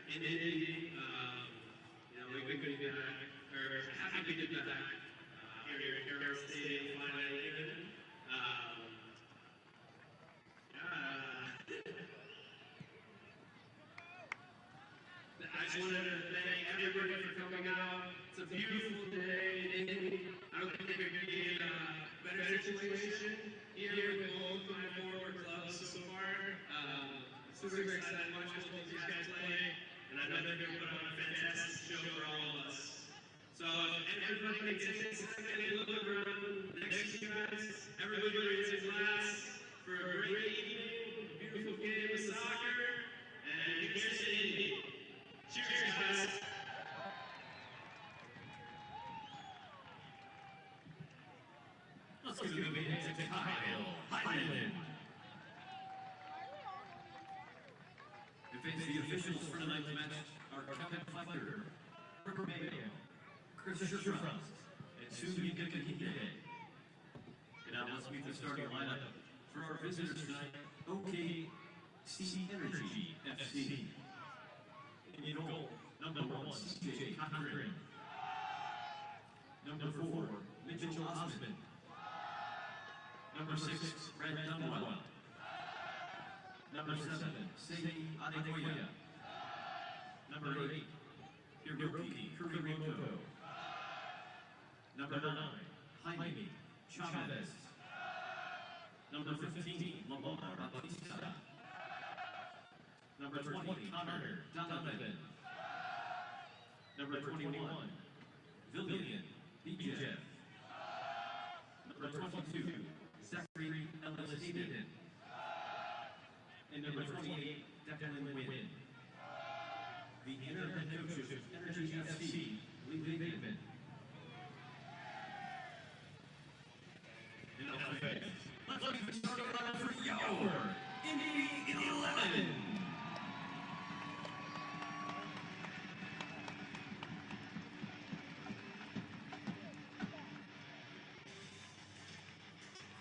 Indy. We couldn't be back, or happy to be back here at Carroll Stadium finally. I just wanted to thank everybody for coming out. It's a beautiful day in Indy. I don't think there could be a better situation here with both my former clubs so far. Super excited to watch both of these guys play, and I know they're going to put on a fantastic show for all of us. So everybody can take a second and look around next to you guys. Everybody raise your glass for a great evening, a beautiful game of soccer, and here's to Indy. Cheers, guys. Let's give it a minute to Kyle Hyland. If it's the officials for tonight's match, our captain fighter, Ripper Mayo, Chris Trust, and soon get to Day. And now let's meet the starting lineup for our visitors tonight, OKC Energy FC. In goal, number 1, CJ Cochran. Number 4, Mitchell Osmond. Number 6, Brad Dunwell. Number 7, Sadie Adekoya. Number 8, Hiroki Kurimoto. Number 9, Jaime Chavez. Number 15, Lamar Batista. Number 20, Connor Donovan. Number 21, Villian Bijev. Number 22, Zachary Ellis Hayden. And number 28, Declan Wynn. The interim coach of Energy FC, Lee Bateman. In offense, let's get the starting lineup for your Indy 11.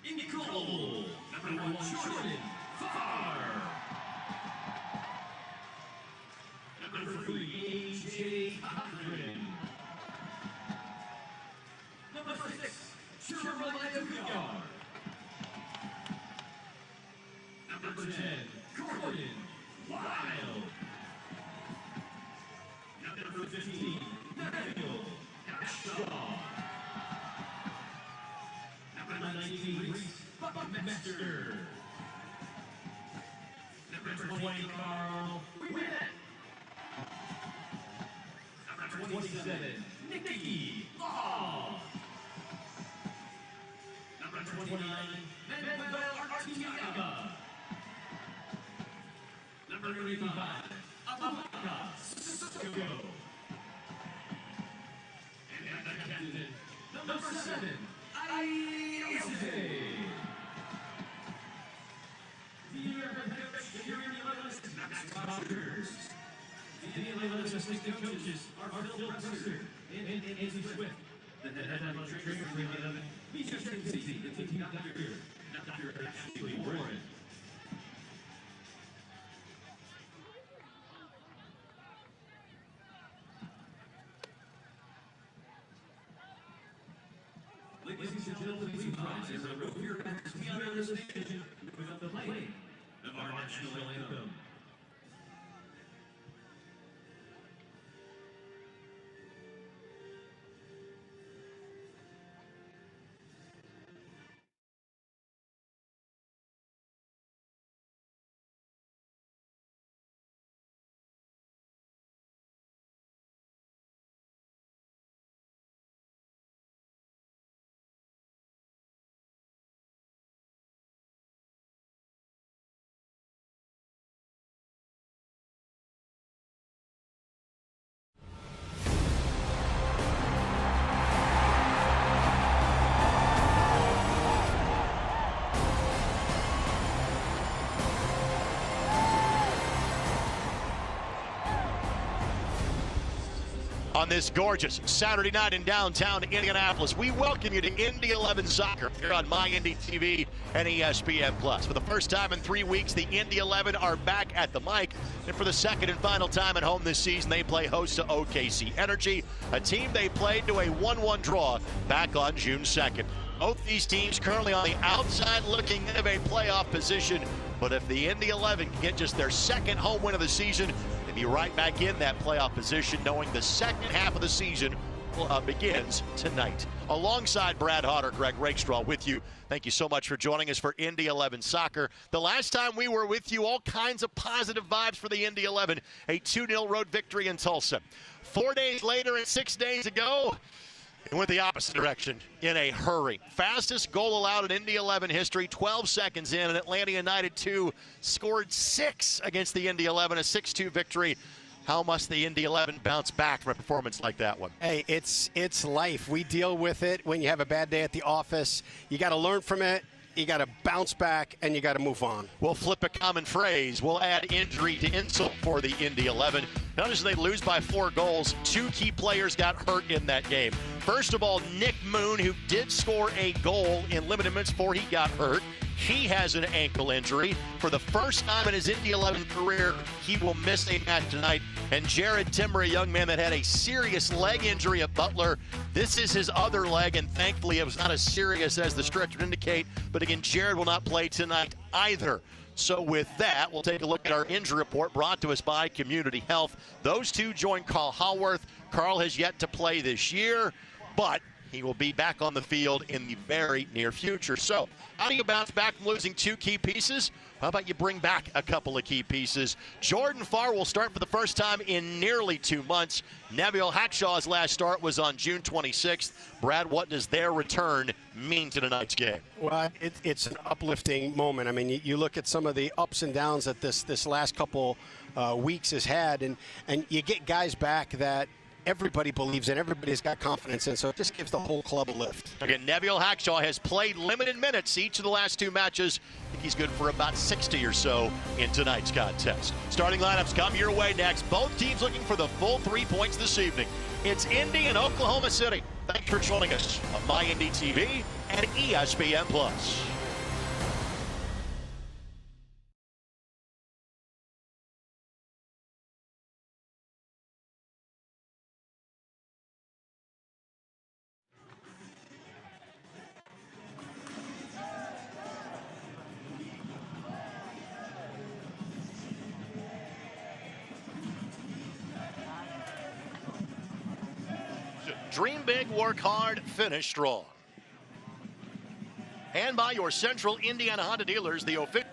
In goal, number 1, Jordan Farr. Number 3, AJ Cochran. Number 6, Jeremiah Goodar. Number 10, Gordon Wild. Number 15, Daniel Shaw. Number 19, Reese Buckmaster. Number 20, Carl Winnett. Number 27, Nikki Law. Number 29, Manuel Artiaga. Number 35, Abubakar Sissoko. And the captain, number 7, Ayose. The Indy 11 Max Boxers. The Indy 11 assistant coaches are Phil Presser and Andy Swift. The head athletic trainer for Indy 11, Misha Stacey, the team Dr. Ashley Warren. Ladies and gentlemen, please rise as I roll your backs beyond the stage with the playing of our national anthem. On this gorgeous Saturday night in downtown Indianapolis, we welcome you to Indy 11 Soccer here on MyIndy TV and ESPN+. For the first time in 3 weeks, the Indy 11 are back at the mic. And for the second and final time at home this season, they play host to OKC Energy, a team they played to a 1-1 draw back on June 2nd. Both these teams currently on the outside looking of a playoff position. But if the Indy 11 can get just their second home win of the season, they'll be right back in that playoff position, knowing the second half of the season begins tonight. Alongside Brad Hodder, Greg Rakestraw with you. Thank you so much for joining us for Indy 11 Soccer. The last time we were with you, all kinds of positive vibes for the Indy 11, a 2-0 road victory in Tulsa. 4 days later and 6 days ago, it went the opposite direction in a hurry. Fastest goal allowed in Indy 11 history, 12 seconds in, and Atlanta United 2 scored 6 against the Indy 11, a 6-2 victory. How must the Indy 11 bounce back from a performance like that one? Hey, it's life. We deal with it when you have a bad day at the office. You got to learn from it. You got to bounce back, and you got to move on. We'll flip a common phrase. We'll add injury to insult for the Indy 11. Notice they lose by 4 goals. 2 key players got hurt in that game. First of all, Nick Moon, who did score a goal in limited minutes before he got hurt. He has an ankle injury. For the first time in his Indy 11 career, he will miss a match tonight. And Jared Timber, a young man that had a serious leg injury at Butler. This is his other leg, and thankfully it was not as serious as the stretch would indicate. But again, Jared will not play tonight either. So with that, we'll take a look at our injury report brought to us by Community Health. Those two join Carl Haworth. Carl has yet to play this year, but he will be back on the field in the very near future. So how do you bounce back from losing 2 key pieces? How about you bring back a couple of key pieces? Jordan Farr will start for the first time in nearly 2 months. Neville Hackshaw's last start was on June 26th. Brad, what does their return mean to tonight's game? Well, it's an uplifting moment. I mean, you look at some of the ups and downs that this last couple weeks has had, and you get guys back that everybody believes in, everybody's got confidence in, so it just gives the whole club a lift. Again, Neville Hackshaw has played limited minutes each of the last 2 matches. I think he's good for about 60 or so in tonight's contest. Starting lineups come your way next. Both teams looking for the full 3 points this evening. It's Indy and Oklahoma City. Thanks for joining us on MyIndy TV and ESPN+. Dream big, work hard, finish strong. And by your Central Indiana Honda dealers, the official.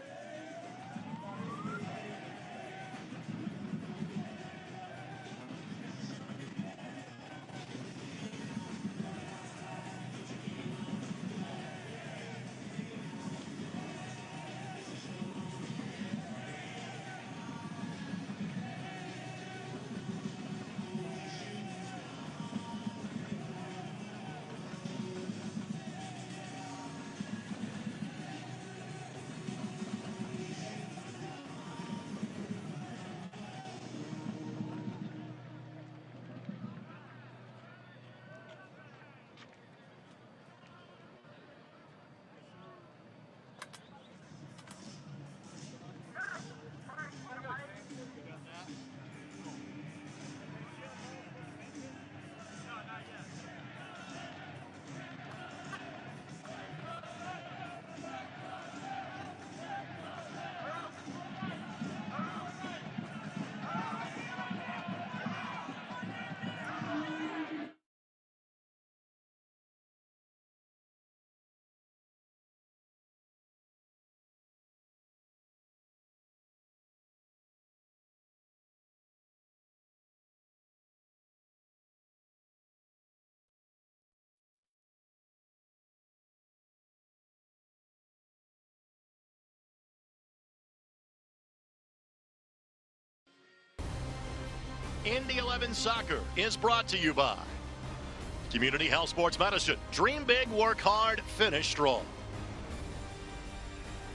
Indy 11 Soccer is brought to you by Community Health Sports Medicine. Dream big, work hard, finish strong.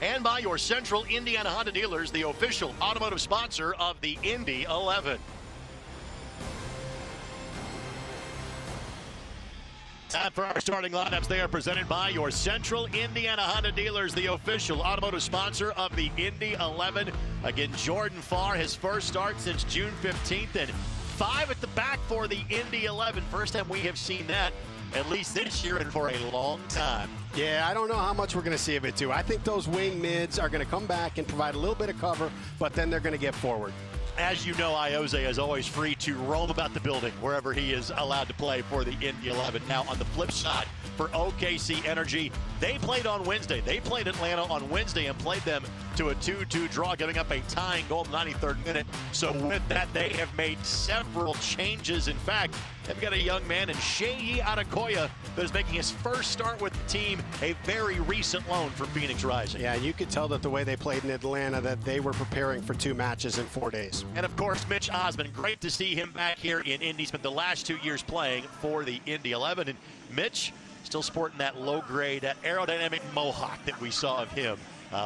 And by your Central Indiana Honda dealers, the official automotive sponsor of the Indy 11. Time for our starting lineups. They are presented by your Central Indiana Honda dealers, the official automotive sponsor of the Indy 11. Again, Jordan Farr, his first start since June 15th, and 5 at the back for the Indy 11. First time we have seen that, at least this year and for a long time. Yeah, I don't know how much we're going to see of it, too. I think those wing mids are going to come back and provide a little bit of cover, but then they're going to get forward. As you know, Iose is always free to roam about the building wherever he is allowed to play for the Indy 11. Now, on the flip side, for OKC Energy, they played on Wednesday. They played Atlanta on Wednesday and played them to a 2-2 draw, giving up a tying goal in the 93rd minute. So with that, they have made several changes. In fact, they've got a young man in Sheyi Adekoya that is making his first start with the team, a very recent loan for Phoenix Rising. Yeah, you could tell that the way they played in Atlanta that they were preparing for 2 matches in 4 days. And of course, Mitch Osmond, great to see him back here in Indy. Spent the last 2 years playing for the Indy 11. And Mitch still sporting that low-grade aerodynamic mohawk that we saw of him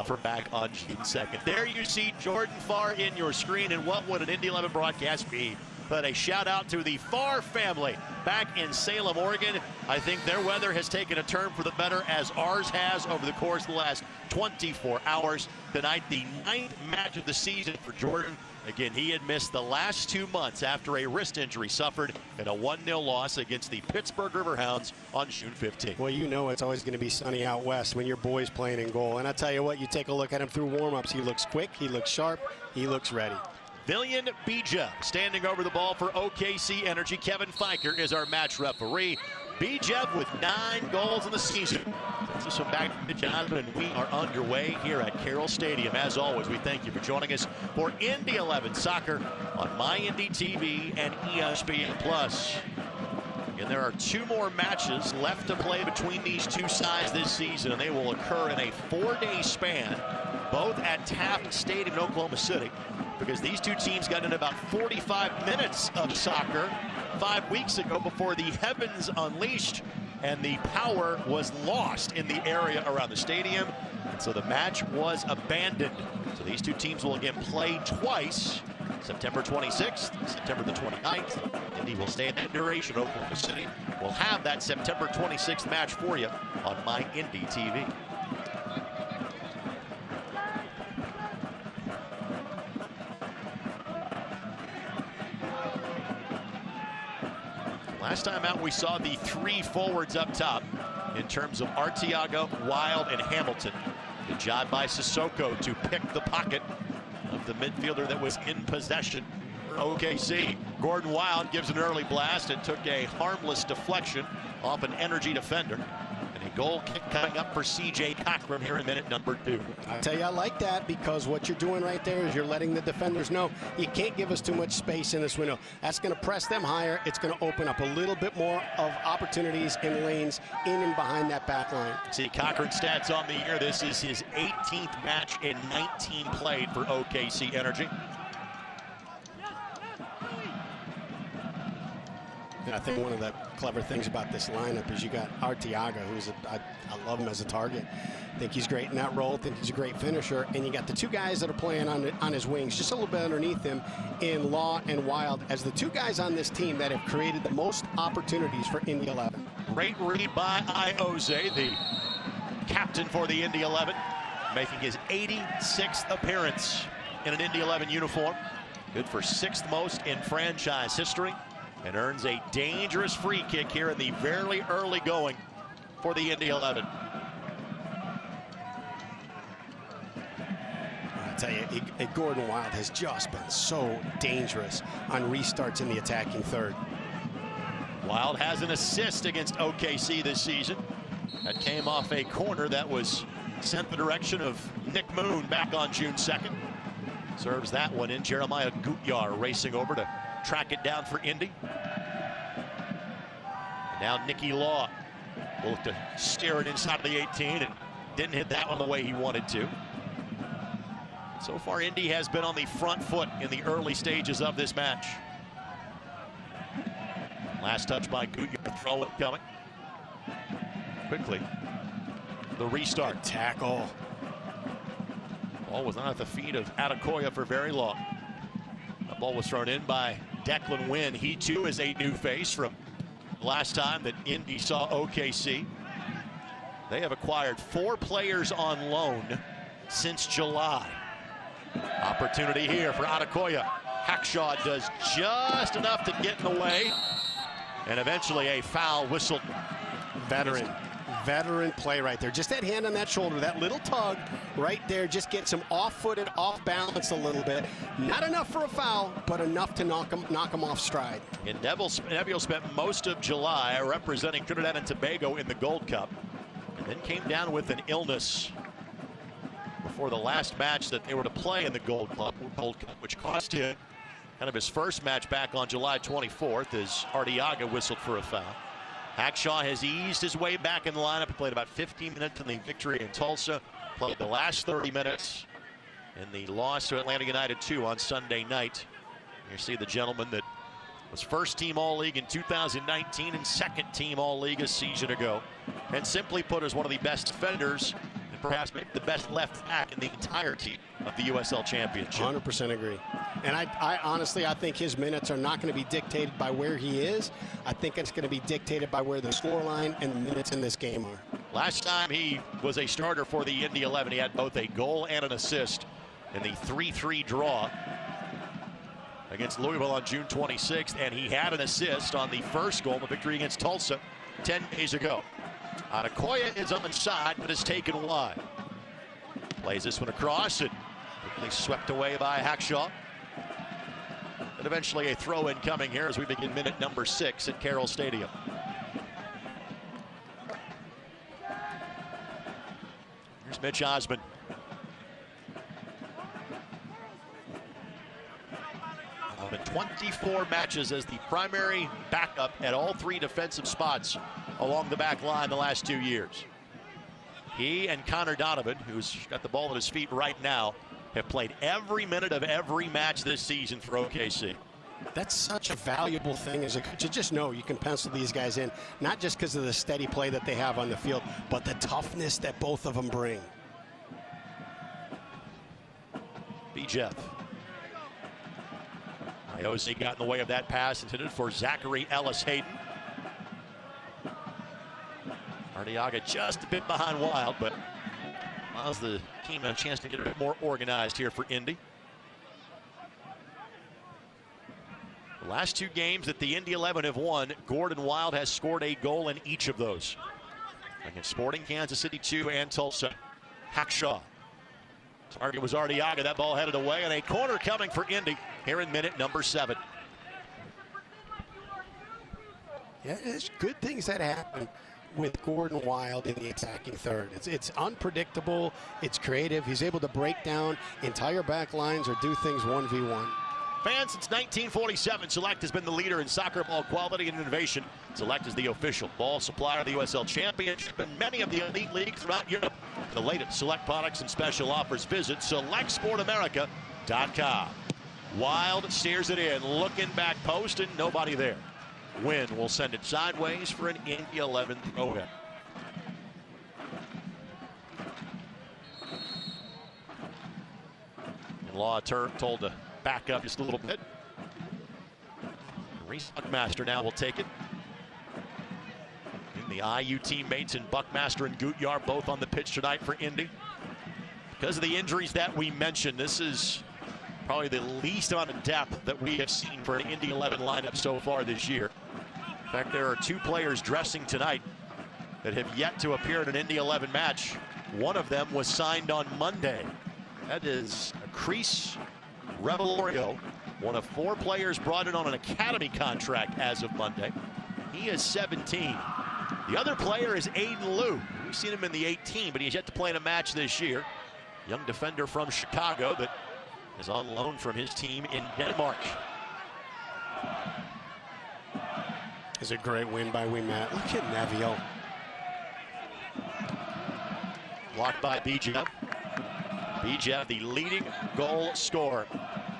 from back on June 2nd. There you see Jordan Farr in your screen, and what would an Indy 11 broadcast be? But a shout out to the Farr family back in Salem, Oregon. I think their weather has taken a turn for the better, as ours has over the course of the last 24 hours. Tonight, the 9th match of the season for Jordan. Again, he had missed the last 2 months after a wrist injury suffered in a 1-0 loss against the Pittsburgh Riverhounds on June 15th. Well, you know it's always going to be sunny out west when your boy's playing in goal. And I tell you what, you take a look at him through warm-ups. He looks quick, he looks sharp, he looks ready. Villian Bija standing over the ball for OKC Energy. Kevin Fiker is our match referee. Bijev with 9 goals in the season. This is from back to Mitch Osmond, and we are underway here at Carroll Stadium. As always, we thank you for joining us for Indy 11 Soccer on MyIndy TV and ESPN+. And there are 2 more matches left to play between these 2 sides this season, and they will occur in a 4-day span, both at Taft Stadium in Oklahoma City, because these 2 teams got in about 45 minutes of soccer 5 weeks ago before the heavens unleashed and the power was lost in the area around the stadium. And so the match was abandoned. So these 2 teams will again play twice, September 26th, September the 29th. Indy will stay in that duration. Oklahoma City will have that September 26th match for you on MyIndy TV. Last time out, we saw the 3 forwards up top in terms of Arteaga, Wild, and Hamilton. Good job by Sissoko to pick the pocket of the midfielder that was in possession for OKC. Gordon Wild gives an early blast and took a harmless deflection off an Energy defender. And a goal kick coming up for C.J. Cochran here in minute number 2. I tell you, I like that, because what you're doing right there is you're letting the defenders know you can't give us too much space in this window. That's going to press them higher. It's going to open up a little bit more of opportunities and lanes in and behind that back line. See Cochran stats on the year. This is his 18th match in 19 played for OKC Energy. And I think one of the clever things about this lineup is you got Arteaga, who's I love him as a target. I think he's great in that role. I think he's a great finisher. And you got the 2 guys that are playing on his wings, just a little bit underneath him, in Law and Wild, as the 2 guys on this team that have created the most opportunities for Indy 11. Great read by Iose, the captain for the Indy 11, making his 86th appearance in an Indy 11 uniform. Good for 6th most in franchise history, and earns a dangerous free kick here in the very early going for the Indy 11. I tell you, Gordon Wild has just been so dangerous on restarts in the attacking third. Wild has an assist against OKC this season. That came off a corner that was sent the direction of Nick Moon back on June 2nd. Serves that one in. Jeremiah Gutyar racing over to track it down for Indy. And now Nicky Law will look to steer it inside of the 18, and didn't hit that one the way he wanted to. So far, Indy has been on the front foot in the early stages of this match. Last touch by Gutyar, throw it coming. Quickly, the restart. Good tackle. Ball was not at the feet of Adekoya for very long. The ball was thrown in by Declan Wynn. He too is a new face from last time that Indy saw OKC. They have acquired 4 players on loan since July. Opportunity here for Adekoya. Hackshaw does just enough to get in the way. And eventually a foul whistled. Veteran play right there. Just that hand on that shoulder, that little tug right there, just gets him off-footed, off-balance a little bit. Not enough for a foul, but enough to knock him off stride. And Nebbiolo spent most of July representing Trinidad and Tobago in the Gold Cup, and then came down with an illness before the last match that they were to play in the Gold Cup, which cost him kind of his first match back on July 24th as Arteaga whistled for a foul. Hackshaw has eased his way back in the lineup. He played about 15 minutes in the victory in Tulsa. Played the last 30 minutes in the loss to Atlanta United 2 on Sunday night. You see the gentleman that was first team All-League in 2019 and second team All-League a season ago. And simply put, is one of the best defenders and perhaps maybe the best left back in the entirety of the USL Championship. 100% agree. And I honestly, I think his minutes are not going to be dictated by where he is. I think it's going to be dictated by where the scoreline and the minutes in this game are. Last time he was a starter for the Indy 11, he had both a goal and an assist in the 3-3 draw against Louisville on June 26th, and he had an assist on the first goal in the victory against Tulsa 10 days ago. Adekoya is onside, but is taken wide. Plays this one across and quickly swept away by Hackshaw. And eventually a throw-in coming here as we begin minute number 6 at Carroll Stadium. Here's Mitch Osman. In 24 matches as the primary backup at all 3 defensive spots along the back line the last 2 years. He and Connor Donovan, who's got the ball at his feet right now, have played every minute of every match this season for OKC. That's such a valuable thing as a coach. You just know you can pencil these guys in, not just because of the steady play that they have on the field, but the toughness that both of them bring. B-Jeff. Iose got in the way of that pass intended for Zachary Ellis Hayden. Arteaga just a bit behind Wild, but allows the team a chance to get a bit more organized here for Indy. The last 2 games that the Indy 11 have won, Gordon Wild has scored a goal in each of those. Against Sporting Kansas City 2 and Tulsa. Hackshaw. Target was Arteaga. That ball headed away, and a corner coming for Indy here in minute number 7. Yeah, there's good things that happen with Gordon Wild in the attacking third. It's unpredictable. It's creative. He's able to break down entire back lines or do things 1v1. Fans since 1947, Select has been the leader in soccer ball quality and innovation. Select is the official ball supplier of the USL Championship and many of the elite leagues throughout Europe. For the latest Select products and special offers, visit SelectSportAmerica.com. Wild steers it in, looking back post, and nobody there. Wynn will send it sideways for an Indy 11 throw-in. Law told to back up just a little bit. Reese Buckmaster now will take it. And the IU teammates in Buckmaster and Gutjahr both on the pitch tonight for Indy. Because of the injuries that we mentioned, this is probably the least amount of depth that we have seen for an Indy 11 lineup so far this year. In fact, there are 2 players dressing tonight that have yet to appear in an Indy 11 match. One of them was signed on Monday. That is Chris Revelorio, one of 4 players brought in on an academy contract as of Monday. He is 17. The other player is Aiden Liu. We've seen him in the 18, but he's yet to play in a match this year. Young defender from Chicago that is on loan from his team in Denmark. It's a great win by Matt. Look at Nebbiolo. Blocked by B-Jeff. B-Jeff, the leading goal scorer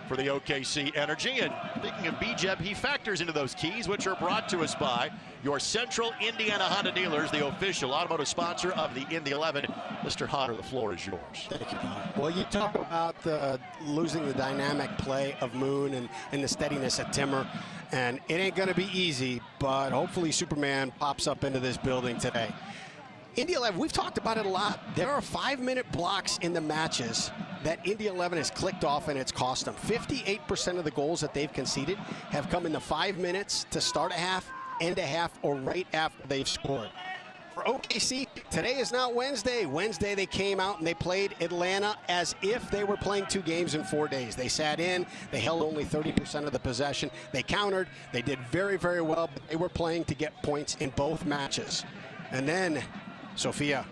for the OKC Energy. And speaking of BJEB, he factors into those keys, which are brought to us by your Central Indiana Honda dealers, the official automotive sponsor of the Indy 11. Mr. Hodder, the floor is yours. Thank you, Bob. Well, you talk about losing the dynamic play of Moon and the steadiness of Timmer, and it ain't going to be easy, but hopefully Superman pops up into this building today. Indy 11, we've talked about it a lot. There are 5-minute blocks in the matches that Indy 11 has clicked off, and it's cost them. 58% of the goals that they've conceded have come in the 5 minutes to start a half, end a half, or right after they've scored. For OKC, today is not Wednesday. Wednesday they came out and they played Atlanta as if they were playing 2 games in 4 days. They sat in, they held only 30% of the possession. They countered, they did very, very well, but they were playing to get points in both matches. And then Sofia.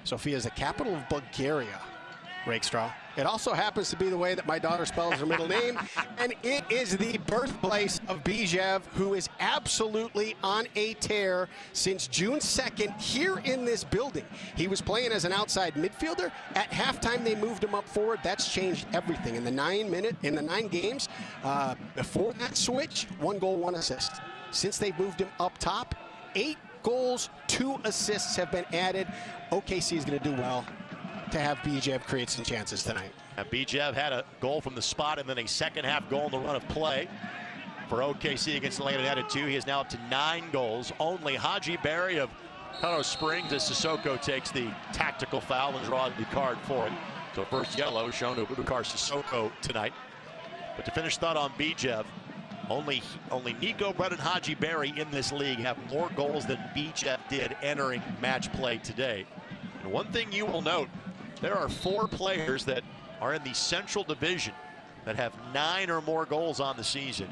Sofia is the capital of Bulgaria, Rakestraw. It also happens to be the way that my daughter spells her middle name, and it is the birthplace of BJEB, who is absolutely on a tear since June 2nd here in this building. He was playing as an outside midfielder. At halftime, they moved him up forward. That's changed everything. In the 9 games, before that switch, 1 goal, 1 assist. Since they moved him up top, 8 goals, 2 assists have been added. OKC is going to do well to have BJEB create some chances tonight. BJEB had a goal from the spot and then a second-half goal in the run of play for OKC against Atlanta. Added 2. He is now up to 9 goals. Only Haji Berry of Colorado Springs as Sissoko takes the tactical foul and draws the card for it. So first yellow shown to Abubakar Sissoko tonight. But to finish thought on BJEB, only Nico, Brett, and Haji Berry in this league have more goals than BJEB did entering match play today. And one thing you will note, there are 4 players that are in the Central Division that have 9 or more goals on the season.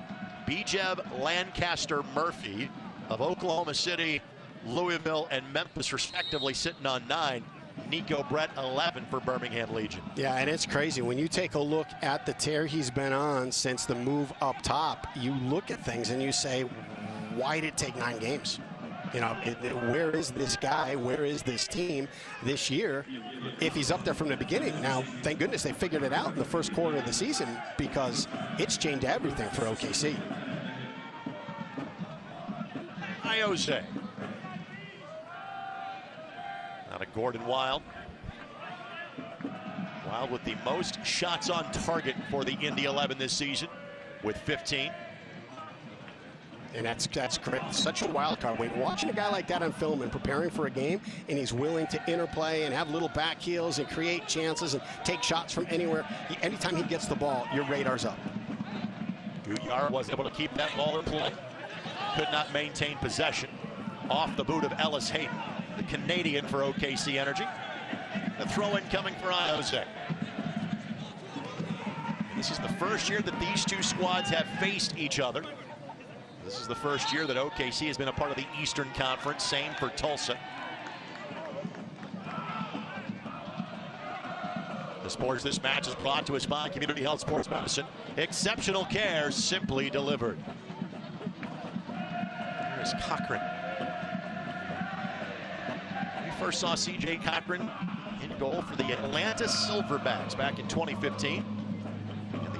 BJEB, Lancaster, Murphy of Oklahoma City, Louisville, and Memphis respectively sitting on 9. Nico Brett 11 for Birmingham Legion. Yeah, and it's crazy. When you take a look at the tear he's been on since the move up top, you look at things and you say, why did it take 9 games? You know, where is this guy? Where is this team this year if he's up there from the beginning? Now, thank goodness they figured it out in the first quarter of the season, because it's changed everything for OKC. Iose. Out of Gordon Wild. Wild with the most shots on target for the Indy 11 this season with 15. And that's great. Such a wild card. When watching a guy like that on film and preparing for a game, and he's willing to interplay and have little back heels and create chances and take shots from anywhere, anytime he gets the ball, your radar's up. Guyar was able to keep that ball in play. Could not maintain possession. Off the boot of Ellis Hayden, the Canadian for OKC Energy. The throw-in coming for Iose. This is the first year that these 2 squads have faced each other. This is the first year that OKC has been a part of the Eastern Conference. Same for Tulsa. This match is brought to us by Community Health Sports Medicine. Exceptional care simply delivered. Here's Cochran. We first saw C.J. Cochran in goal for the Atlanta Silverbacks back in 2015.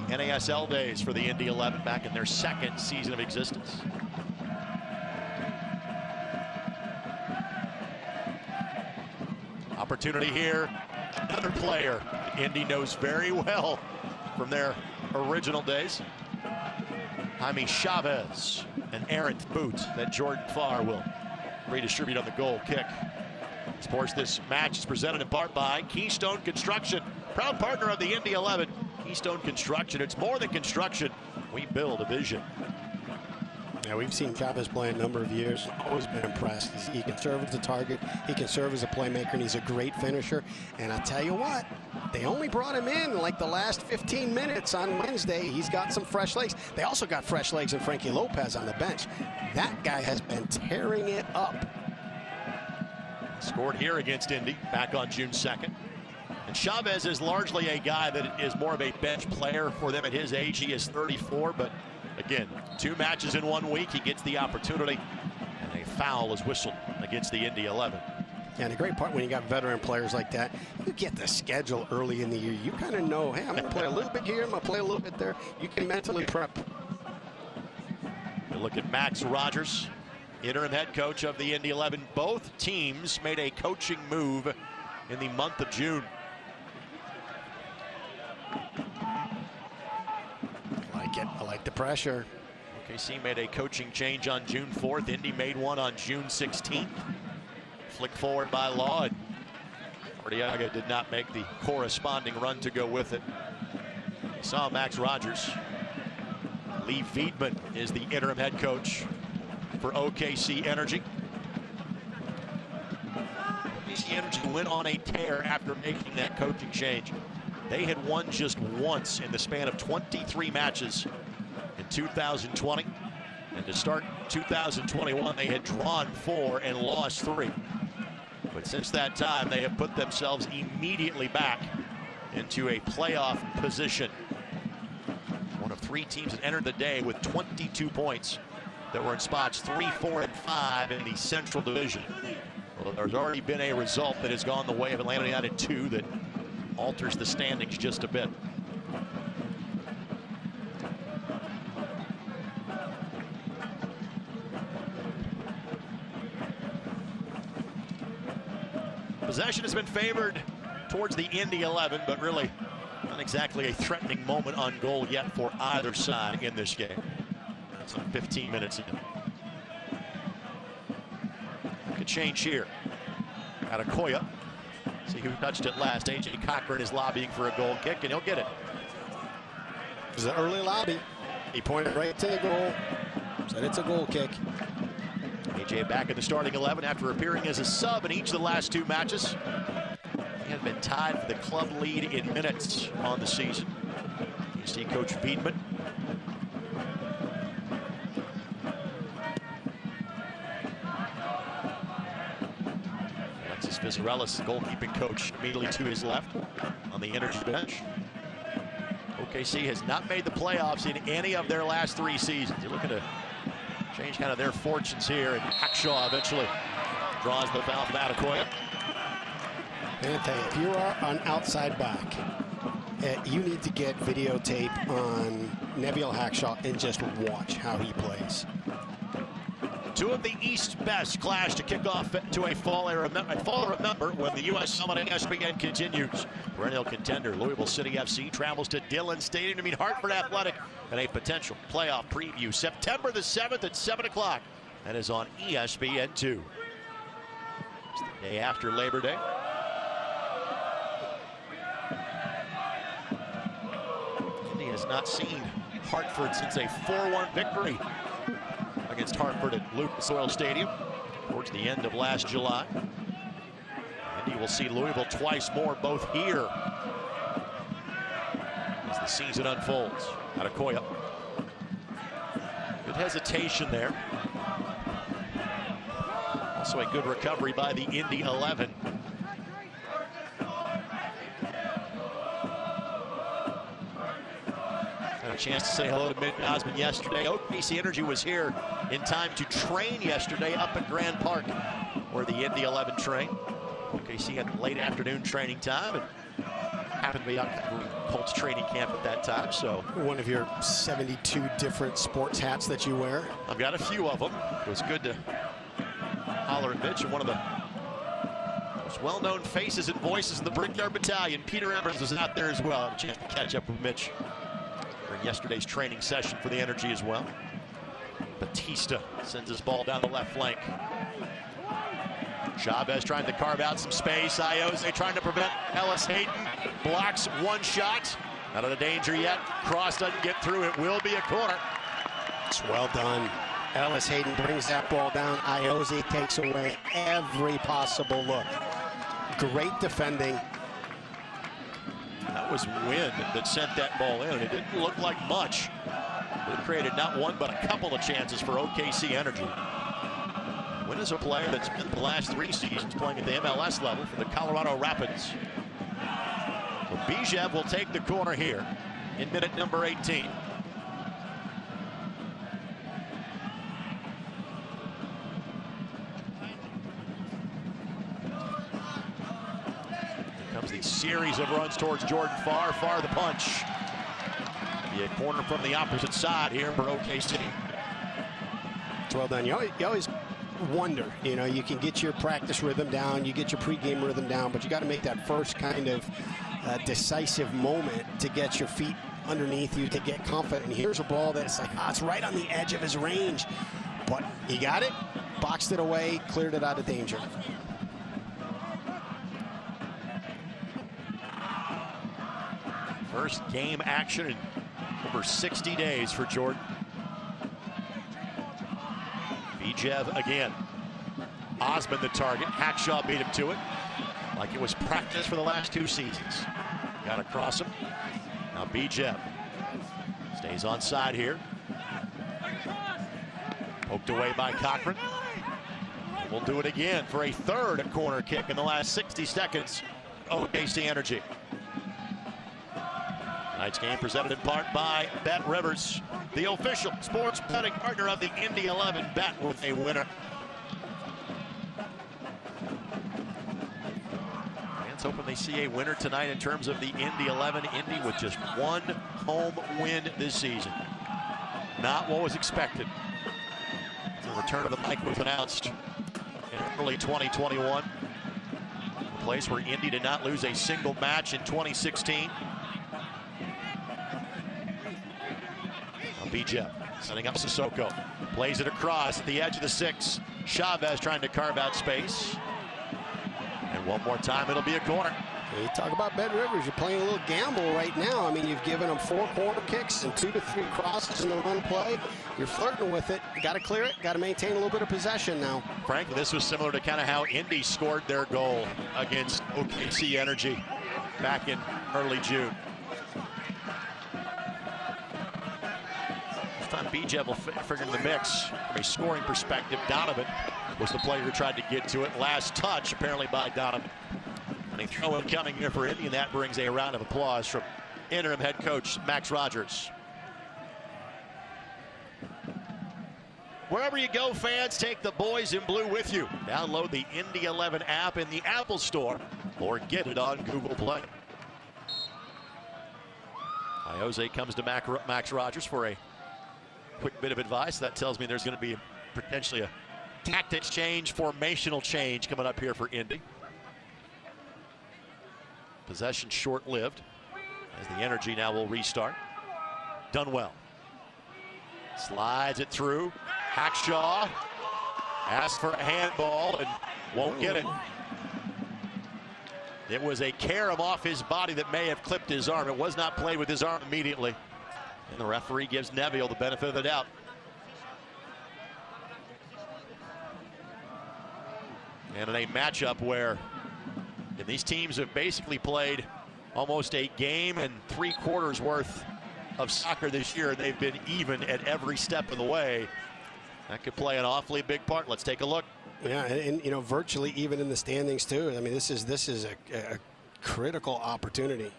NASL days for the Indy 11 back in their 2nd season of existence. Opportunity here. Another player Indy knows very well from their original days. Jaime Chavez, an errant boot that Jordan Farr will redistribute on the goal kick. Sports, this match is presented in part by Keystone Construction, proud partner of the Indy 11. Keystone Construction, it's more than construction. We build a vision. Yeah, we've seen Chavez play a number of years. Always been impressed. He can serve as a target. He can serve as a playmaker, and he's a great finisher. And I tell you what, they only brought him in like the last 15 minutes on Wednesday. He's got some fresh legs. They also got fresh legs in Frankie Lopez on the bench. That guy has been tearing it up. Scored here against Indy back on June 2nd. And Chavez is largely a guy that is more of a bench player for them at his age. He is 34, but again, 2 matches in 1 week. He gets the opportunity, and a foul is whistled against the Indy 11. And a great part when you got veteran players like that, you get the schedule early in the year. You kind of know, hey, I'm going to play a little bit here, I'm going to play a little bit there. You can mentally prep. You look at Max Rogers, interim head coach of the Indy 11. Both teams made a coaching move in the month of June. I like the pressure. OKC made a coaching change on June 4th. Indy made one on June 16th. Flick forward by Law. Ardiaga did not make the corresponding run to go with it. We saw Max Rogers. Lee Veidman is the interim head coach for OKC Energy. OKC Energy went on a tear after making that coaching change. They had won just once in the span of 23 matches in 2020. And to start 2021, they had drawn 4 and lost 3. But since that time, they have put themselves immediately back into a playoff position. One of 3 teams that entered the day with 22 points that were in spots 3, 4, and 5 in the Central Division. Well, there's already been a result that has gone the way of Atlanta United 2 that alters the standings just a bit. Possession has been favored towards the Indy 11, but really not exactly a threatening moment on goal yet for either side in this game. It's on 15 minutes in. Could change here. Adekoya. See who touched it last. A.J. Cochran is lobbying for a goal kick, and he'll get it. It was an early lobby. He pointed right to the goal. Said it's a goal kick. A.J. back in the starting 11 after appearing as a sub in each of the last 2 matches. He had been tied for the club lead in minutes on the season. You see Coach Veidman. Alexis Vizarellis, goalkeeping coach, immediately to his left on the Energy bench. OKC has not made the playoffs in any of their last 3 seasons. You're looking to change kind of their fortunes here, and Hackshaw eventually draws the foul from Adekoya. And I tell you, if you are an outside back, you need to get videotape on Neviel Hackshaw and just watch how he plays. 2 of the East's best clash to kick off to a fall remember when the U.S. Summit and ESPN continues. Perennial contender Louisville City FC travels to Dillon Stadium to meet Hartford Athletic in a potential playoff preview. September the 7th at 7 o'clock. That is on ESPN2. It's the day after Labor Day. Indy has not seen Hartford since a 4-1 victory against Hartford at Lucas Oil Stadium towards the end of last July. Indy will see Louisville twice more, both here as the season unfolds. Adekoya. Good hesitation there. Also a good recovery by the Indy 11. Had a chance to say hello to Mick Osmond yesterday. OKC Energy was here in time to train yesterday up at Grand Park, where the Indy 11 trained. OKC had late afternoon training time and happened to be out covering Colts training camp at that time. So one of your 72 different sports hats that you wear. I've got a few of them. It was good to holler at Mitch, and one of the most well-known faces and voices in the Brickyard Battalion, Peter Evans, was out there as well. I had a chance to catch up with Mitch during yesterday's training session for the Energy as well. Batista sends his ball down the left flank. Chavez trying to carve out some space. Ioze trying to prevent Ellis Hayden. Blocks one shot. Not out of danger yet. Cross doesn't get through. It will be a corner. It's well done. Ellis Hayden brings that ball down. Ioze takes away every possible look. Great defending. That was wind that sent that ball in. It didn't look like much. It created not one but a couple of chances for OKC Energy. Wynn is a player that's spent the last 3 seasons playing at the MLS level for the Colorado Rapids. So Bijev will take the corner here in minute number 18. series of runs towards Jordan Farr. Farr the punch. Be a corner from the opposite side here for OKC. It's well done. You always wonder, you can get your practice rhythm down, you get your pregame rhythm down, but you got to make that first kind of decisive moment to get your feet underneath you, to get confident. And here's a ball that's like, it's right on the edge of his range, but he got it, boxed it away, cleared it out of danger. First game action in over 60 days for Jordan. Bijev again. Osman the target. Hackshaw beat him to it like it was practice for the last 2 seasons. Got across him. Now Bijev stays on side here. Poked away by Cochran. And we'll do it again for a third corner kick in the last 60 seconds. OKC Energy. Tonight's game presented in part by Bet Rivers, the official sports betting partner of the Indy 11. Bet with a winner. Fans hoping they see a winner tonight in terms of the Indy 11. Indy with just one home win this season. Not what was expected. The return of the mic was announced in early 2021. A place where Indy did not lose a single match in 2016. Bijev setting up Sissoko, plays it across at the edge of the 6. Chavez trying to carve out space, and one more time it'll be a corner. You talk about Bet Rivers, you're playing a little gamble right now. I mean, you've given them 4 corner kicks and 2 to 3 crosses in the run play. You're flirting with it. You got to clear it, got to maintain a little bit of possession now. Frankly, this was similar to kind of how Indy scored their goal against OKC Energy back in early June. Bijev will figure in the mix. From a scoring perspective, Donovan was the player who tried to get to it. Last touch, apparently, by Donovan. And a throw-in coming here for Indy, and that brings a round of applause from interim head coach Max Rogers. Wherever you go, fans, take the boys in blue with you. Download the Indy 11 app in the Apple Store or get it on Google Play. Jose comes to Max Rogers for a quick bit of advice. That tells me there's going to be potentially a tactics change, formational change coming up here for Indy. Possession short-lived as the Energy now will restart. Done well. Slides it through. Hackshaw asks for a handball and won't get it. It was a carom off his body that may have clipped his arm. It was not played with his arm immediately. And the referee gives Neville the benefit of the doubt. And in a matchup where these teams have basically played almost a game and 3 quarters worth of soccer this year, they've been even at every step of the way. That could play an awfully big part. Let's take a look. Yeah, and virtually even in the standings too. I mean, this is a critical opportunity.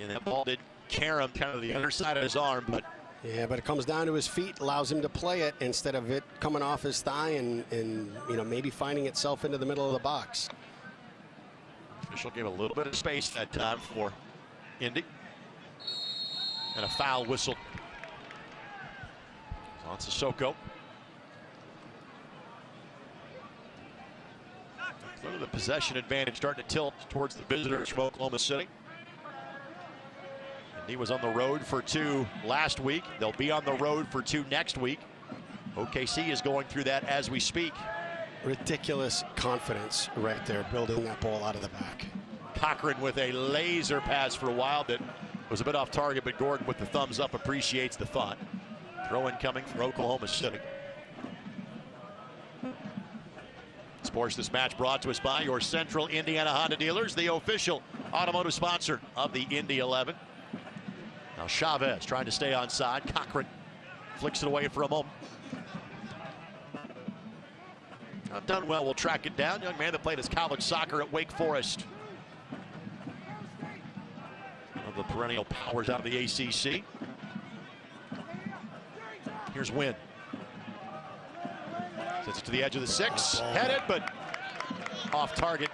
And that ball did carom kind of the other side of his arm, but yeah, it comes down to his feet, allows him to play it instead of it coming off his thigh and maybe finding itself into the middle of the box. Official gave a little bit of space that time for Indy. And a foul whistle. On Sissoko. So the possession advantage starting to tilt towards the visitors from Oklahoma City. And he was on the road for 2 last week. They'll be on the road for 2 next week. OKC is going through that as we speak. Ridiculous confidence right there, building that ball out of the back. Cochran with a laser pass for a while that was a bit off target, but Gordon with the thumbs up appreciates the thought. Throw in coming for Oklahoma City. Sports this match brought to us by your Central Indiana Honda dealers, the official automotive sponsor of the Indy 11. Now Chavez trying to stay on side. Cochran flicks it away for a moment. Not done well. We'll track it down. Young man that played his college soccer at Wake Forest. One of the perennial powers out of the ACC. Here's Wynn. Sits it to the edge of the 6. Headed, but off target.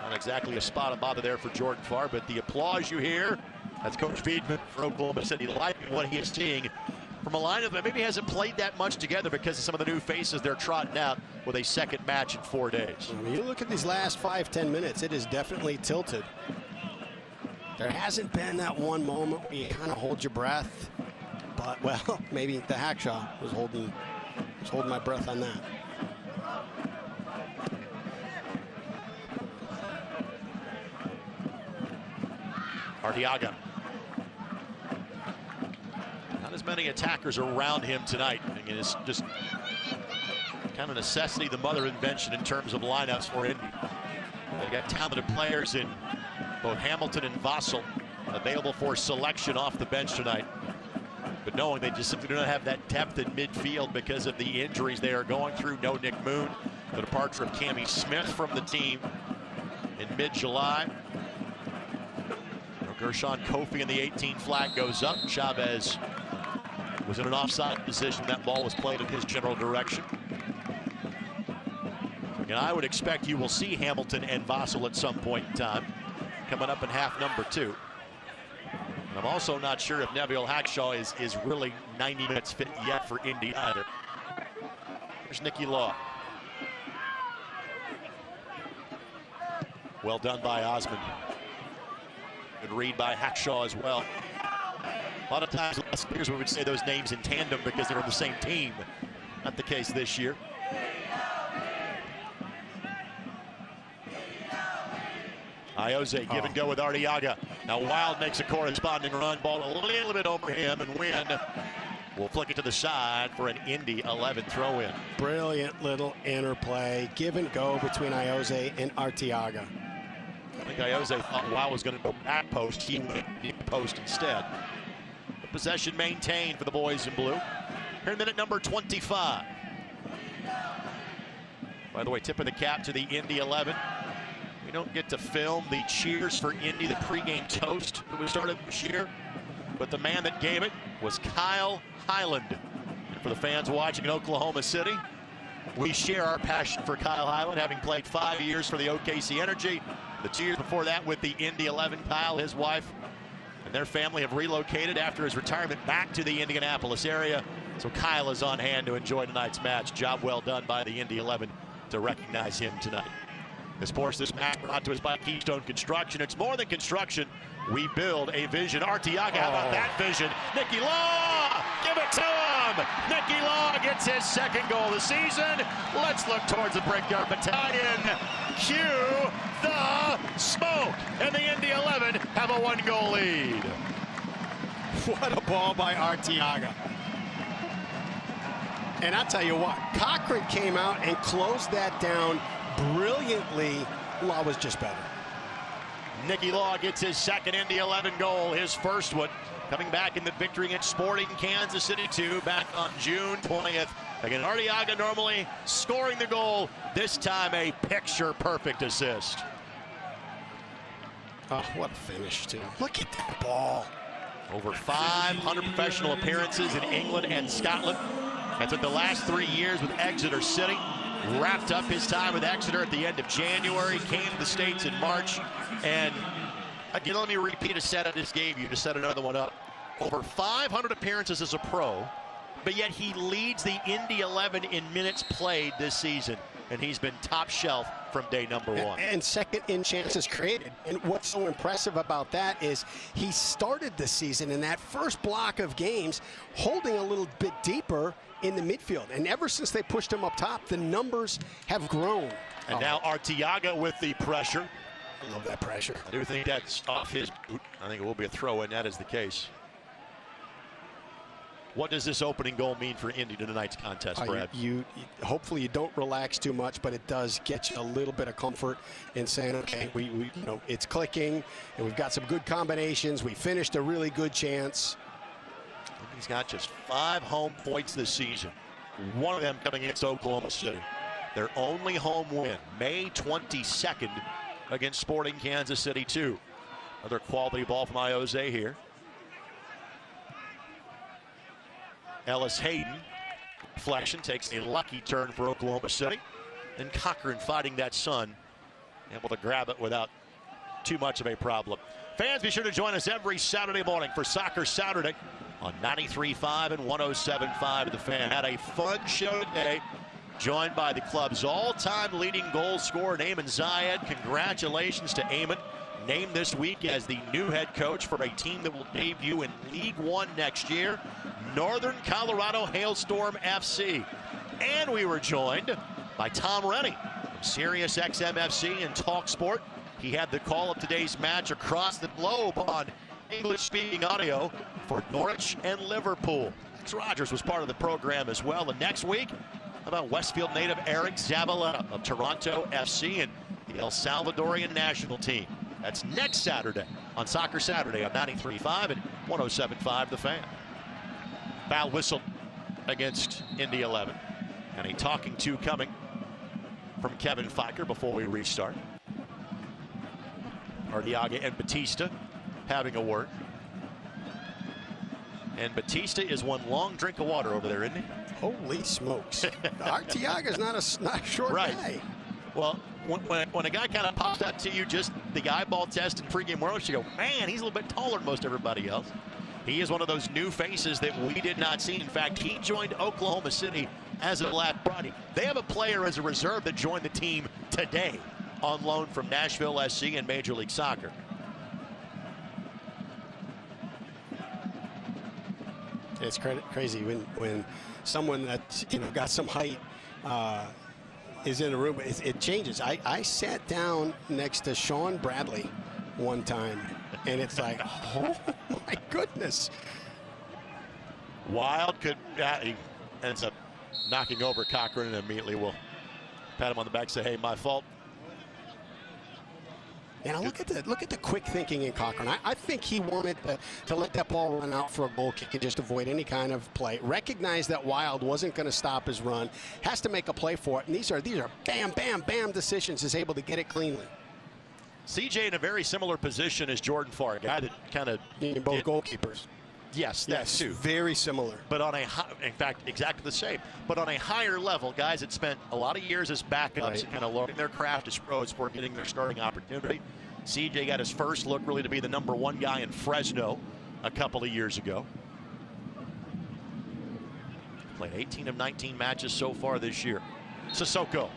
Not exactly a spot of bother there for Jordan Farr, but the applause you hear, that's Coach Feedman for Oklahoma City, liking what he is seeing from a lineup that maybe hasn't played that much together because of some of the new faces they're trotting out with a second match in 4 days. I mean, you look at these last 5-10 minutes, it is definitely tilted. There hasn't been that one moment where you kind of hold your breath, but, well, maybe the Hackshaw was holding my breath on that. Arteaga. Not as many attackers around him tonight. I mean, it's just kind of necessity, the mother invention in terms of lineups for Indy. They got talented players in both Hamilton and Vassell available for selection off the bench tonight. But knowing they just simply do not have that depth in midfield because of the injuries they are going through. No Nick Moon, the departure of Cammie Smith from the team in mid-July. Gershon Kofi in the 18 flag goes up. Chavez was in an offside position. That ball was played in his general direction. And I would expect you will see Hamilton and Vassell at some point in time coming up in half number 2. And I'm also not sure if Neville Hackshaw is really 90 minutes fit yet for Indy either. Here's Nicky Law. Well done by Osmond. Good read by Hackshaw as well. A lot of times last years we would say those names in tandem because they're on the same team. Not the case this year. Iose give and go with Arteaga. Now Wild makes a corresponding run. Ball a little bit over him, and Wynn will flick it to the side for an Indy 11 throw-in. Brilliant little interplay. Give and go between Iose and Arteaga. I think Iose thought Wild was going to go back post. He went deep post instead. The possession maintained for the boys in blue. Here in minute number 25. By the way, tip of the cap to the Indy 11. We don't get to film the cheers for Indy, the pregame toast that we started this year. But the man that gave it was Kyle Highland. And for the fans watching in Oklahoma City, we share our passion for Kyle Highland, having played 5 years for the OKC Energy. The 2 years before that with the Indy 11. Kyle, his wife, and their family have relocated after his retirement back to the Indianapolis area. So Kyle is on hand to enjoy tonight's match. Job well done by the Indy 11 to recognize him tonight. Of course, this match brought to us by Keystone Construction. It's more than construction. We build a vision. Arteaga, how about that vision? Nicky Law, give it to him. Nicky Law gets his second goal of the season. Let's look towards the Brickyard Battalion. Cue the smoke. And the Indy 11 have a 1-goal lead. What a ball by Arteaga. And I'll tell you what, Cochran came out and closed that down brilliantly. Law was just better. Nicky Law gets his second Indy 11 goal, his first one, coming back in the victory against Sporting Kansas City 2 back on June 20th. Again, Arteaga normally scoring the goal, this time a picture-perfect assist. Oh, what a finish, too. Look at that ball. Over 500 professional appearances in England and Scotland. That's in the last 3 years with Exeter City. Wrapped up his time with Exeter at the end of January, came to the States in March, and again, let me repeat a set I just gave you to set another one up. Over 500 appearances as a pro, but yet he leads the Indy 11 in minutes played this season, and he's been top shelf from day number 1. And second in chances created. And what's so impressive about that is he started the season in that first block of games holding a little bit deeper in the midfield. And ever since they pushed him up top, the numbers have grown. And now Arteaga with the pressure. I love that pressure. I do think that's off his boot. I think it will be a throw, and that is the case. What does this opening goal mean for Indy to tonight's contest, Brad? Hopefully you don't relax too much, but it does get you a little bit of comfort in saying, okay, we it's clicking, and we've got some good combinations. We finished a really good chance. He's got just 5 home points this season. One of them coming against Oklahoma City. Their only home win, May 22nd, against Sporting Kansas City 2. Another quality ball from Iose here. Ellis Hayden, deflection, takes a lucky turn for Oklahoma City. And Cochran fighting that sun able to grab it without too much of a problem. Fans, be sure to join us every Saturday morning for Soccer Saturday on 93.5 and 107.5 The Fan. Had a fun show today, joined by the club's all-time leading goal scorer, Ayman Zayed. Congratulations to Ayman, named this week as the new head coach for a team that will debut in League One next year, Northern Colorado Hailstorm FC. And we were joined by Tom Rennie from Sirius XM FC and Talk Sport. He had the call of today's match across the globe on English-speaking audio for Norwich and Liverpool. Max Rogers was part of the program as well. And next week, how about Westfield native Eric Zavaleta of Toronto FC and the El Salvadorian national team. That's next Saturday on Soccer Saturday on 93.5 and 107.5 The Fan. Foul whistle against Indy 11. And a talking to coming from Kevin Fiker before we restart. Arteaga and Batista having a word. And Batista is one long drink of water over there, isn't he? Holy smokes. Arteaga's not a short guy. Well, when a guy kind of pops out to you, just the eyeball test in pregame world, you go, man, he's a little bit taller than most everybody else. He is one of those new faces that we did not see. In fact, he joined Oklahoma City as of last Friday. They have a player as a reserve that joined the team today on loan from Nashville SC in Major League Soccer. It's crazy when someone that got some height is in a room. It changes. I sat down next to Sean Bradley one time, and it's like, oh my goodness. Wild he ends up knocking over Cochran, and immediately will pat him on the back, say, hey, my fault. And look at the quick thinking in Cochran. I think he wanted to let that ball run out for a goal kick and just avoid any kind of play. Recognized that Wild wasn't going to stop his run. Has to make a play for it. And these are bam, bam, bam decisions. Is able to get it cleanly. CJ in a very similar position as Jordan Farr, a guy that kind of both goalkeepers. Yes, that too. Very similar. But on in fact, exactly the same. But on a higher level, guys that spent a lot of years as backups and kind of learning their craft as pros before getting their starting opportunity. CJ got his first look really to be the #1 guy in Fresno a couple of years ago. Played 18 of 19 matches so far this year. Sissoko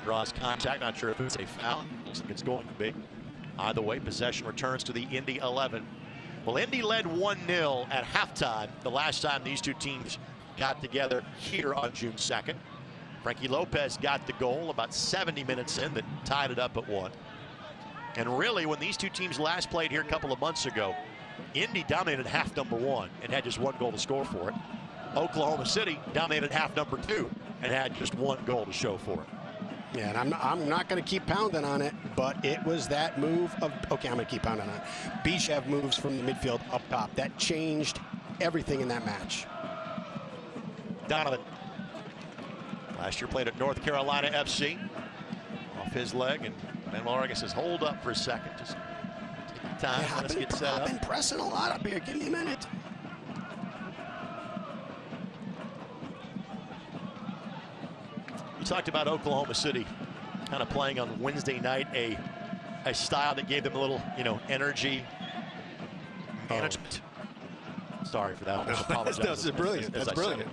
draws contact. Not sure if it's a foul. Looks like it's going to be. Either way, possession returns to the Indy 11. Well, Indy led 1-0 at halftime the last time these two teams got together here on June 2nd. Frankie Lopez got the goal about 70 minutes in that tied it up at 1. And really, when these two teams last played here a couple of months ago, Indy dominated half #1 and had just 1 goal to score for it. Oklahoma City dominated half #2 and had just 1 goal to show for it. Yeah, and I'm not going to keep pounding on it, but it was that move of, okay, I'm going to keep pounding on it. Bichev moves from the midfield up top. That changed everything in that match. Donovan, last year played at North Carolina FC. Off his leg, and Ben Loriga says, hold up for a second. Just take your time, let's get set up. I've been pressing a lot up here. Give me a minute. You talked about Oklahoma City kind of playing on Wednesday night a style that gave them a little, energy management. Sorry for that. I apologize. That's brilliant. That's brilliant.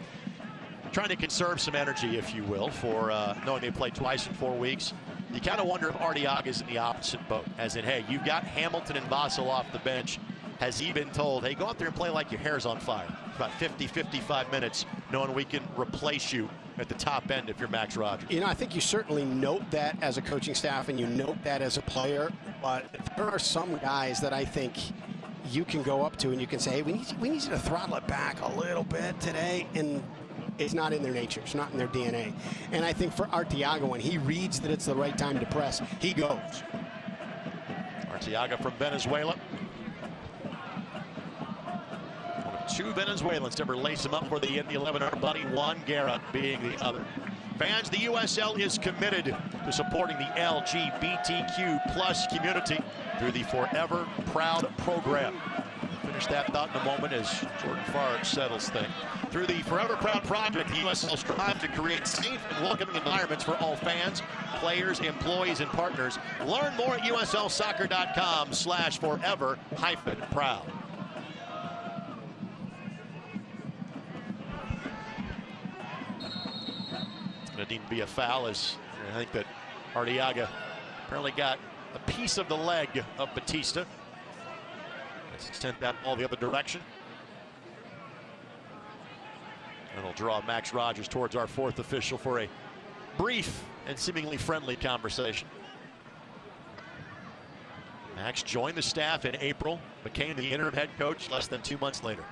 Trying to conserve some energy, if you will, for knowing they played twice in 4 weeks. You kind of wonder if Arteaga is in the opposite boat, as in, hey, you've got Hamilton and Vassell off the bench. Has he been told, hey, go out there and play like your hair's on fire? About 50, 55 minutes, knowing we can replace you at the top end if you're Max Rogers. I think you certainly note that as a coaching staff and you note that as a player, but there are some guys that I think you can go up to and you can say, hey, we need you to throttle it back a little bit today, and it's not in their nature. It's not in their DNA. And I think for Arteaga, when he reads that it's the right time to press, he goes. Arteaga from Venezuela. 2 Venezuelans to ever lace him up for the Indy 11. Our buddy Juan Guerra being the other. Fans, the USL is committed to supporting the LGBTQ plus community through the Forever Proud program. We'll finish that thought in a moment as Jordan Farr settles things. Through the Forever Proud project, the USL strives to create safe and welcoming environments for all fans, players, employees, and partners. Learn more at uslsoccer.com/forever-proud. It's going to need to be a foul, as I think that Arteaga apparently got a piece of the leg of Batista. Let's send that ball the other direction. And it'll draw Max Rogers towards our fourth official for a brief and seemingly friendly conversation. Max joined the staff in April, became the interim head coach less than 2 months later.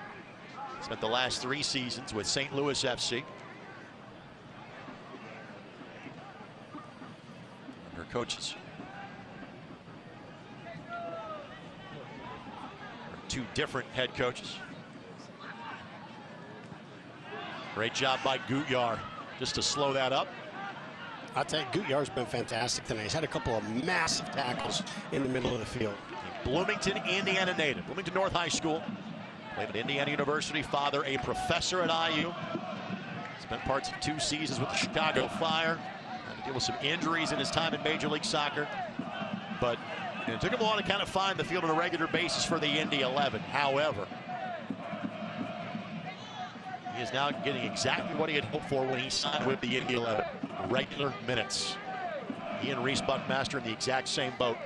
Spent the last 3 seasons with St. Louis FC. Her coaches. 2 different head coaches. Great job by Gutjahr just to slow that up. I'll tell you, Gutjahr's been fantastic tonight. He's had a couple of massive tackles in the middle of the field. Bloomington, Indiana native. Bloomington North High School. Played at Indiana University. Father, a professor at IU. Spent parts of 2 seasons with the Chicago Fire. Had to deal with some injuries in his time in Major League Soccer. But it took him a while to kind of find the field on a regular basis for the Indy 11. However, he is now getting exactly what he had hoped for when he signed with the Indy 11. Regular minutes. He and Reese Buckmaster in the exact same boat.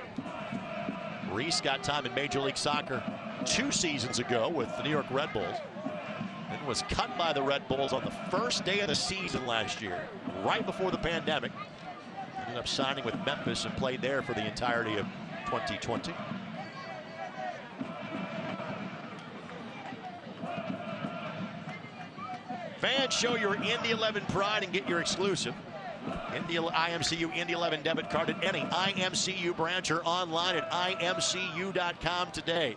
Reese got time in Major League Soccer 2 seasons ago with the New York Red Bulls, and was cut by the Red Bulls on the first day of the season last year, right before the pandemic. Ended up signing with Memphis and played there for the entirety of 2020. Fans, show your Indy 11 pride and get your exclusive IMCU Indy 11 debit card at any IMCU branch or online at imcu.com today.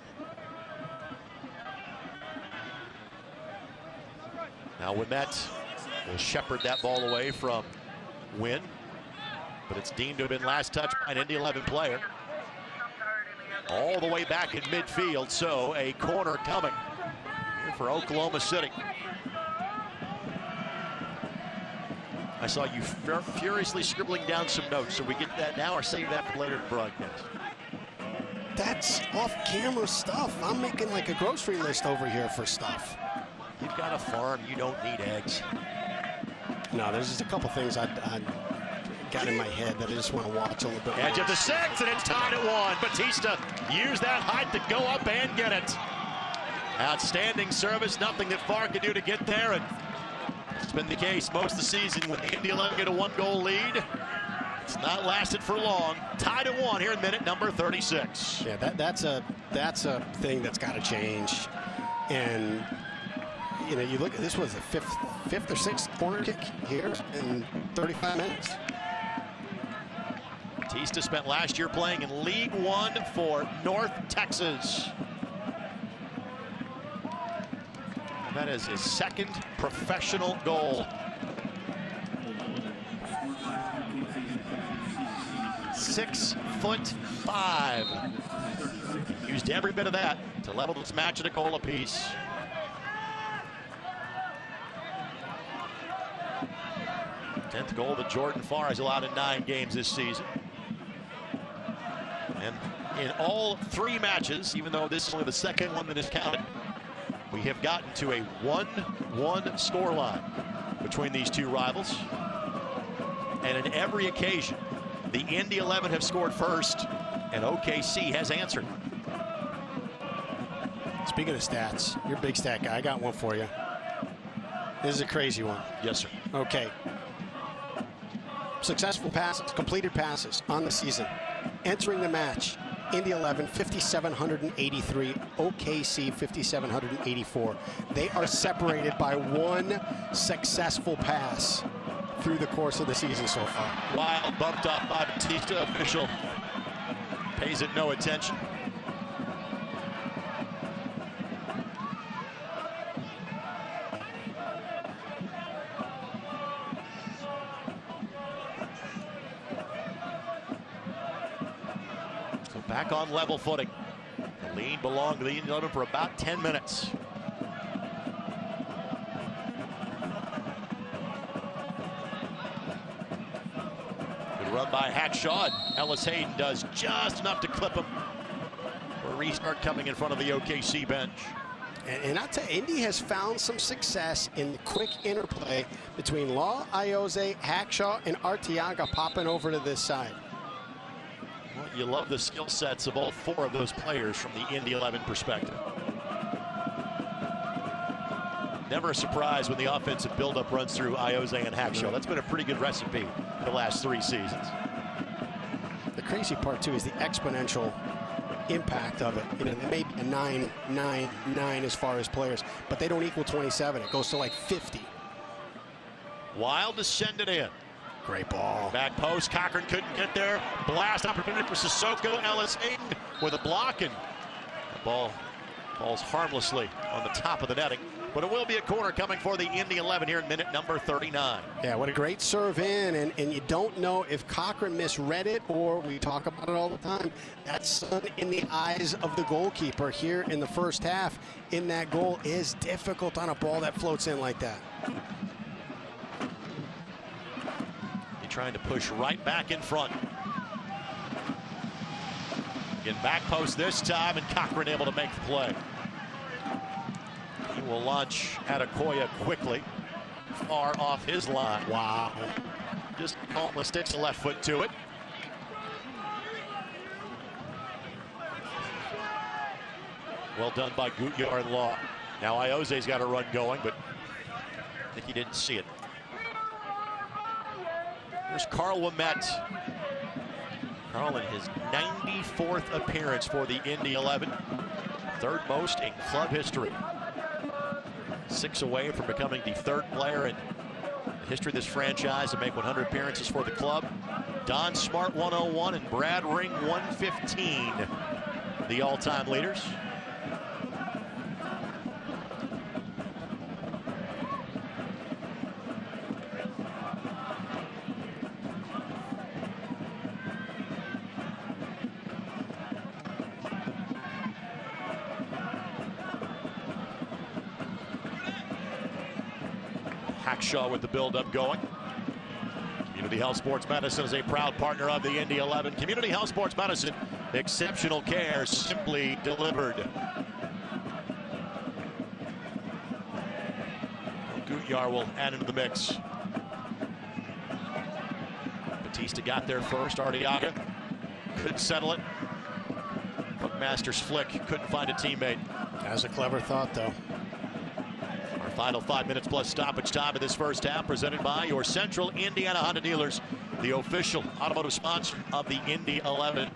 Now Wimet will shepherd that ball away from Wynn, but it's deemed to have been last touched by an Indy 11 player. All the way back in midfield, so a corner coming here for Oklahoma City. I saw you furiously scribbling down some notes, so we get that now or save that for later in the broadcast? That's off-camera stuff. I'm making like a grocery list over here for stuff. You've got a farm, you don't need eggs. No, there's just a couple things I got in my head that I just want to watch a little bit more. Edge of the 6, and it's tied at 1. Batista used that height to go up and get it. Outstanding service, nothing that Farr could do to get there, and it's been the case most of the season when Indy 11 get a 1-goal lead. It's not lasted for long. Tied at 1 here in minute number 36. Yeah, that's a thing that's got to change. And you know, you look at this, was the fifth or sixth corner kick here in 35 minutes. Batista spent last year playing in League One for North Texas. And that is his 2nd professional goal. 6'5". Used every bit of that to level this match at a goal apiece. Tenth goal that Jordan Farr has allowed in 9 games this season. And in all 3 matches, even though this is only the 2nd one that is counted, we have gotten to a 1-1 scoreline between these 2 rivals. And in every occasion, the Indy 11 have scored first, and OKC has answered. Speaking of stats, you're a big stat guy. I got one for you. This is a crazy one. Yes, sir. Okay. Successful passes, completed passes on the season. Entering the match, Indy 11, 5,783. OKC, 5,784. They are separated by 1 successful pass through the course of the season so far. Wild bumped off by Batista. Official pays it no attention. So back on level footing. The lead belonged to the Indy 11 for about 10 minutes. Run by Hackshaw, and Ellis Hayden does just enough to clip him. A restart coming in front of the OKC bench. And I'll tell you, Indy has found some success in the quick interplay between Law, Iose, Hackshaw, and Arteaga popping over to this side. Well, you love the skill sets of all four of those players from the Indy 11 perspective. Never a surprise when the offensive buildup runs through Iose and Hackshaw. That's been a pretty good recipe the last 3 seasons. The crazy part, too, is the exponential impact of it. You know, they may be a 9, 9, 9 as far as players, but they don't equal 27. It goes to like 50. Wild to send it in. Great ball. Back post, Cochran couldn't get there. Blast opportunity for Sissoko. Ellis Hayden with a block, and the ball's harmlessly on the top of the netting. But it will be a corner coming for the Indy 11 here in minute number 39. Yeah, what a great serve in, and you don't know if Cochran misread it, or we talk about it all the time, that sun in the eyes of the goalkeeper here in the first half in that goal is difficult on a ball that floats in like that. He's trying to push right back in front. Again, back post this time, and Cochran able to make the play. He will launch Adekoya quickly, far off his line. Wow. Just almost sticks the left foot to it. Well done by Gutjahr and Law. Now Iose's got a run going, but I think he didn't see it. There's Carl Ouimet. Carl in his 94th appearance for the Indy 11. Third most in club history. 6 away from becoming the 3rd player in the history of this franchise to make 100 appearances for the club. Don Smart 101 and Brad Ring 115, the all-time leaders. Hackshaw with the build-up going. Community Health Sports Medicine is a proud partner of the Indy 11. Community Health Sports Medicine, exceptional care simply delivered. Gutjahr will add into the mix. Batista got there first. Arteaga couldn't settle it. Masters flick, couldn't find a teammate. That was a clever thought, though. Final 5 minutes plus stoppage time of this first half, presented by your Central Indiana Honda dealers, the official automotive sponsor of the Indy 11.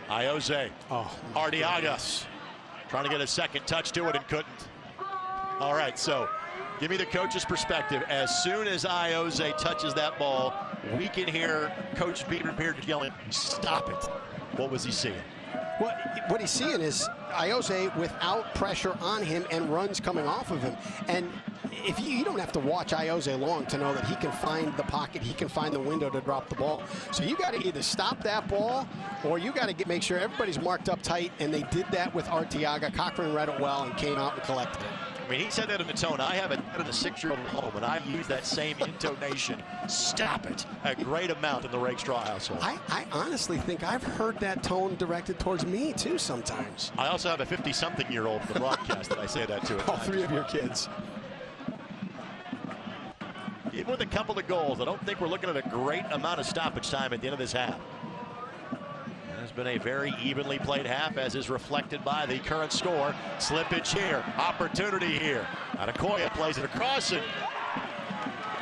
Iose. Oh, Arteaga trying to get a second touch to it and couldn't. All right, so give me the coach's perspective. As soon as Iose touches that ball, we can hear Coach Peter Beard yelling, "Stop it." What was he seeing? Well, what he's seeing is Iose without pressure on him and runs coming off of him. And if you don't have to watch Iose long to know that he can find the pocket, he can find the window to drop the ball. So you got to either stop that ball, or you got to make sure everybody's marked up tight, and they did that with Arteaga. Cochran read it well and came out and collected it. I mean, he said that in the tone. I have a 6-year-old at home, and I use that same intonation. Stop it. A great amount in the Rakestraw household. I honestly think I've heard that tone directed towards me, too, sometimes. I also have a 50-something-year-old in the broadcast that I say that to. All 3 of your kids. Even with a couple of goals, I don't think we're looking at a great amount of stoppage time at the end of this half. It has been a very evenly played half, as is reflected by the current score. Slippage here, opportunity here. Adekoya plays it across, and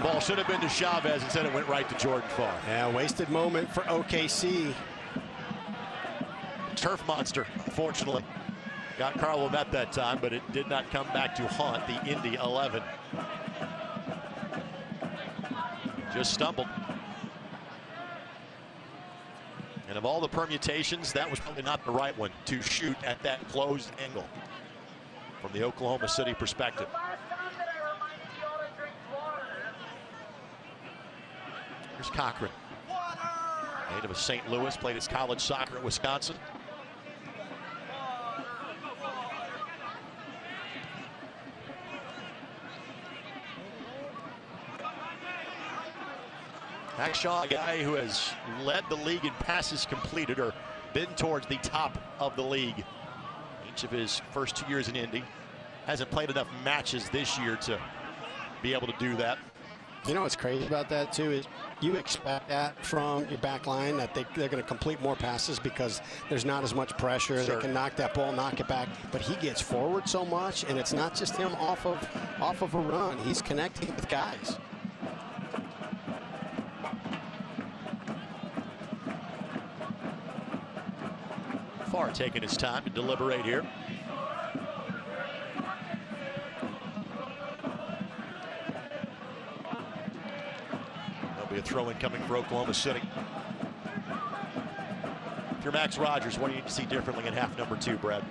ball should have been to Chavez. Instead it went right to Jordan Farr. Yeah, wasted moment for OKC. Turf monster, unfortunately. Got Carl Ouimet that time, but it did not come back to haunt the Indy 11. Just stumbled. And of all the permutations, that was probably not the right one to shoot at that closed angle from the Oklahoma City perspective. Here's Cochran. Native of St. Louis, played his college soccer at Wisconsin. Hackshaw, a guy who has led the league in passes completed or been towards the top of the league each of his first 2 years in Indy. Hasn't played enough matches this year to be able to do that. You know what's crazy about that, too, is you expect that from your back line, that they're going to complete more passes because there's not as much pressure. Sure. They can knock that ball, knock it back. But he gets forward so much, and it's not just him off of a run. He's connecting with guys. Farr taking his time to deliberate here. There'll be a throw-in coming for Oklahoma City. If you're Max Rogers, what do you need to see differently in half number 2, Brad?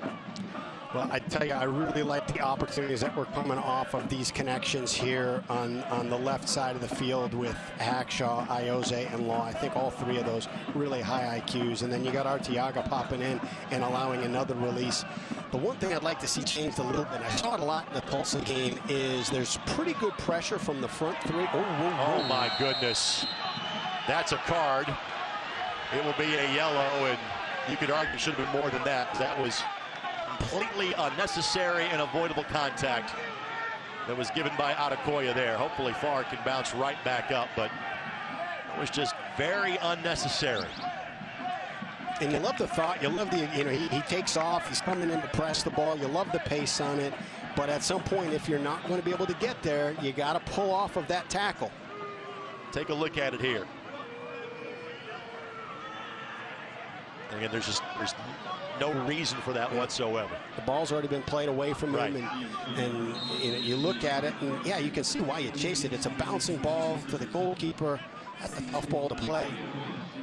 Well, I tell you, I really like the opportunities that we're coming off of these connections here on the left side of the field with Hackshaw, Ioze, and Law. I think all three of those really high IQs. And then you got Arteaga popping in and allowing another release. The one thing I'd like to see changed a little bit, I saw it a lot in the Tulsa game, is there's pretty good pressure from the front three. Oh my goodness. That's a card. It will be a yellow, and you could argue it should have been more than that. That was completely unnecessary and avoidable contact that was given by Adekoya there. Hopefully Farr can bounce right back up, but it was just very unnecessary. And you love the thought, you love the, he takes off, he's coming in to press the ball, you love the pace on it, but at some point, if you're not going to be able to get there, you got to pull off of that tackle. Take a look at it here. Again, there's no reason for that whatsoever. The ball's already been played away from him, and you look at it, and yeah, you can see why you chase it. It's a bouncing ball to the goalkeeper. That's a tough ball to play,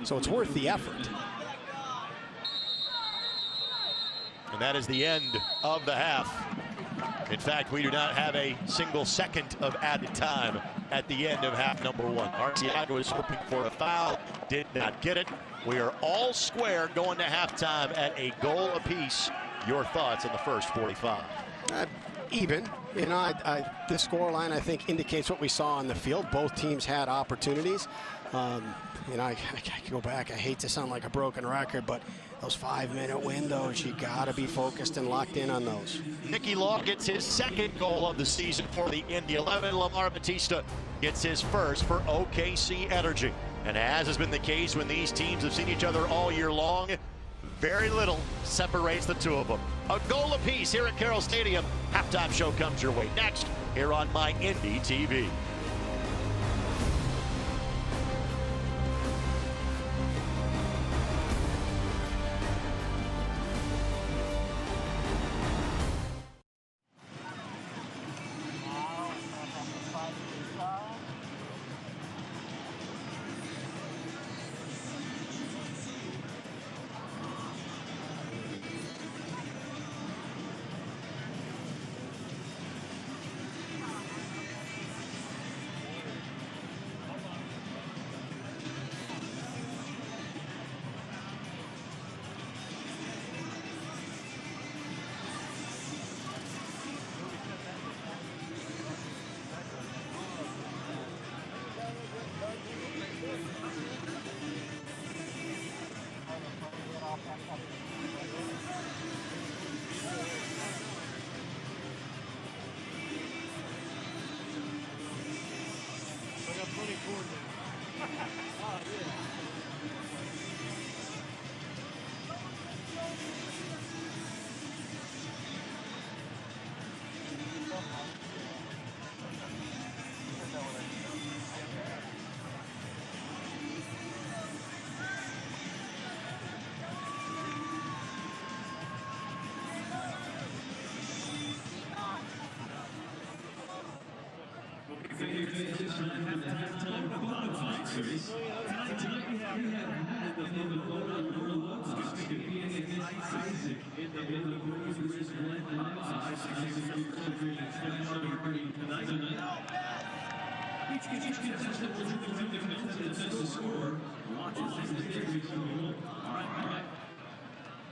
so it's worth the effort. And that is the end of the half. In fact, we do not have a single second of added time at the end of half number 1. Arteaga was hoping for a foul, did not get it. We are all square going to halftime at a goal apiece. Your thoughts on the first 45? Even. The scoreline, I think, indicates what we saw on the field. Both teams had opportunities. I could go back. I hate to sound like a broken record, but those 5-minute windows, you got to be focused and locked in on those. Nicky Law gets his second goal of the season for the Indy 11. Lamar Batista gets his first for OKC Energy. And as has been the case when these teams have seen each other all year long, very little separates the two of them. A goal apiece here at Carroll Stadium. Halftime show comes your way next here on My Indy TV.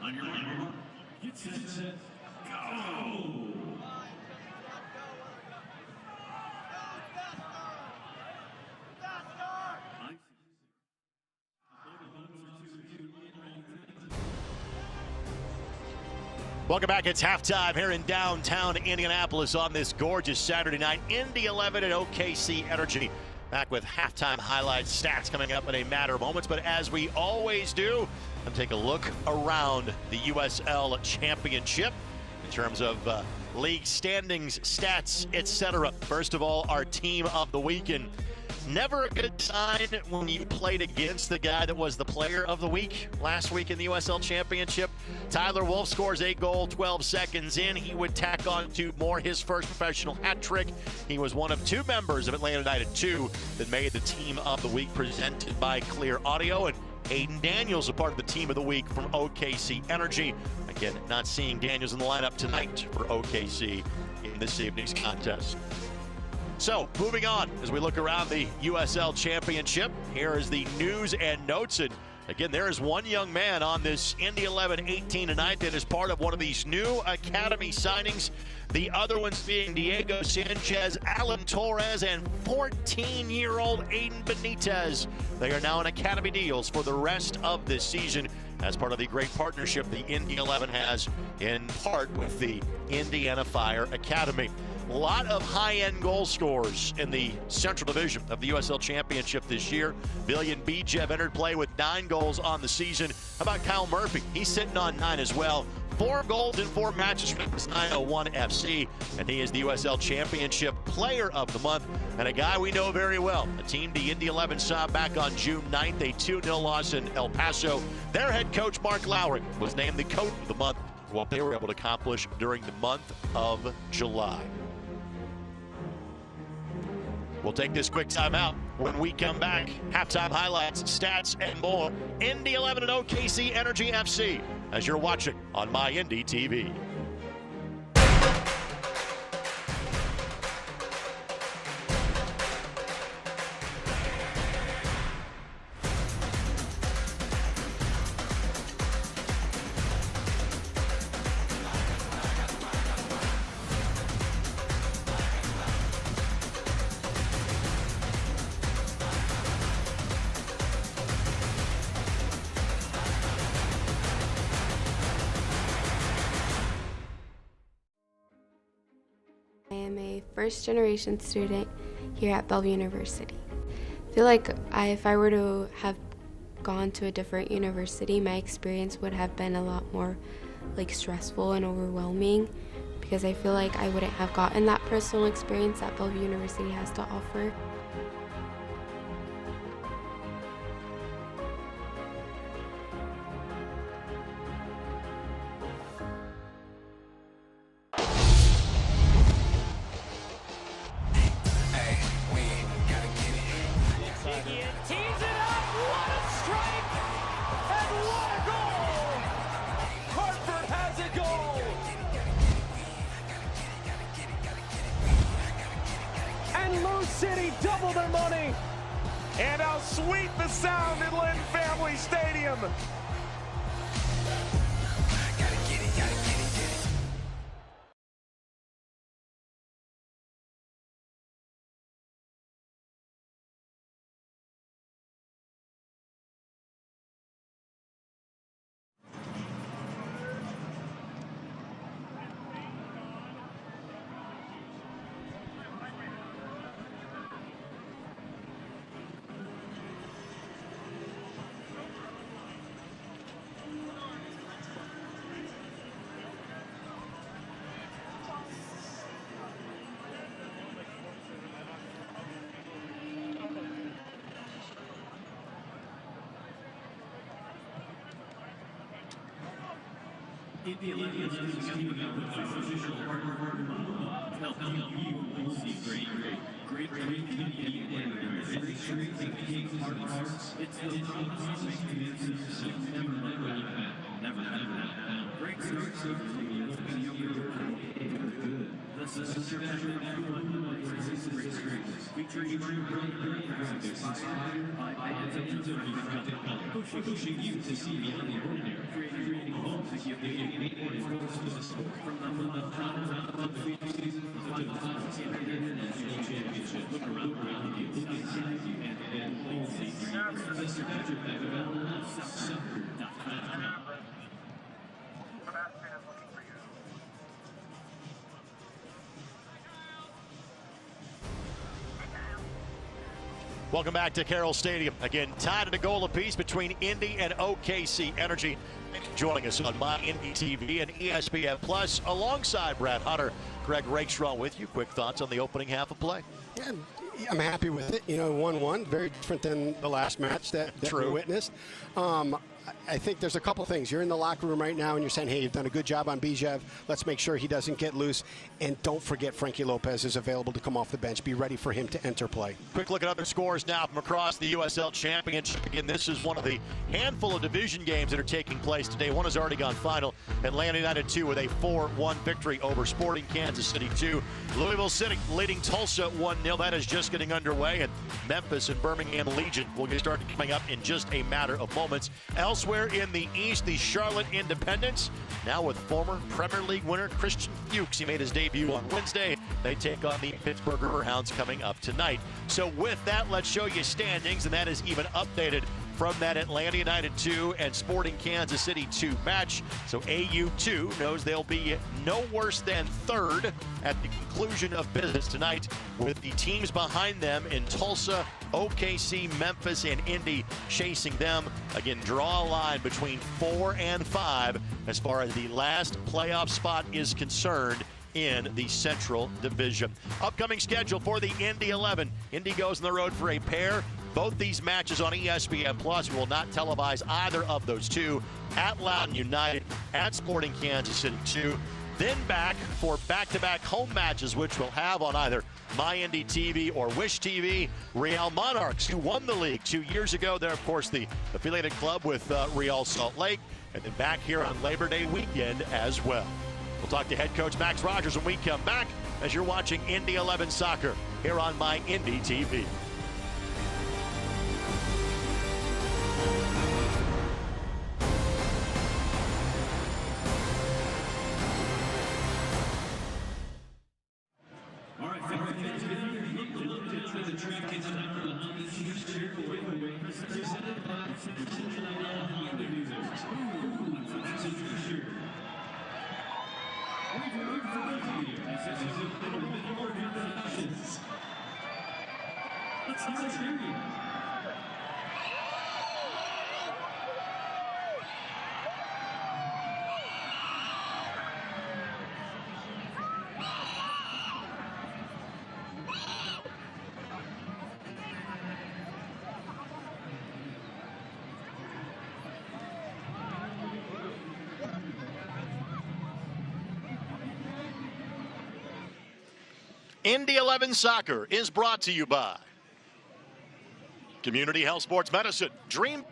On your line, get set, go! Welcome back. It's halftime here in downtown Indianapolis on this gorgeous Saturday night. Indy 11 and OKC Energy back with halftime highlights, stats coming up in a matter of moments. But as we always do, let's take a look around the USL Championship in terms of league standings, stats, etc. First of all, our team of the weekend. Never a good sign when you played against the guy that was the player of the week last week in the USL Championship. Tyler Wolff scores a goal 12 seconds in. He would tack on 2 more, his first professional hat trick. He was one of 2 members of Atlanta United 2 that made the team of the week, presented by Clear Audio. And Hayden Daniels, a part of the team of the week from OKC Energy. Again, not seeing Daniels in the lineup tonight for OKC in this evening's contest. So, moving on, as we look around the USL Championship, here is the news and notes. And again, there is one young man on this Indy 11 18 tonight that is part of one of these new academy signings. The other ones being Diego Sanchez, Alan Torres, and 14-year-old Aiden Benitez. They are now in academy deals for the rest of this season as part of the great partnership the Indy 11 has in part with the Indiana Fire Academy. A lot of high-end goal scorers in the Central Division of the USL Championship this year. Villian Bijev entered play with 9 goals on the season. How about Kyle Murphy? He's sitting on 9 as well. 4 goals in 4 matches for this 901 FC, and he is the USL Championship Player of the Month, and a guy we know very well. A team the Indy 11 saw back on June 9th, a 2-0 loss in El Paso. Their head coach, Mark Lowry, was named the Coach of the Month for what they were able to accomplish during the month of July. We'll take this quick timeout. When we come back, halftime highlights, stats, and more. Indy 11 and OKC Energy FC, as you're watching on My Indy TV. I am a first-generation student here at Bellevue University. I feel like if I were to have gone to a different university, my experience would have been a lot more stressful and overwhelming, because I feel like I wouldn't have gotten that personal experience that Bellevue University has to offer. City double their money, and how sweet the sound in Lynn Family Stadium. Indy Eleven is keeping up with our official partner model. Helping you will see great community and very partners. It's the cosmic communities never great service. This is featuring pushing you to see beyond the ordinary, creating homes that give Look around you. Mr. Patrick, Welcome back to Carroll Stadium. Again, tied at a goal apiece between Indy and OKC Energy. Joining us on My Indy TV and ESPN Plus, alongside Brad Hunter, Greg Rakestraw with you. Quick thoughts on the opening half of play? Yeah, I'm happy with it. 1-1, very different than the last match that we witnessed. I think there's a couple things. You're in the locker room right now and you're saying, hey, you've done a good job on Bijev. Let's make sure he doesn't get loose. And don't forget Frankie Lopez is available to come off the bench. Be ready for him to enter play. Quick look at other scores now from across the USL Championship. Again, this is one of the handful of division games that are taking place today. One has already gone final. Atlanta United 2 with a 4-1 victory over Sporting Kansas City 2. Louisville City leading Tulsa 1-0. That is just getting underway. And Memphis and Birmingham Legion will get started coming up in just a matter of moments. Elsewhere in the East, the Charlotte Independents, now with former Premier League winner Christian Fuchs. He made his debut on Wednesday. They take on the Pittsburgh Riverhounds coming up tonight. So with that, let's show you standings, and that is even updated from that Atlanta United 2 and Sporting Kansas City 2 match. So AU2 knows they'll be no worse than third at the conclusion of business tonight, with the teams behind them in Tulsa, OKC, Memphis, and Indy chasing them. Again, draw a line between 4 and 5 as far as the last playoff spot is concerned in the Central Division. Upcoming schedule for the Indy 11. Indy goes on the road for a pair. Both these matches on ESPN Plus. We will not televise either of those two. At Loudoun United, at Sporting Kansas City 2. Then back for back-to-back home matches, which we'll have on either My Indy TV or Wish TV. Real Monarchs, who won the league 2 years ago. They're, of course, the affiliated club with Real Salt Lake. And then back here on Labor Day weekend as well. We'll talk to head coach Max Rogers when we come back as you're watching Indy 11 Soccer here on My Indy TV. Indy 11 Soccer is brought to you by Community Health Sports Medicine. Dream.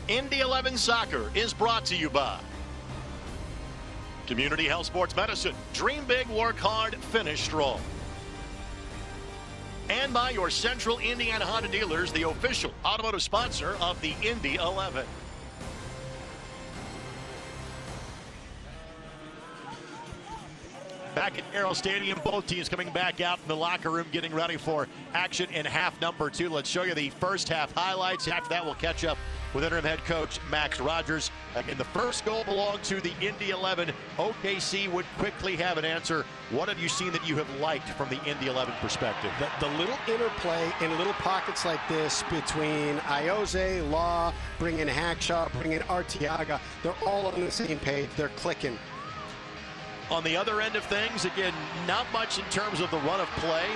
Indy 11 Soccer is brought to you by Community Health Sports Medicine. Dream big, work hard, finish strong. And by your Central Indiana Honda dealers, the official automotive sponsor of the Indy 11. Back at Carroll Stadium, both teams coming back out from the locker room, getting ready for action in half number 2. Let's show you the first half highlights. After that, we'll catch up with interim head coach Max Rogers. Again, the first goal belonged to the Indy 11. OKC would quickly have an answer. What have you seen that you have liked from the Indy 11 perspective? The little interplay in little pockets like this between Ioze, Law, bring in Hackshaw, bring in Arteaga. They're all on the same page. They're clicking. On the other end of things, again, not much in terms of the run of play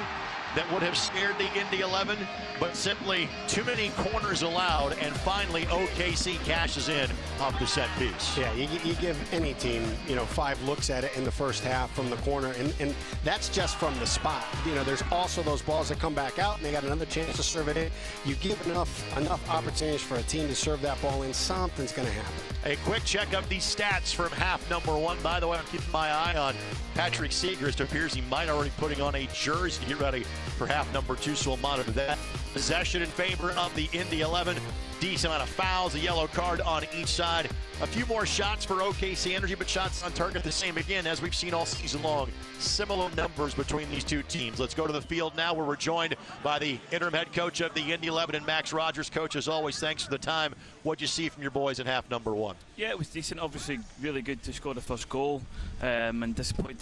that would have scared the Indy 11, but simply too many corners allowed, and finally OKC cashes in off the set piece. Yeah, you give any team, 5 looks at it in the first half from the corner, and that's just from the spot. There's also those balls that come back out, and they got another chance to serve it in. You give enough opportunities for a team to serve that ball in, something's going to happen. A quick check of these stats from half number 1. By the way, I'm keeping my eye on Patrick Seegers. It appears he might already putting on a jersey to get ready for half number 2, so we'll monitor that. Possession in favor of the Indy 11. Decent amount of fouls, a yellow card on each side. A few more shots for OKC Energy, but shots on target the same again as we've seen all season long. Similar numbers between these two teams. Let's go to the field now, where we're joined by the interim head coach of the Indy 11 and Max Rogers. Coach, as always, thanks for the time. What'd you see from your boys in half number 1? Yeah, it was decent. Obviously, really good to score the first goal, and disappointed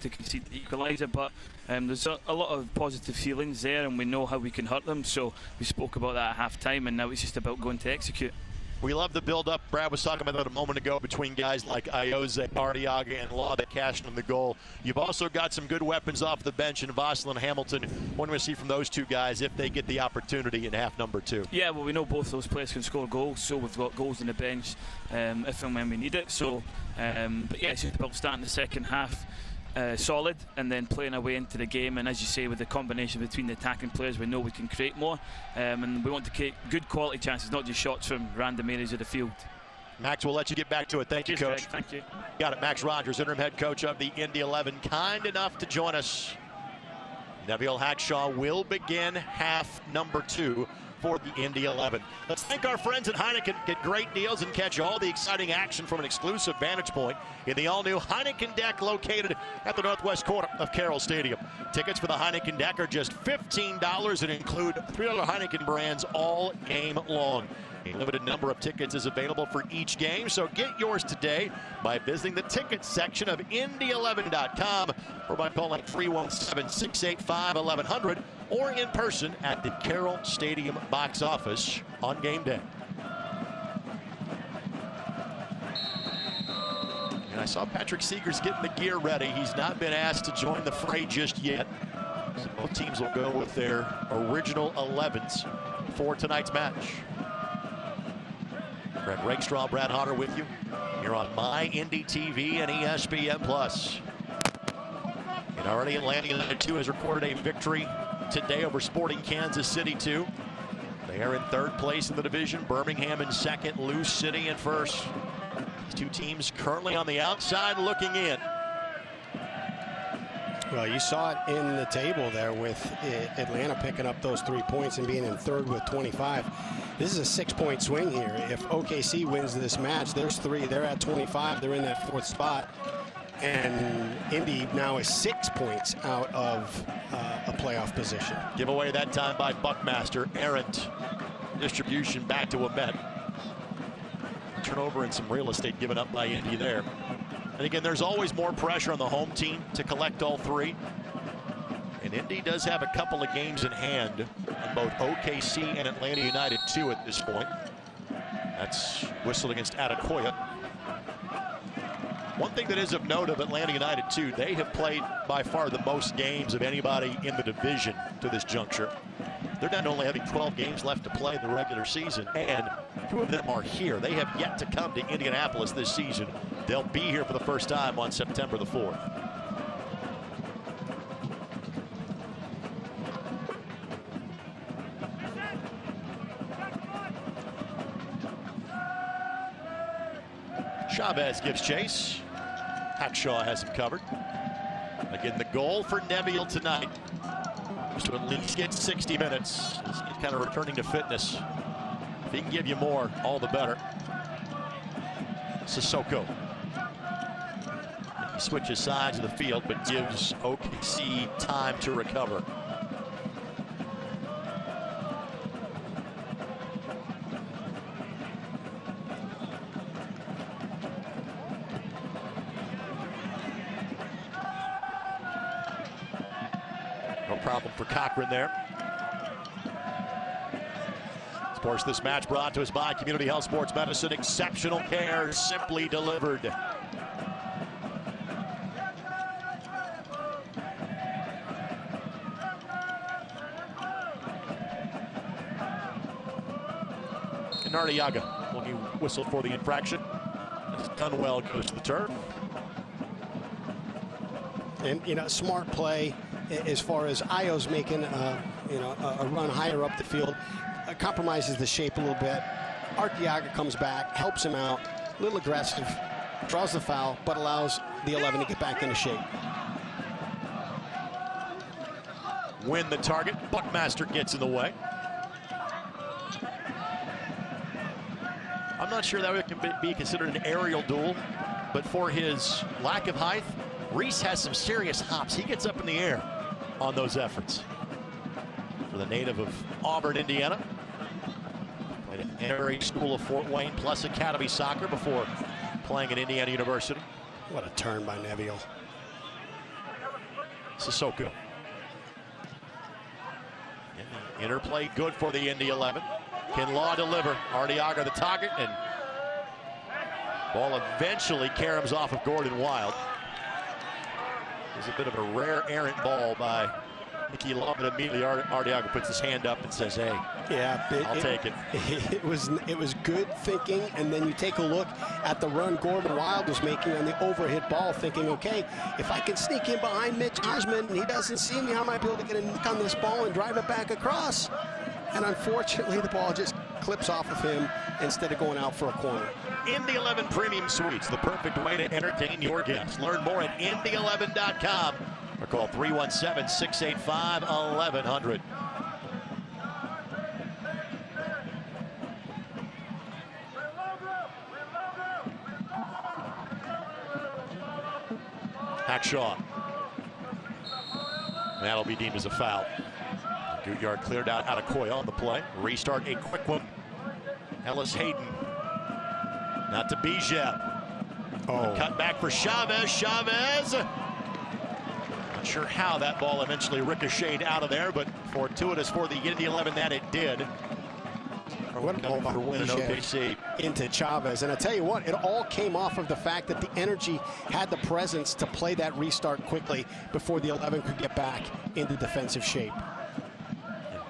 to concede the equalizer. But there's a lot of positive feelings there, and we know how we can hurt them. So we spoke about that at half time, and now it's just about going to execute. We love the build-up. Brad was talking about that a moment ago between guys like Ioza, Arteaga, and Law that cashed in the goal. You've also got some good weapons off the bench in Voslin and Hamilton. What do we see from those two guys if they get the opportunity in half number 2? Yeah, well, we know both those players can score goals, so we've got goals in the bench if and when we need it. So, but yeah, it's just about starting the second half solid and then playing our way into the game. And as you say, with the combination between the attacking players, we know we can create more, and we want to create good quality chances, not just shots from random areas of the field. Max, we'll let you get back to it. Thank you, Coach. Greg, thank you. Got it. Max Rogers, interim head coach of the Indy 11, kind enough to join us. Neville Hackshaw will begin half number 2 for the Indy 11. Let's thank our friends at Heineken. Get great deals and catch all the exciting action from an exclusive vantage point in the all-new Heineken deck located at the northwest corner of Carroll Stadium. Tickets for the Heineken deck are just $15 and include 3 other Heineken brands all game long. A limited number of tickets is available for each game, so get yours today by visiting the tickets section of Indy11.com or by calling 317-685-1100 or in person at the Carroll Stadium box office on game day. And I saw Patrick Seegers getting the gear ready. He's not been asked to join the fray just yet. So both teams will go with their original 11s for tonight's match. Greg Rakestraw, Brad Hodder with you here on My Indy TV and ESPN+. And already Atlanta United 2 has recorded a victory today over Sporting Kansas City 2. They are in 3rd place in the division. Birmingham in 2nd, Lou City in 1st. These two teams currently on the outside looking in. Well, you saw it in the table there with Atlanta picking up those 3 points and being in 3rd with 25. This is a 6-point swing here. If OKC wins this match, there's 3. They're at 25. They're in that 4th spot. And Indy now is 6 points out of a playoff position. Giveaway that time by Buckmaster. Errant distribution back to Ahmet. Turnover and some real estate given up by Indy there. And again, there's always more pressure on the home team to collect all 3. And Indy does have a couple of games in hand on both OKC and Atlanta United 2 at this point. That's whistled against Adekoya. One thing that is of note of Atlanta United 2, they have played by far the most games of anybody in the division to this juncture. They're down to only having 12 games left to play in the regular season, and 2 of them are here. They have yet to come to Indianapolis this season. They'll be here for the first time on September the 4th. Chavez gives chase. Hackshaw has him covered. Again, the goal for Neville tonight is to at least get 60 minutes. He's kind of returning to fitness. If he can give you more, all the better. Sissoko. He switches sides of the field, but gives OKC time to recover. No problem for Cochran there. Of course, this match brought to us by Community Health Sports Medicine. Exceptional care, simply delivered. And Arteaga, when he whistled for the infraction, Dunwell goes to the turf. And, you know, smart play as far as Io's making, a run higher up the field, compromises the shape a little bit. Arteaga comes back, helps him out, a little aggressive, draws the foul, but allows the 11 to get back into shape. Win the target. Buckmaster gets in the way. I'm not sure that can be considered an aerial duel, but for his lack of height, Reese has some serious hops. He gets up in the air on those efforts. For the native of Auburn, Indiana. Played at Emory School of Fort Wayne plus Academy Soccer before playing at Indiana University. What a turn by Neville. Sissoko. Interplay good for the Indy 11. Can Law deliver? Arteaga the target, and ball eventually caroms off of Gordon Wild. It was a bit of a rare errant ball by Nicky Law, but immediately Arteaga puts his hand up and says, hey, yeah, I'll take it. It was good thinking, and then you take a look at the run Gordon Wild was making on the overhit ball, thinking, okay, if I can sneak in behind Mitch Osmond and he doesn't see me, I might be able to get a nick on this ball and drive it back across. And unfortunately, the ball just clips off of him instead of going out for a corner. Indy 11 Premium Suites, the perfect way to entertain your guests. Learn more at Indy11.com or call 317-685-1100. Hackshaw. That'll be deemed as a foul. Goodyard cleared out Adekoya on the play. Restart a quick one. Ellis Hayden. Not to Bijev. Oh. Cut back for Chavez. Chavez. Not sure how that ball eventually ricocheted out of there, but fortuitous for the Indy 11 that it did. What a ball by OKC into Chavez. And I tell you what, it all came off of the fact that the Energy had the presence to play that restart quickly before the 11 could get back into defensive shape.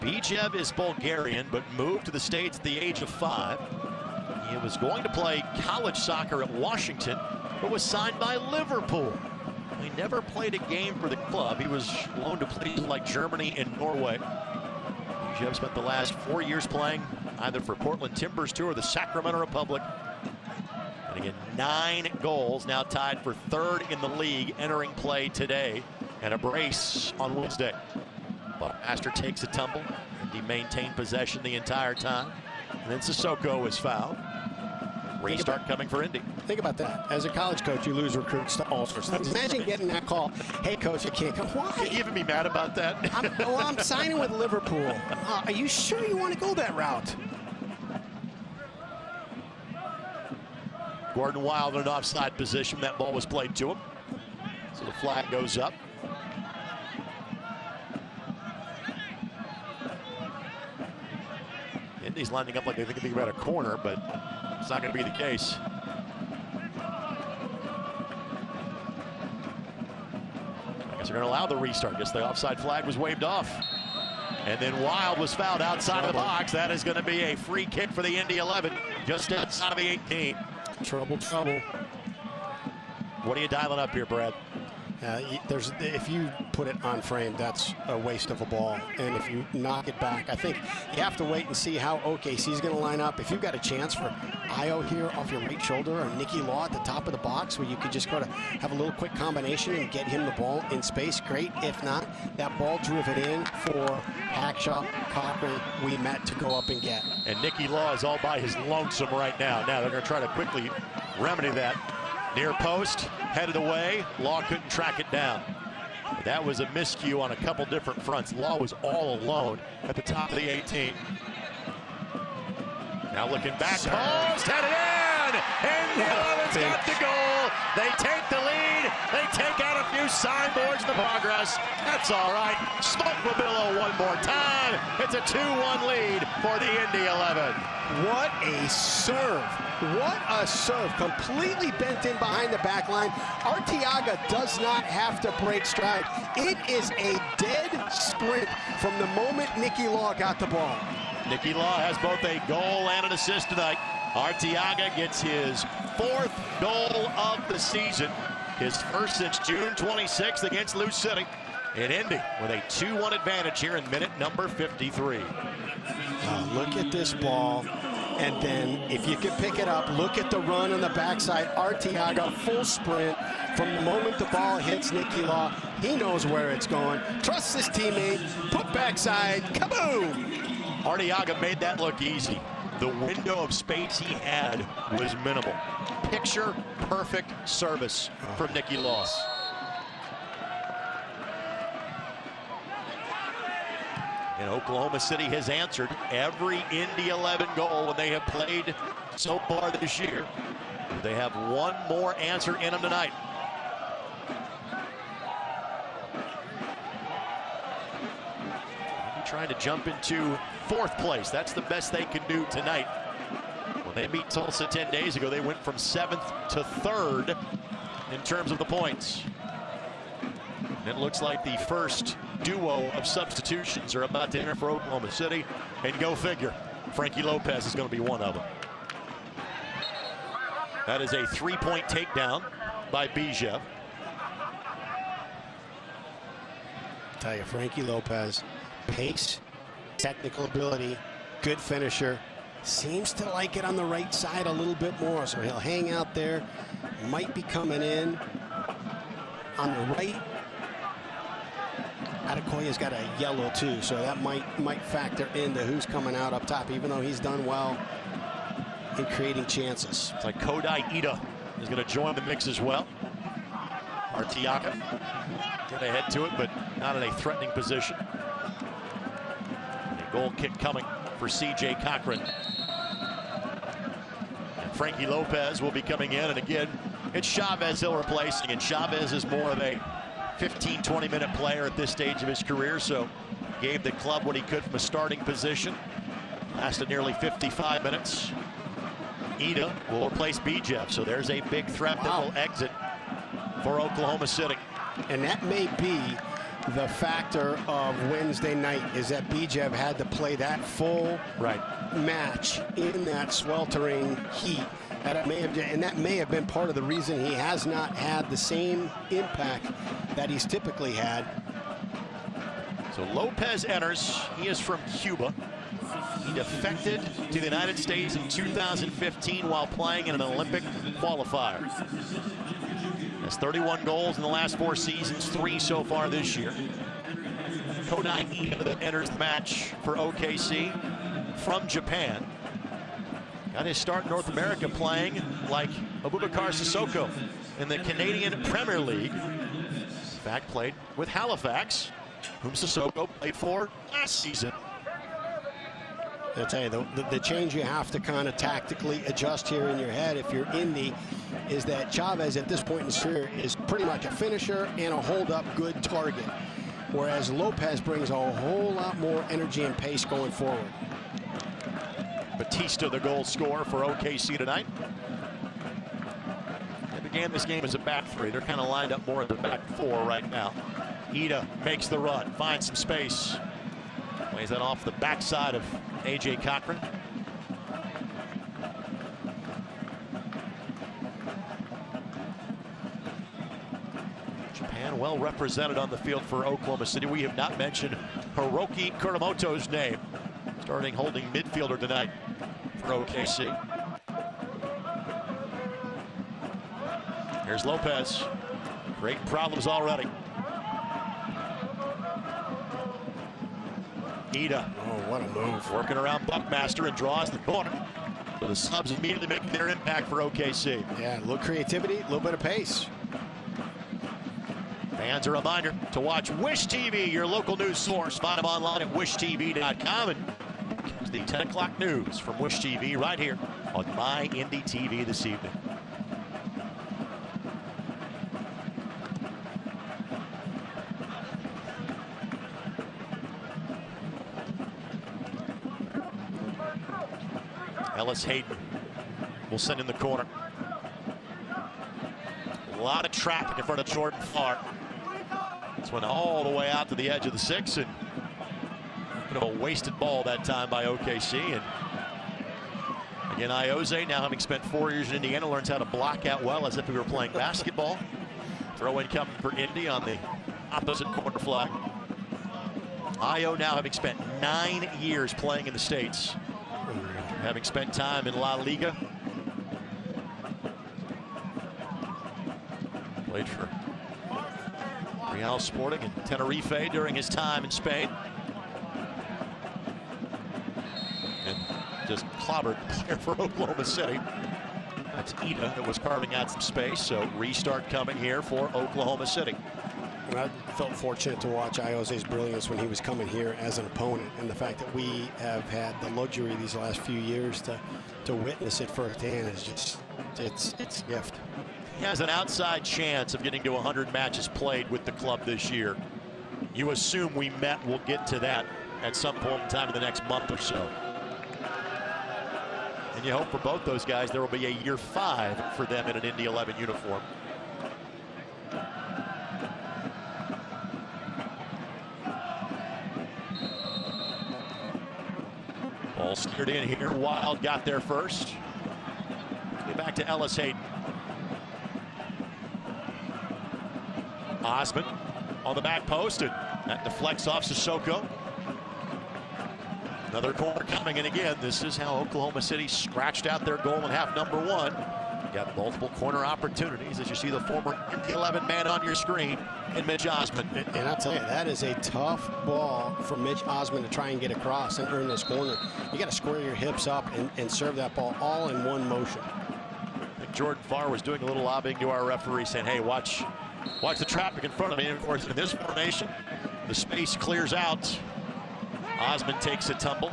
Bijev is Bulgarian, but moved to the States at the age of 5. He was going to play college soccer at Washington, but was signed by Liverpool. He never played a game for the club. He was loaned to places like Germany and Norway. Bijev spent the last 4 years playing either for Portland Timbers 2 or the Sacramento Republic. And again, 9 goals, now tied for 3rd in the league, entering play today, and a brace on Wednesday. Buckmaster takes a tumble, and he maintained possession the entire time. And then Sissoko is fouled. Restart coming for Indy. Think about that. As a college coach, you lose recruits to all sorts of things. Imagine getting that call, hey, coach, you can't come. Why? Can you even be mad about that? I'm signing with Liverpool. Are you sure you want to go that route? Gordon Wild in an offside position. That ball was played to him. So the flag goes up. Indy's lining up like they think about a corner, but it's not going to be the case. I guess they're going to allow the restart. Guess the offside flag was waved off. And then Wild was fouled outside of the box. That is going to be a free kick for the Indy 11, just outside of the 18. Trouble. What are you dialing up here, Brad? If you put it on frame, that's a waste of a ball. And if you knock it back, I think you have to wait and see how OKC is going to line up. If you've got a chance for Io here off your right shoulder or Nicky Law at the top of the box where you could just go to have a little quick combination and get him the ball in space, great. If not, that ball driven in for Hackshaw, Cochran, we met to go up and get. And Nicky Law is all by his lonesome right now. Now they're going to try to quickly remedy that. Near post, headed away. Law couldn't track it down. But that was a miscue on a couple different fronts. Law was all alone at the top of the 18. Now looking back, post, headed in! And the 11's got the goal. They take the lead. They take out a few signboards in the progress. That's all right. Smoke Mabillo one more time. It's a 2-1 lead for the Indy 11. What a serve. What a serve. Completely bent in behind the back line. Arteaga does not have to break stride. It is a dead sprint from the moment Nicky Law got the ball. Nicky Law has both a goal and an assist tonight. Arteaga gets his 4th goal of the season. His first since June 26th against Lou City in Indy with a 2-1 advantage here in minute number 53. Look at this ball. And then if you can pick it up, look at the run on the backside. Arteaga, full sprint. From the moment the ball hits Nicky Law, he knows where it's going. Trusts his teammate, put backside, kaboom! Arteaga made that look easy. The window of space he had was minimal. Picture perfect service from Nicky Law. And Oklahoma City has answered every Indy 11 goal when they have played so far this year. They have one more answer in them tonight. Trying to jump into 4th place. That's the best they can do tonight. When they beat Tulsa 10 days ago, they went from 7th to 3rd in terms of the points. And it looks like the first duo of substitutions are about to enter for Oklahoma City. And go figure, Frankie Lopez is going to be one of them. That is a 3-point takedown by Bijev. Tell you, Frankie Lopez, pace, technical ability, good finisher. Seems to like it on the right side a little bit more, so he'll hang out there. Might be coming in on the right. Adekoya's got a yellow too, so that might factor into who's coming out up top, even though he's done well in creating chances. It's like Kodai Ida is going to join the mix as well. Arteaga going to head to it, but not in a threatening position. A goal kick coming for C.J. Cochran. And Frankie Lopez will be coming in, and again, it's Chavez he'll replacing, and Chavez is more of a 15-20 minute player at this stage of his career, so gave the club what he could from a starting position. Lasted nearly 55 minutes. Ida will replace Bijev, so there's a big threat that will exit for Oklahoma City. And that may be the factor of Wednesday night, is that Bijev had to play that full match in that sweltering heat. That may have been part of the reason he has not had the same impact that he's typically had. So Lopez enters. He is from Cuba. He defected to the United States in 2015 while playing in an Olympic qualifier. Has 31 goals in the last 4 seasons, 3 so far this year. Kodai Ida enters the match for OKC from Japan. Got his start in North America playing like Abubakar Sissoko in the Canadian Premier League. In fact, played with Halifax, whom Sissoko played for last season. I'll tell you, the change you have to kind of tactically adjust here in your head if you're Indy is that Chavez at this point in his career is pretty much a finisher and a hold-up good target, whereas Lopez brings a whole lot more energy and pace going forward. Batista, the goal scorer for OKC tonight. They began this game as a back 3. They're kind of lined up more at the back 4 right now. Ida makes the run, finds some space. Plays that off the backside of A.J. Cochran. Japan well represented on the field for Oklahoma City. We have not mentioned Hiroki Kuramoto's name. Starting holding midfielder tonight for OKC. Here's Lopez. Great problems already. Ida. Oh, what a move. Working around Buckmaster and draws the corner. So the subs immediately making their impact for OKC. Yeah, a little creativity, a little bit of pace. Fans, a reminder to watch Wish TV, your local news source. Find them online at wishtv.com. And the 10 o'clock news from Wish TV right here on My Indy TV this evening. Ellis Hayden will send in the corner. A lot of traffic in front of Jordan Farr. This went all the way out to the edge of the 6, and Bit of a wasted ball that time by OKC. And again, Iose, now having spent 4 years in Indiana, learns how to block out well as if we were playing basketball. Throw in coming for Indy on the opposite corner flag. Io now having spent 9 years playing in the States, having spent time in La Liga. Played for Real Sporting and Tenerife during his time in Spain. And just clobbered the player for Oklahoma City. That's Ida that was carving out some space, so restart coming here for Oklahoma City. And I felt fortunate to watch Iose's brilliance when he was coming here as an opponent, and the fact that we have had the luxury these last few years to witness it firsthand is just, it's a gift. He has an outside chance of getting to 100 matches played with the club this year. You assume we will get to that at some point in time in the next month or so. And you hope for both those guys there will be a year 5 for them in an Indy 11 uniform. Ball steered in here. Wild got there first. Get back to Ellis Hayden. Osman on the back post, and that deflects off Sissoko. Another corner coming, and again, this is how Oklahoma City scratched out their goal in half number 1. Got multiple corner opportunities as you see the former Indy 11 man on your screen in Mitch Osman. And I'll tell you, that is a tough ball for Mitch Osman to try and get across and earn this corner. You got to square your hips up and serve that ball all in one motion. I think Jordan Farr was doing a little lobbying to our referee, saying, hey, watch the traffic in front of me. And of course, in this formation, the space clears out. Osman takes a tumble.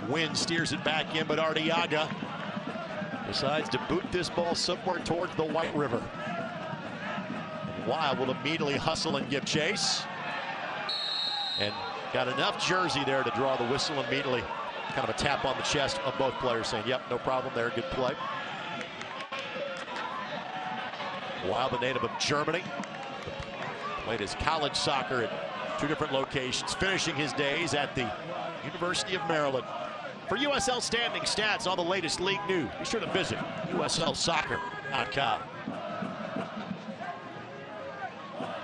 Wynn steers it back in, but Arteaga decides to boot this ball somewhere towards the White River. Wild will immediately hustle and give chase. And got enough jersey there to draw the whistle immediately. Kind of a tap on the chest of both players saying, yep, no problem there, good play. Wild, the native of Germany. Played his college soccer at 2 different locations, finishing his days at the University of Maryland. For USL standing stats, all the latest league news, be sure to visit USLsoccer.com.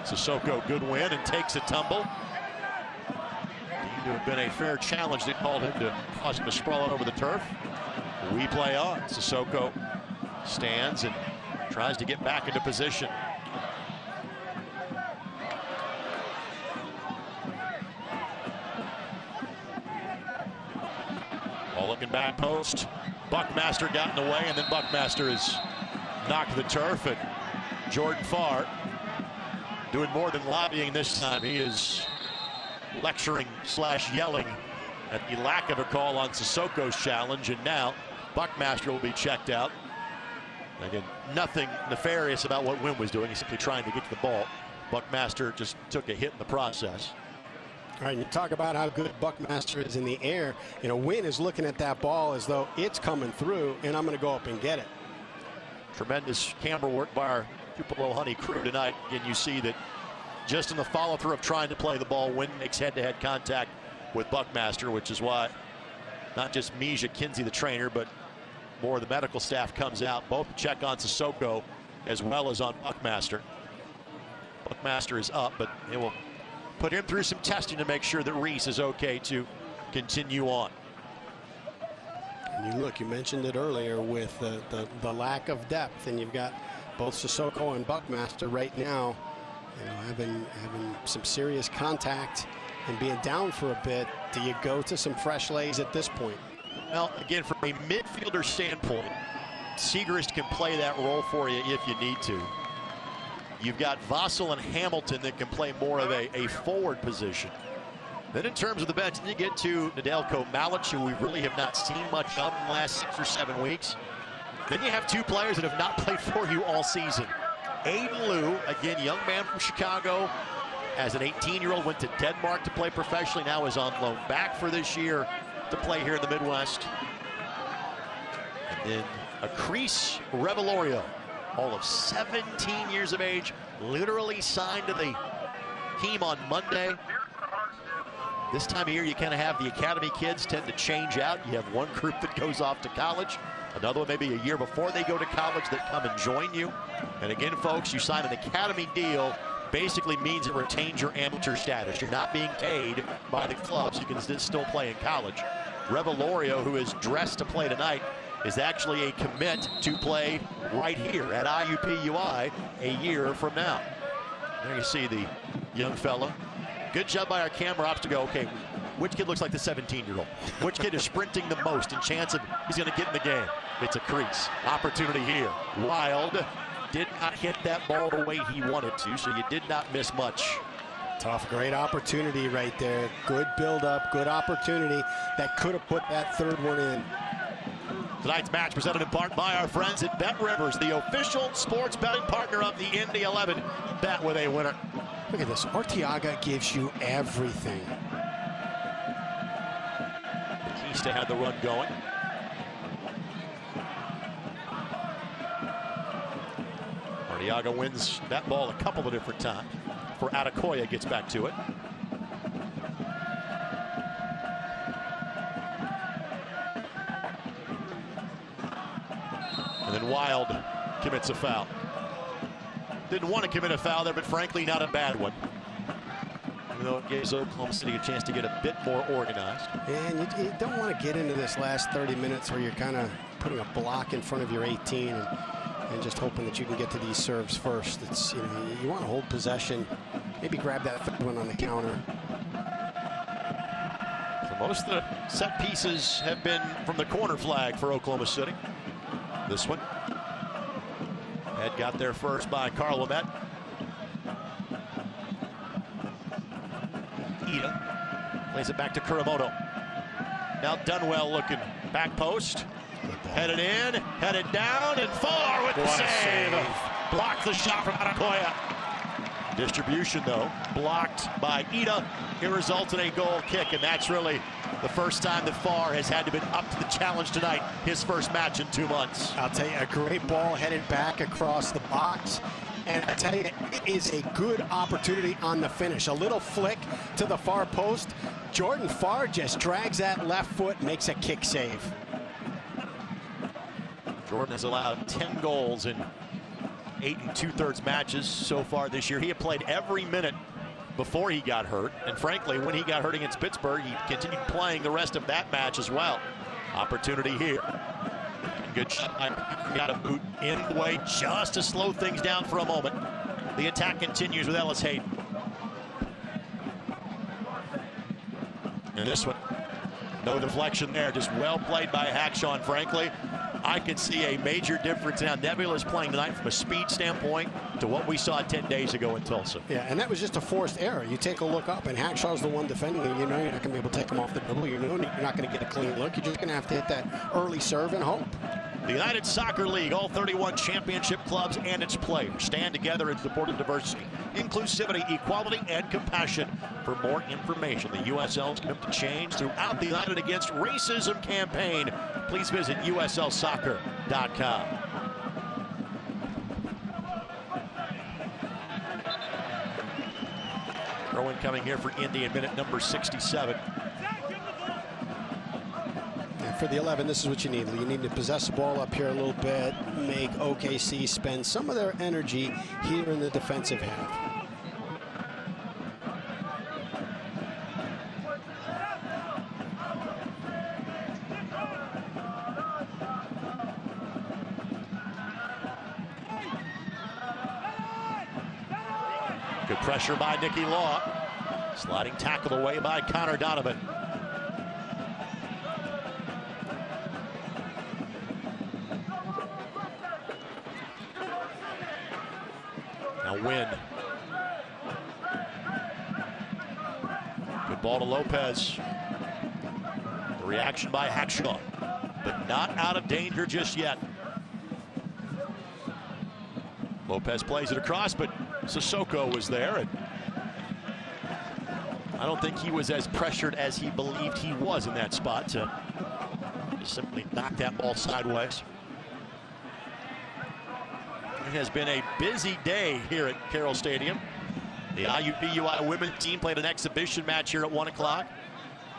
Sissoko, good win, and takes a tumble. Seemed to have been a fair challenge that called him to cause him to sprawl out over the turf. We play on. Sissoko stands and tries to get back into position. Ball looking back post. Buckmaster got in the way, and then Buckmaster is knocked to the turf. And Jordan Farr doing more than lobbying this time. He is lecturing / yelling at the lack of a call on Sissoko's challenge, and now Buckmaster will be checked out. Again, nothing nefarious about what Wynn was doing. He's simply trying to get to the ball. Buckmaster just took a hit in the process. All right, you talk about how good Buckmaster is in the air. You know, Wynn is looking at that ball as though it's coming through, and I'm going to go up and get it. Tremendous camera work by our Tupelo Honey crew tonight. Again, you see that just in the follow-through of trying to play the ball, Wynn makes head-to-head contact with Buckmaster, which is why not just Misha Kinsey, the trainer, but more of the medical staff comes out, both to check on Sissoko as well as on Buckmaster. Buckmaster is up, but it will put him through some testing to make sure that Reese is okay to continue on. And you look, you mentioned it earlier with the lack of depth, and you've got both Sissoko and Buckmaster right now, you know, having some serious contact and being down for a bit. Do you go to some fresh legs at this point? Well, again, from a midfielder standpoint, Segrist can play that role for you if you need to. You've got Vassell and Hamilton that can play more of a forward position. Then in terms of the bench, you get to Nedeljko Malic, who we really have not seen much of in the last 6 or 7 weeks. Then you have 2 players that have not played for you all season. Aiden Liu, again, young man from Chicago, as an 18-year-old, went to Denmark to play professionally, now is on loan back for this year to play here in the Midwest. And then Acris Revelorio, all of 17 years of age, literally signed to the team on Monday. This time of year, you kind of have the academy kids tend to change out. You have one group that goes off to college, another one maybe a year before they go to college that come and join you. And again, folks, you sign an academy deal, basically means it retains your amateur status. You're not being paid by the clubs. You can still play in college. Revelorio, who is dressed to play tonight, is actually a commit to play right here at IUPUI a year from now. There you see the young fella. Good job by our camera ops to go, okay, which kid looks like the 17-year-old? Which kid is sprinting the most and chance of he's going to get in the game? It's a crease. Opportunity here. Wild did not hit that ball the way he wanted to, so you did not miss much. Tough, great opportunity right there. Good build-up, good opportunity that could have put that third one in. Tonight's match presented in part by our friends at Bet Rivers, the official sports betting partner of the Indy 11. Bet with a winner. Look at this. Arteaga gives you everything. Batista had the run going. Arteaga wins that ball a couple of different times. For Adekoya gets back to it. And then Wild commits a foul. Didn't want to commit a foul there, but frankly, not a bad one. Even though it gives Oklahoma City a chance to get a bit more organized. And you don't want to get into this last 30 minutes where you're kind of putting a block in front of your 18 and just hoping that you can get to these serves first. It's, you know, you want to hold possession, maybe grab that third one on the counter. So most of the set pieces have been from the corner flag for Oklahoma City. This one. Head got there first by Carl Lamette. Ida plays it back to Kuramoto. Now Dunwell looking back post. Headed in, headed down, and far with the save. Blocked the shot from Adekoya. Distribution, though, blocked by Ida. It results in a goal kick, and that's really the first time that Farr has had to be up to the challenge tonight, his first match in 2 months. I'll tell you, a great ball headed back across the box. And I tell you, it is a good opportunity on the finish. A little flick to the far post. Jordan Farr just drags that left foot, makes a kick save. Jordan has allowed 10 goals in 8 2/3 matches so far this year. He had played every minute before he got hurt. And frankly, when he got hurt against Pittsburgh, he continued playing the rest of that match as well. Opportunity here. Good shot. Got a boot in the way just to slow things down for a moment. The attack continues with Ellis Hayden. And this one, no deflection there. Just well played by Hackshaw. Frankly, I can see a major difference now. Nebula is playing tonight from a speed standpoint to what we saw 10 days ago in Tulsa. Yeah, and that was just a forced error. You take a look up, and Hackshaw's the one defending him. You know you're not going to be able to take him off the dribble. You know you're not going to get a clean look. You're just going to have to hit that early serve and hope. The United Soccer League, all 31 championship clubs and its players stand together in support of diversity, inclusivity, equality, and compassion. For more information, the USL's commitment to change throughout the United Against Racism campaign, please visit uslsoccer.com. Throw-in coming here for Indy in minute number 67. For the 11, this is what you need. You need to possess the ball up here a little bit, make OKC spend some of their energy here in the defensive half. Good pressure by Nicky Law. Sliding tackle away by Connor Donovan. Now Wynn. Good ball to Lopez. The reaction by Hackshaw, but not out of danger just yet. Lopez plays it across, but Sissoko was there, and I don't think he was as pressured as he believed he was in that spot to just simply knock that ball sideways. It has been a busy day here at Carroll Stadium. The IUPUI women's team played an exhibition match here at 1 o'clock.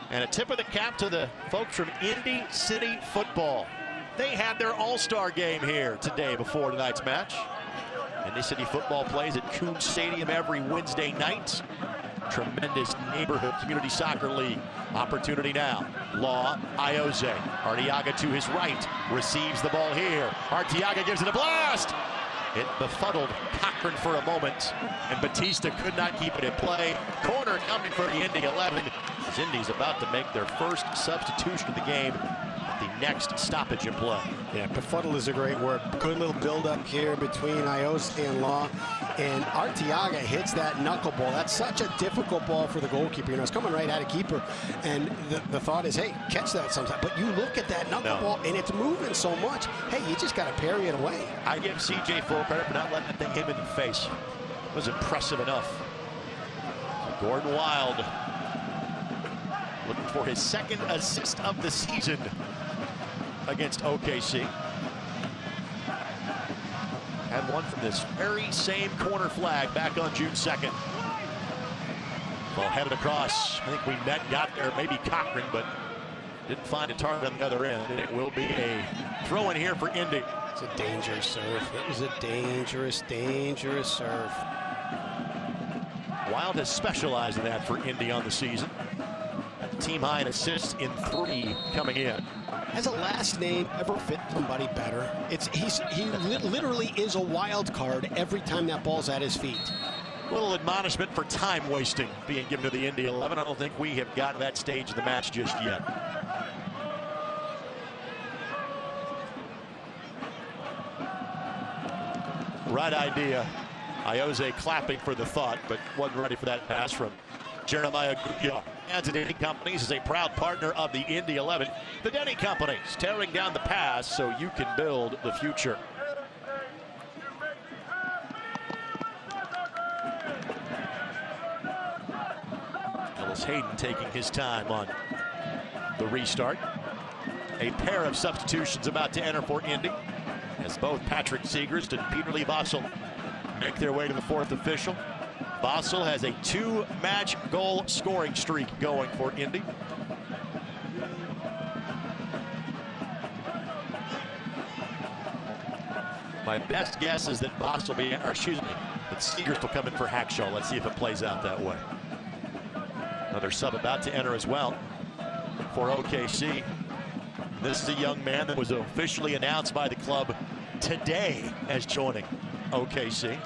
And a tip of the cap to the folks from Indy City Football. They had their all-star game here today before tonight's match. Indy City Football plays at Coon Stadium every Wednesday night. Tremendous neighborhood community soccer league. Opportunity now. Law, Ioze. Arteaga to his right. Receives the ball here. Arteaga gives it a blast. It befuddled Cochran for a moment, and Batista could not keep it in play. Corner coming for the Indy 11. As Indy's about to make their first substitution of the game. The next stoppage in play. Yeah, befuddle is a great word. Good little build-up here between Ioze and Law. And Arteaga hits that knuckleball. That's such a difficult ball for the goalkeeper. You know, it's coming right at a keeper. And the thought is, hey, catch that sometime. But you look at that knuckleball, and it's moving so much. Hey, you just got to parry it away. I give CJ full credit for not letting that thing hit him in the face. It was impressive enough. Gordon Wild looking for his second assist of the season against OKC. Had one from this very same corner flag back on June 2nd. Ball headed across. I think we got there, maybe Cochran, but didn't find a target on the other end. And it will be a throw in here for Indy. It's a dangerous serve. It was a dangerous, dangerous serve. Wild has specialized in that for Indy on the season. At the team high in assists in 3 coming in. Has a last name ever fit somebody better? He literally is a wild card every time that ball's at his feet. Little admonishment for time wasting being given to the Indy 11. I don't think we have gotten to that stage of the match just yet. Right idea. Ioze clapping for the thought, but wasn't ready for that pass from Jeremiah Guglia. And Denny Companies is a proud partner of the Indy 11. The Denny Companies tearing down the past so you can build the future. Ellis Hayden taking his time on the restart. A pair of substitutions about to enter for Indy, as both Patrick Siegrist and Peter Lee Vossel make their way to the 4th official. Vossel has a 2-match goal scoring streak going for Indy. My best guess is that Vossel that Siegrist will come in for Hackshaw. Let's see if it plays out that way. Another sub about to enter as well for OKC. This is a young man that was officially announced by the club today as joining OKC.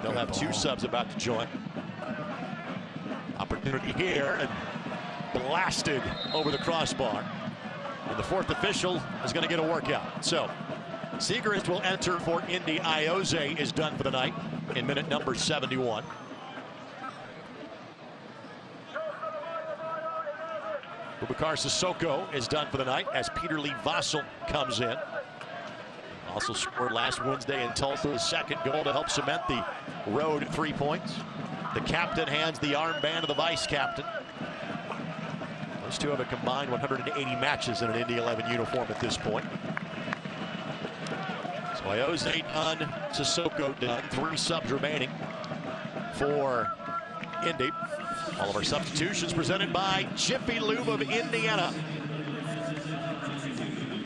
They'll have 2 subs about to join. Opportunity here, and blasted over the crossbar. And the 4th official is going to get a workout. So Siegrist will enter for Indy. Ioze is done for the night in minute number 71. Boubacar Sissoko is done for the night as Peter Lee Vossel comes in. Also scored last Wednesday in Tulsa, his 2nd goal to help cement the road 3 points. The captain hands the armband to the vice captain. Those two have a combined 180 matches in an Indy 11 uniform at this point. So Ioze done, Sissoko done, 3 subs remaining for Indy. All of our substitutions presented by Jiffy Lube of Indiana.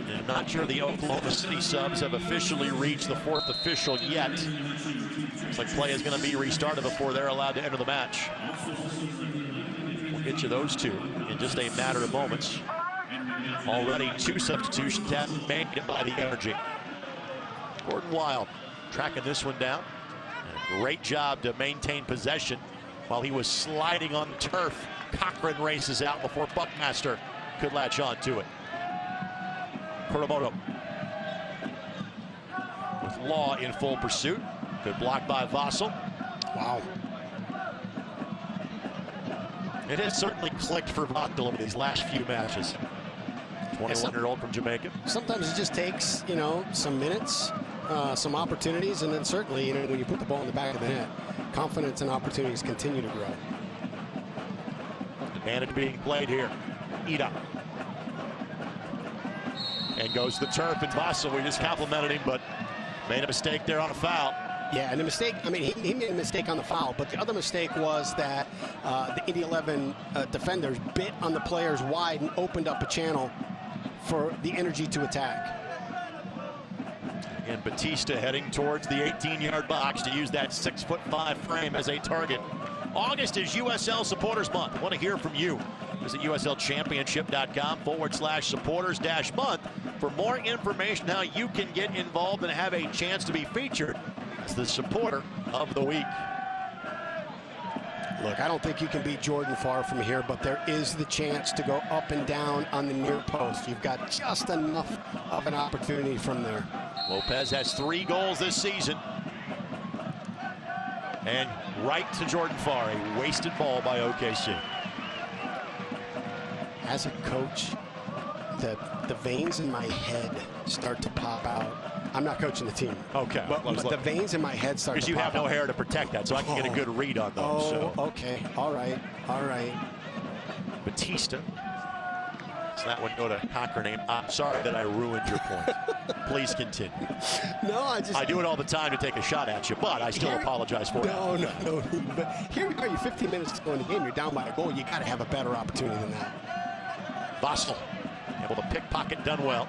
I'm not sure the Oklahoma City subs have officially reached the 4th official yet. Looks like play is going to be restarted before they're allowed to enter the match. We'll get you those 2 in just a matter of moments. Already 2 substitutions have been made by the Energy. Gordon Wild tracking this one down. And a great job to maintain possession while he was sliding on the turf. Cochran races out before Buckmaster could latch on to it. Kuramoto with Law in full pursuit. Good block by Vossel. Wow. It has certainly clicked for Vossel over these last few matches. 21-year-old from Jamaica. Sometimes it just takes, you know, some minutes, some opportunities, and then certainly, you know, when you put the ball in the back of the net, confidence and opportunities continue to grow. Advantage being played here. Ida. And goes to the turf, and Vassell, we just complimented him, but made a mistake there on a foul. Yeah, and the mistake, I mean, he made a mistake on the foul, but the other mistake was that the Indy 11 defenders bit on the players wide and opened up a channel for the Energy to attack. And Batista heading towards the 18-yard box to use that 6'5" frame as a target. August is USL Supporters Month. I want to hear from you. Visit uslchampionship.com/supporters-month for more information how you can get involved and have a chance to be featured as the supporter of the week. Look, I don't think you can beat Jordan far from here, but there is the chance to go up and down on the near post. You've got just enough of an opportunity from there. Lopez has 3 goals this season. And right to Jordan Farr, a wasted ball by OKC. As a coach, the veins in my head start to pop out. I'm not coaching the team. Okay. But the veins in my head start to pop out. Because you have no hair to protect that, so I can get a good read on those. Oh, okay. All right. All right. Batista. So that one go to Cochran. I'm sorry that I ruined your point. Please continue. No, I do it all the time to take a shot at you, but I still apologize for it. No. But here we are, you're 15 minutes to go in the game. You're down by a goal. You got to have a better opportunity than that. Vassell able to pickpocket Dunwell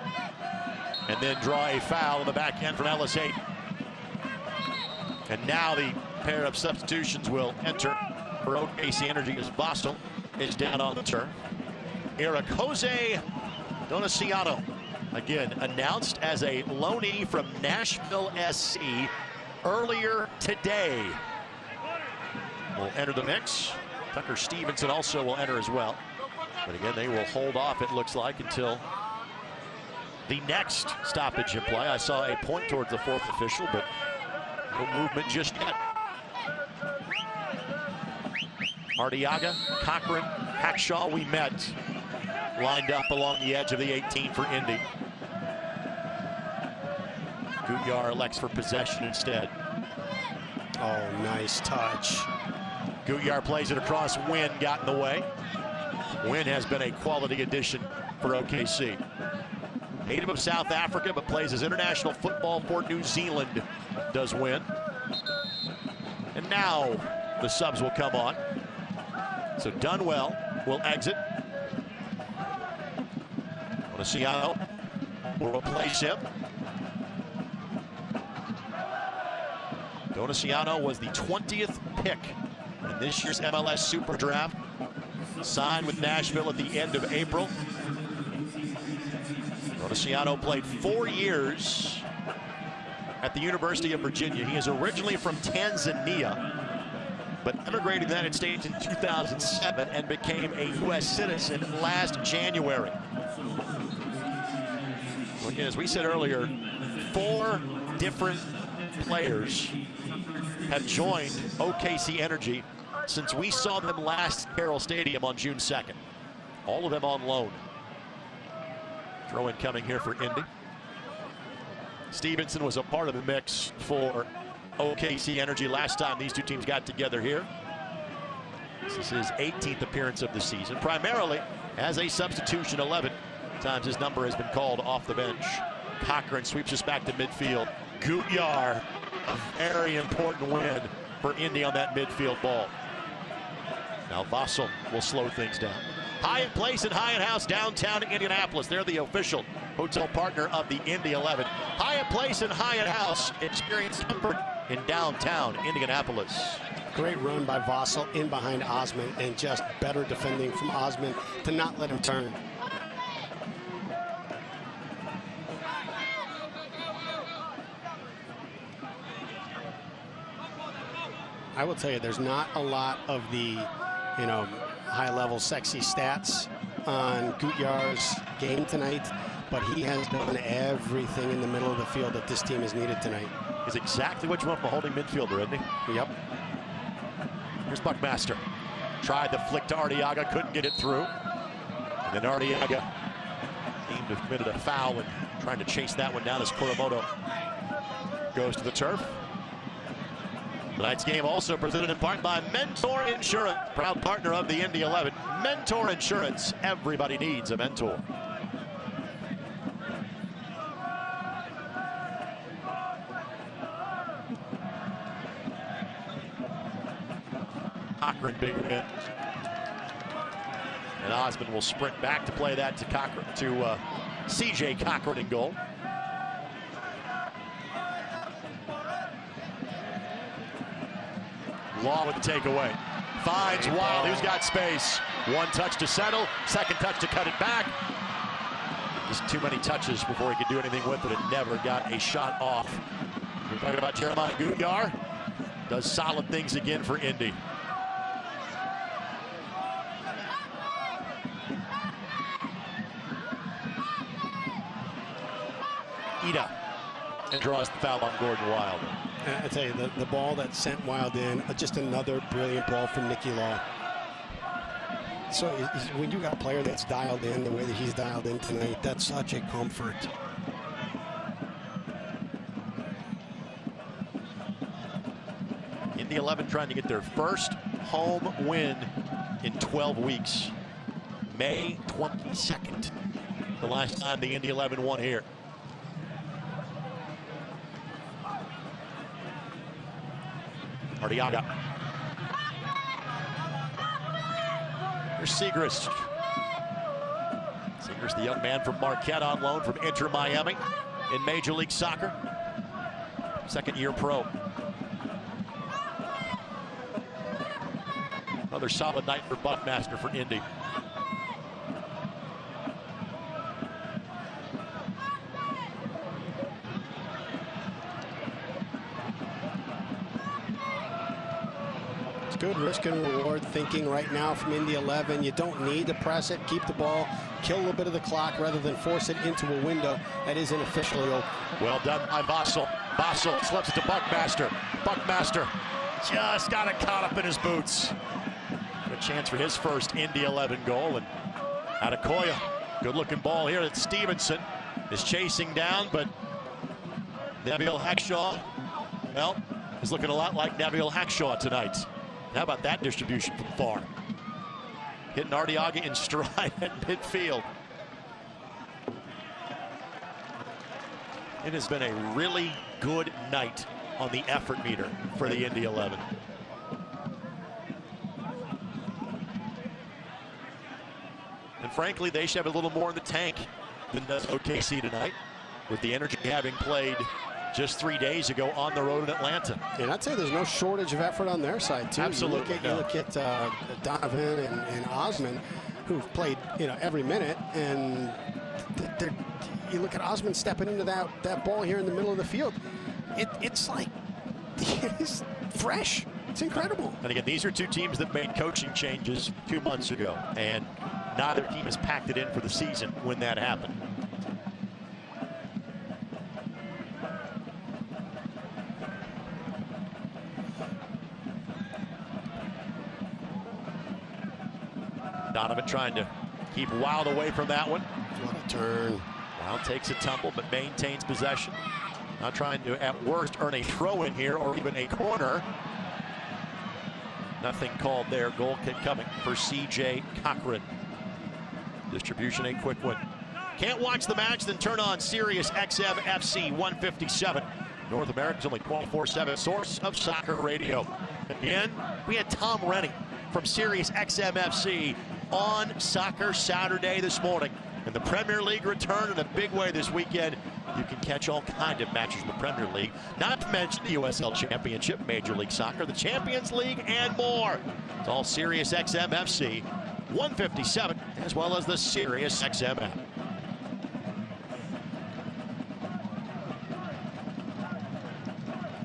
and then draw a foul in the back end from LS8. And now the pair of substitutions will enter for OKC Energy as Vassell is down on the turn. Eric Jose Donaciano, again, announced as a loanee from Nashville SC earlier today, will enter the mix. Tucker Stevenson also will enter as well. But again, they will hold off, it looks like, until the next stoppage in play. I saw a point towards the 4th official, but no movement just yet. Arteaga, Cochran, Hackshaw, we met, lined up along the edge of the 18 for Indy. Gutyar elects for possession instead. Oh, nice touch. Gutyar plays it across. Wynn got in the way. Wynn has been a quality addition for OKC. Native of South Africa, but plays his international football for New Zealand, does Wynn. And now the subs will come on. So Dunwell will exit. Donaciano will replace him. Donaciano was the 20th pick in this year's MLS Super Draft. Signed with Nashville at the end of April. Donaciano played 4 years at the University of Virginia. He is originally from Tanzania, but immigrated to the United States in 2007 and became a U.S. citizen last January. Again, as we said earlier, 4 different players have joined OKC Energy since we saw them last at Carroll Stadium on June 2nd. All of them on loan. Throw in coming here for Indy. Stevenson was a part of the mix for OKC Energy last time these two teams got together here. This is his 18th appearance of the season, primarily as a substitution 11. Times his number has been called off the bench. Cochran sweeps us back to midfield. Gutyar, a very important win for Indy on that midfield ball. Now Vassell will slow things down. Hyatt Place and Hyatt House, downtown Indianapolis. They're the official hotel partner of the Indy 11. Hyatt Place and Hyatt House, experience comfort in downtown Indianapolis. Great run by Vassell in behind Osman, and just better defending from Osman to not let him turn. I will tell you, there's not a lot of the, high-level sexy stats on Gutyar's game tonight, but he has done everything in the middle of the field that this team has needed tonight. Is exactly what you want from a holding midfielder, isn't he? Yep. Here's Buckmaster. Tried the flick to Arteaga, couldn't get it through. And then Arteaga seemed to have committed a foul and trying to chase that one down as Kuramoto goes to the turf. Tonight's game also presented in part by Mentor Insurance, proud partner of the Indy 11. Mentor Insurance, everybody needs a mentor. Cochran, big win. And Osmond will sprint back to play that to Cochran, to CJ Cochran in goal. Law with the takeaway. Finds Wild, who's got space. One touch to settle, second touch to cut it back. Just too many touches before he could do anything with it. It never got a shot off. We're talking about Jeremiah Gudyar. Does solid things again for Indy. Ida, and draws the foul on Gordon Wild. I tell you, the ball that sent Wild in, just another brilliant ball from Nicky Law. So when you got a player that's dialed in the way that he's dialed in tonight, that's such a comfort. Indy 11 trying to get their first home win in 12 weeks. May 22nd, the last time the Indy 11 won here. Ardiaga. Here's Segrist. Segrist, the young man from Marquette on loan from Inter Miami in Major League Soccer. Second-year pro. Another solid night for Buckmaster for Indy. Good risk and reward thinking right now from Indy 11. You don't need to press it, keep the ball, kill a little bit of the clock rather than force it into a window that isn't officially open. Well done by Vassell. Vassell slips it to Buckmaster. Buckmaster just got it caught up in his boots. A chance for his first Indy 11 goal. And Adekoya, good looking ball here that Stevenson is chasing down, but Nabil Hackshaw, well, is looking a lot like Nabil Hackshaw tonight. How about that distribution from far? Hitting Ardiaga in stride at midfield. It has been a really good night on the effort meter for the Indy 11. And frankly, they should have a little more in the tank than does OKC tonight, with the Energy having played just 3 days ago on the road in Atlanta. And I'd say there's no shortage of effort on their side, too. Absolutely. You look at Donovan and Osmond, who've played every minute, and you look at Osmond stepping into that ball here in the middle of the field. It's like it's fresh. It's incredible. And again, these are two teams that made coaching changes 2 months ago, and neither team has packed it in for the season when that happened. Donovan trying to keep Wild away from that one. What a turn. Wild takes a tumble but maintains possession. Not trying to, at worst, earn a throw in here or even a corner. Nothing called there. Goal kick coming for CJ Cochran. Distribution, a quick one. Can't watch the match? Then turn on Sirius XM FC 157. North America's only 24/7 source of soccer radio. Again, we had Tom Rennie from Sirius XM FC on Soccer Saturday this morning. And the Premier League return in a big way this weekend. You can catch all kinds of matches in the Premier League, not to mention the USL Championship, Major League Soccer, the Champions League, and more. It's all Sirius XM FC 157, as well as the Sirius XM app.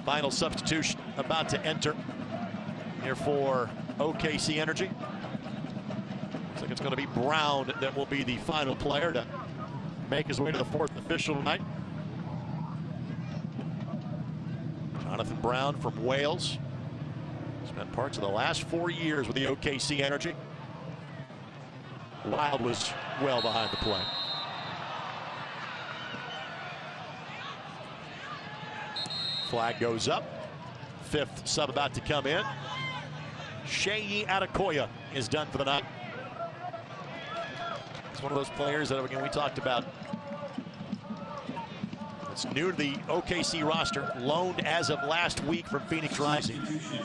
Final substitution about to enter here for OKC Energy. Looks like it's going to be Brown that will be the final player to make his way to the fourth official tonight. Jonathan Brown from Wales. Spent parts of the last 4 years with the OKC Energy. Wild was well behind the play. Flag goes up. Fifth sub about to come in. Sheyi Adekoya is done for the night. It's one of those players that, again, we talked about It's new to the OKC roster, loaned as of last week from Phoenix Rising.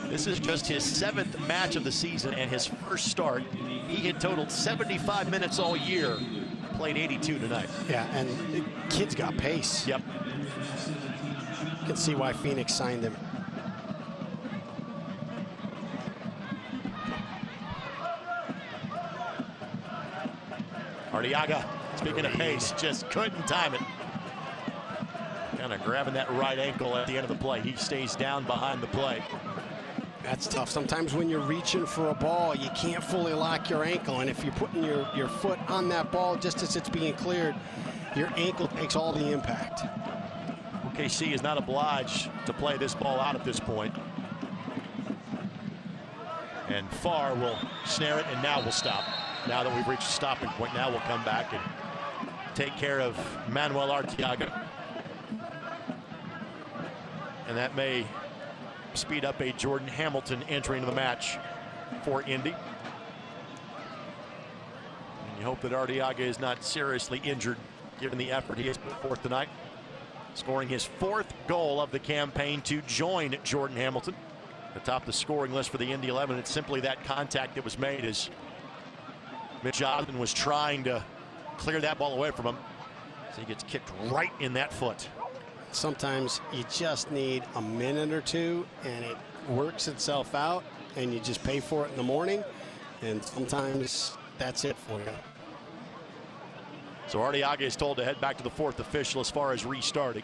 This is just his 7th match of the season and his first start. He had totaled 75 minutes all year, played 82 tonight. Yeah, and the kid's got pace. Yep. You can see why Phoenix signed him. Arteaga, speaking of pace, just couldn't time it. Kind of grabbing that right ankle at the end of the play. He stays down behind the play. That's tough. Sometimes when you're reaching for a ball, you can't fully lock your ankle. And if you're putting your foot on that ball just as it's being cleared, your ankle takes all the impact. OKC is not obliged to play this ball out at this point. And Farr will snare it, and now we'll stop. Now that we've reached a stopping point, now we'll come back and take care of Manuel Arteaga. And that may speed up a Jordan Hamilton entry into the match for Indy. And you hope that Arteaga is not seriously injured, given the effort he has put forth tonight. Scoring his 4th goal of the campaign to join Jordan Hamilton atop the scoring list for the Indy 11. It's simply that contact that was made as Mitch Jonathan was trying to clear that ball away from him. So he gets kicked right in that foot. Sometimes you just need a minute or two and it works itself out and you just pay for it in the morning, and sometimes that's it for you. So Arteaga is told to head back to the 4th official as far as restarting.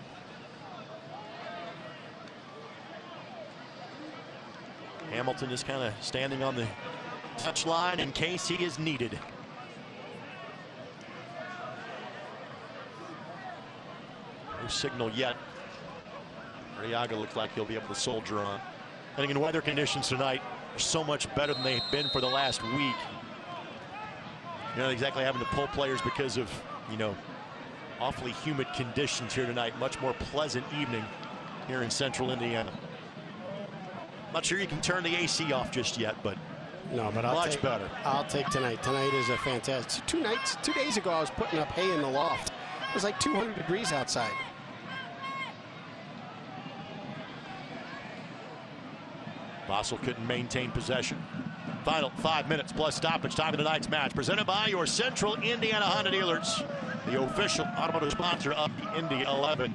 Hamilton is kind of standing on the touch line in case he is needed. No signal yet. Arteaga looks like he'll be able to soldier on. And again, weather conditions tonight are so much better than they've been for the last week. You're not exactly having to pull players because of, you know, awfully humid conditions here tonight. Much more pleasant evening here in central Indiana. Not sure you can turn the AC off just yet, but no, but much better. I'll take tonight. Tonight is a fantastic. 2 days ago, I was putting up hay in the loft. It was like 200 degrees outside. Bossel couldn't maintain possession. Final 5 minutes plus stoppage time of tonight's match. Presented by your Central Indiana Honda dealers, the official automotive sponsor of the Indy 11.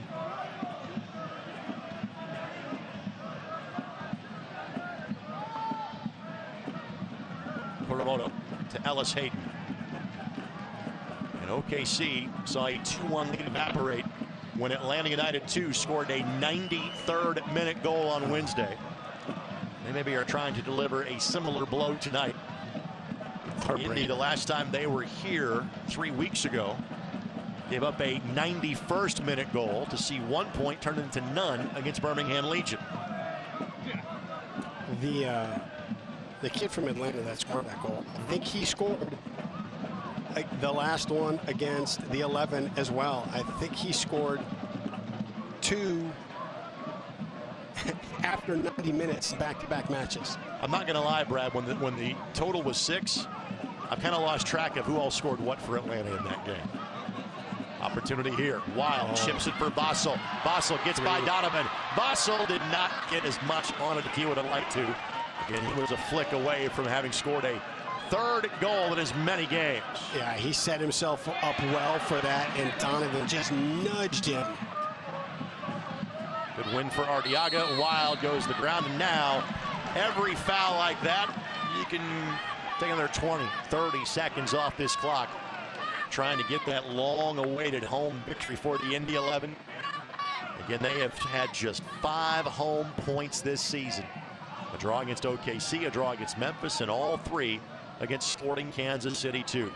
Kuramoto to Ellis Hayden. And OKC saw a 2-1 lead evaporate when Atlanta United 2 scored a 93rd minute goal on Wednesday. They maybe are trying to deliver a similar blow tonight. Indy, the last time they were here 3 weeks ago, gave up a 91st minute goal to see 1 point turn into none against Birmingham Legion. The kid from Atlanta that scored that goal, I think he scored the last one against the 11 as well. I think he scored 2 after 90 minutes, back-to-back matches. I'm not going to lie, Brad, when the total was 6, I've kind of lost track of who all scored what for Atlanta in that game. Opportunity here. Wild chips it for Bossel. Bossel gets by Donovan. Bossel did not get as much on it as he would have liked to. And he was a flick away from having scored a 3rd goal in as many games. Yeah, he set himself up well for that, and Donovan just nudged him. Good win for Arteaga. Wild goes to the ground, and now every foul like that, you can take another 20, 30 seconds off this clock. Trying to get that long-awaited home victory for the Indy 11. Again, they have had just 5 home points this season. A draw against OKC, a draw against Memphis, and all 3 against Sporting Kansas City, too.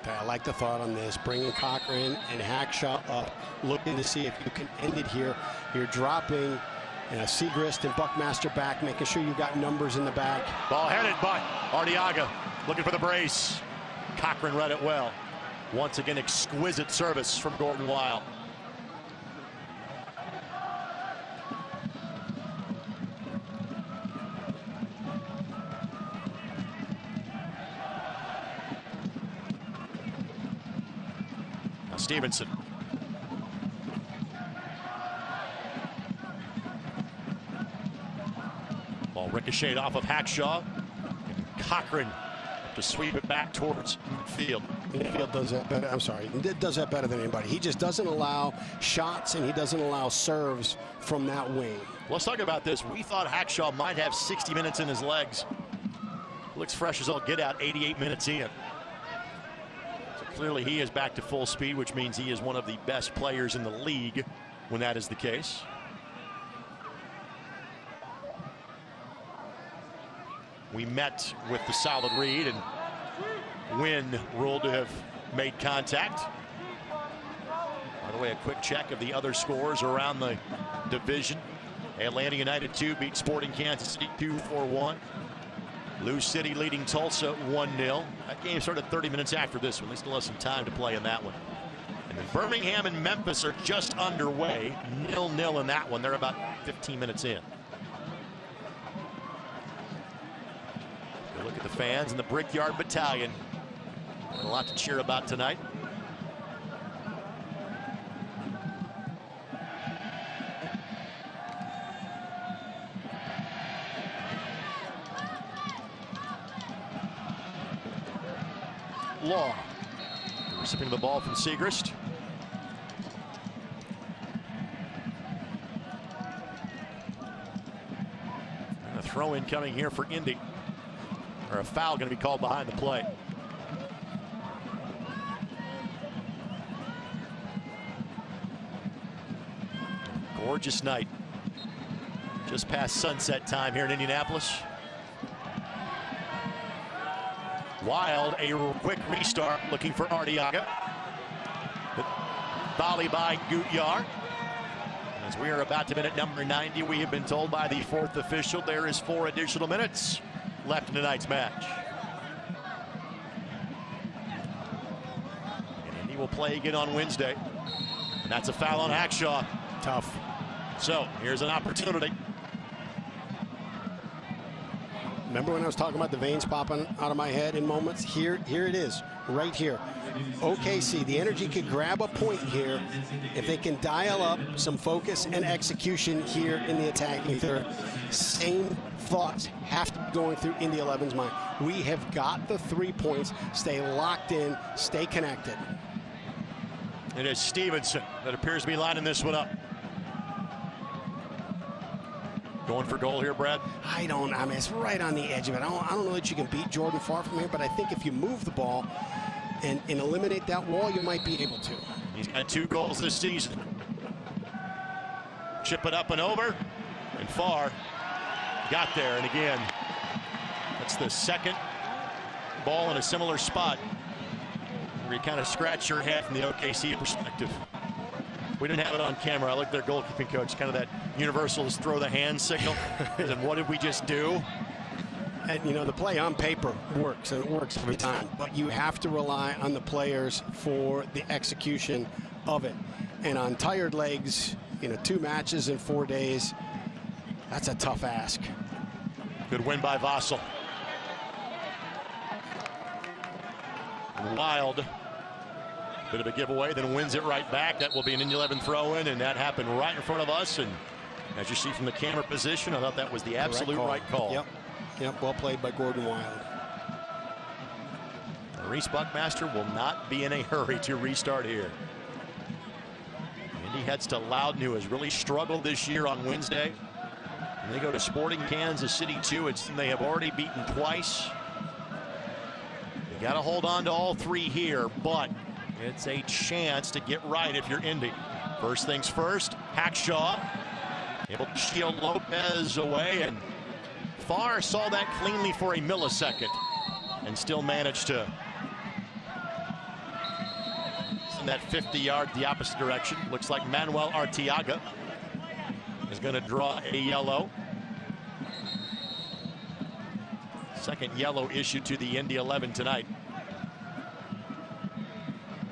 I like the thought on this, bringing Cochran and Hackshaw up, looking to see if you can end it here. You're dropping Segrist and Buckmaster back, making sure you got numbers in the back. Ball headed by Arteaga, looking for the brace. Cochran read it well. Once again, exquisite service from Gordon Wild. Stevenson. Ball ricocheted off of Hackshaw. Cochran to sweep it back towards midfield. Midfield does that better. I'm sorry, does that better than anybody. He just doesn't allow shots and he doesn't allow serves from that wing. Let's talk about this. We thought Hackshaw might have 60 minutes in his legs. Looks fresh as all get out, 88 minutes in. So clearly he is back to full speed, which means he is one of the best players in the league when that is the case. We met with the solid read, and Wynn ruled to have made contact. By the way, a quick check of the other scores around the division. Atlanta United 2 beat Sporting Kansas City 2-4-1. Lou City leading Tulsa 1-0. That game started 30 minutes after this one. They still have some time to play in that one. And then Birmingham and Memphis are just underway, 0-0 in that one. They're about 15 minutes in. Look at the fans in the Brickyard Battalion. A lot to cheer about tonight. Law, the recipient of the ball from Segrist. And a throw in coming here for Indy. Or a foul going to be called behind the play. Gorgeous night. Just past sunset time here in Indianapolis. Wild, a quick restart looking for Arteaga. Volley by Gutyar. As we are about to minute number 90, we have been told by the fourth official there is 4 additional minutes left in tonight's match. And Indy will play again on Wednesday. And that's a foul on Hackshaw. Tough. So here's an opportunity. Remember when I was talking about the veins popping out of my head in moments? Here it is, right here. OKC, the Energy could grab a point here if they can dial up some focus and execution here in the attacking third. Same thoughts have to be going through Indy 11's mind. We have got the 3 points. Stay locked in, stay connected. It is Stevenson that appears to be lining this one up. Going for goal here, Brad? I mean, it's right on the edge of it. I don't know that you can beat Jordan far from here, but I think if you move the ball and eliminate that wall, you might be able to. He's got 2 goals this season. Chip it up and over and far. Got there, and again, that's the second ball in a similar spot where you kind of scratch your head from the OKC perspective. We didn't have it on camera. I looked at their goalkeeping coach, kind of that universal throw the hand signal. And what did we just do? And you know, the play on paper works, and it works every time. But you have to rely on the players for the execution of it. And on tired legs, you know, 2 matches in 4 days, that's a tough ask. Good win by Vassell. Wild. Bit of a giveaway, then wins it right back. That will be an Indy 11 throw-in, and that happened right in front of us. And as you see from the camera position, I thought that was the absolute right call. Yep, well played by Gordon Wild. Maurice Buckmaster will not be in a hurry to restart here. Indy heads to Loudon, who has really struggled this year on Wednesday. And they go to Sporting Kansas City, too. They have already beaten twice. You got to hold on to all 3 here, but it's a chance to get right if you're Indy. First things first, Hackshaw able to shield Lopez away, and Farr saw that cleanly for a millisecond and still managed to send that 50 yards the opposite direction. Looks like Manuel Arteaga is going to draw a yellow. Second yellow issued to the Indy 11 tonight.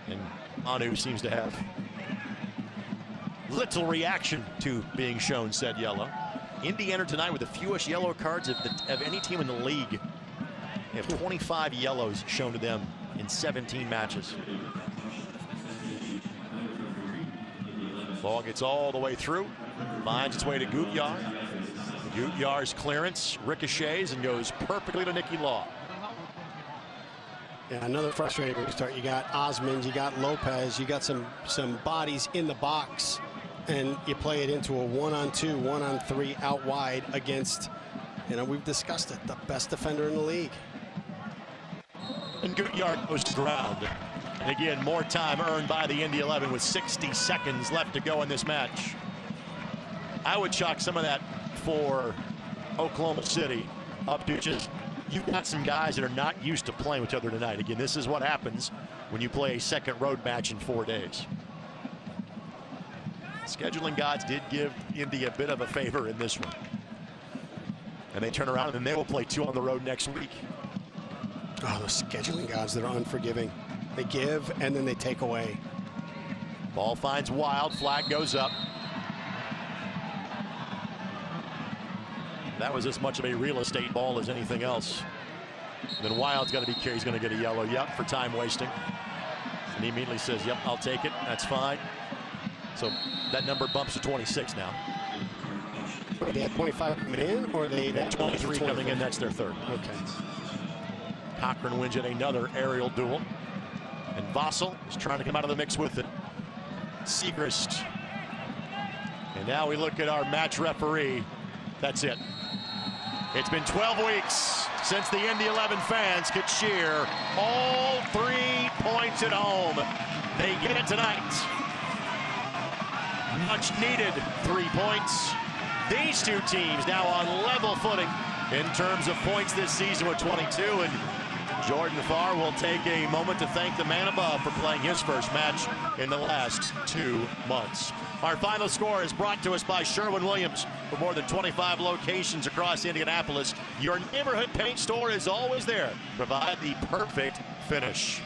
And Manu seems to have little reaction to being shown said yellow. Indy entered tonight with the fewest yellow cards of any team in the league. They have 25 yellows shown to them in 17 matches. Ball gets all the way through, finds its way to Gutyar. Gutyar's clearance ricochets and goes perfectly to Nicky Law. Yeah, another frustrating restart. You got Osmond, you got Lopez, you got some bodies in the box, and you play it into a 1-on-2, 1-on-3 out wide against, we've discussed it, the best defender in the league. And Gutyar goes to ground. And again, more time earned by the Indy 11 with 60 seconds left to go in this match. I would chalk some of that for Oklahoma City up to just, you've got some guys that are not used to playing with each other tonight. Again, this is what happens when you play a second road match in 4 days. Scheduling gods did give Indy a bit of a favor in this one. And they turn around and they will play 2 on the road next week. Oh, those scheduling gods, they're unforgiving. They give and then they take away. Ball finds Wild, flag goes up. That was as much of a real estate ball as anything else. And then Wild's got to be careful. He's going to get a yellow, yep, for time wasting. And he immediately says, yep, I'll take it. That's fine. So that number bumps to 26 now. They had 25 coming in, or they had 23 coming in. That's their third. Okay. Cochran wins yet another aerial duel. And Vassell is trying to come out of the mix with it. Segrist. And now we look at our match referee. That's it. It's been 12 weeks since the Indy 11 fans could cheer all 3 points at home. They get it tonight. Much needed 3 points. These 2 teams now on level footing in terms of points this season with 22. And Jordan Farr will take a moment to thank the man above for playing his first match in the last 2 months. Our final score is brought to us by Sherwin-Williams. With more than 25 locations across Indianapolis, your neighborhood paint store is always there to provide the perfect finish.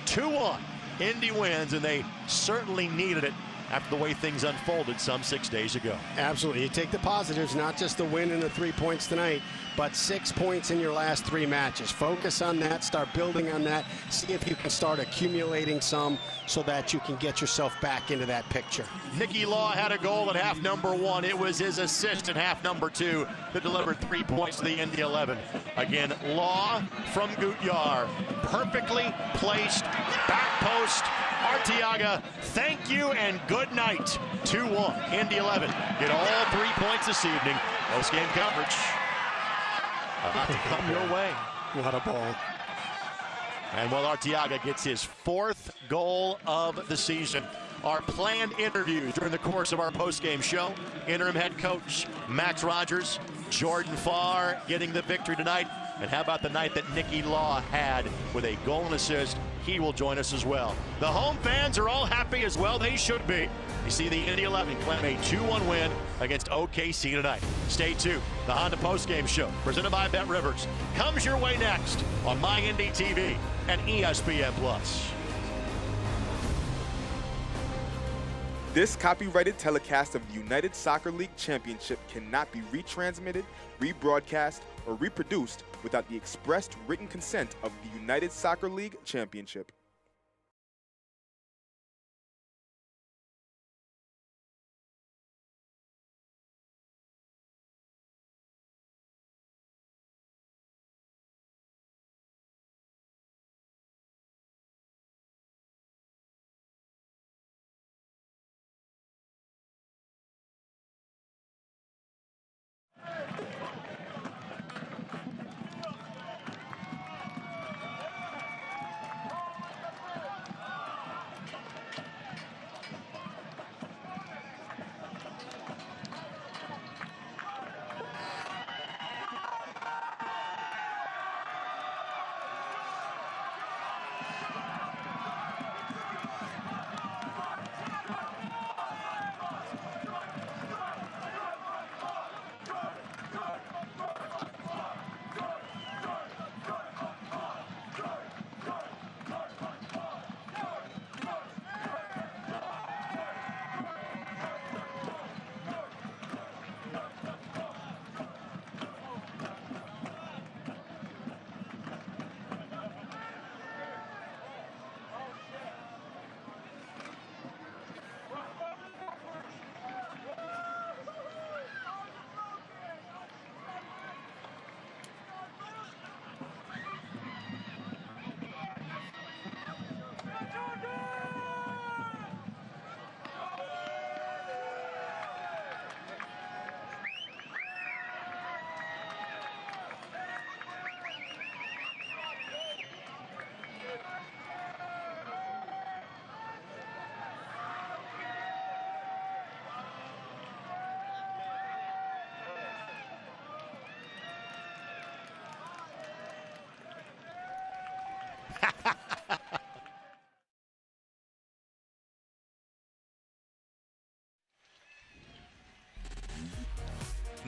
2-1, Indy wins, and they certainly needed it after the way things unfolded some 6 days ago. Absolutely. You take the positives, not just the win and the 3 points tonight, but 6 points in your last 3 matches. Focus on that, start building on that, see if you can start accumulating some so that you can get yourself back into that picture. Nicky Law had a goal at half number 1. It was his assist in half number 2 that delivered 3 points to the Indy 11. Again, Law from Gutyar, perfectly placed, back post. Arteaga, thank you and good night. 2-1, Indy 11 get all 3 points this evening. Post-game coverage about to come your way. What a ball. And while Arteaga gets his 4th goal of the season, our planned interviews during the course of our post-game show, interim head coach Max Rogers, Jordan Farr getting the victory tonight, and how about the night that Nicky Law had with a goal and assist? He will join us as well. The home fans are all happy as well. They should be. You see the Indy 11 claim a 2-1 win against OKC tonight. Stay tuned. The Honda postgame show, presented by Bet Rivers, comes your way next on My Indy TV and ESPN+. This copyrighted telecast of the United Soccer League Championship cannot be retransmitted, rebroadcast, or reproduced without the expressed written consent of the United Soccer League Championship.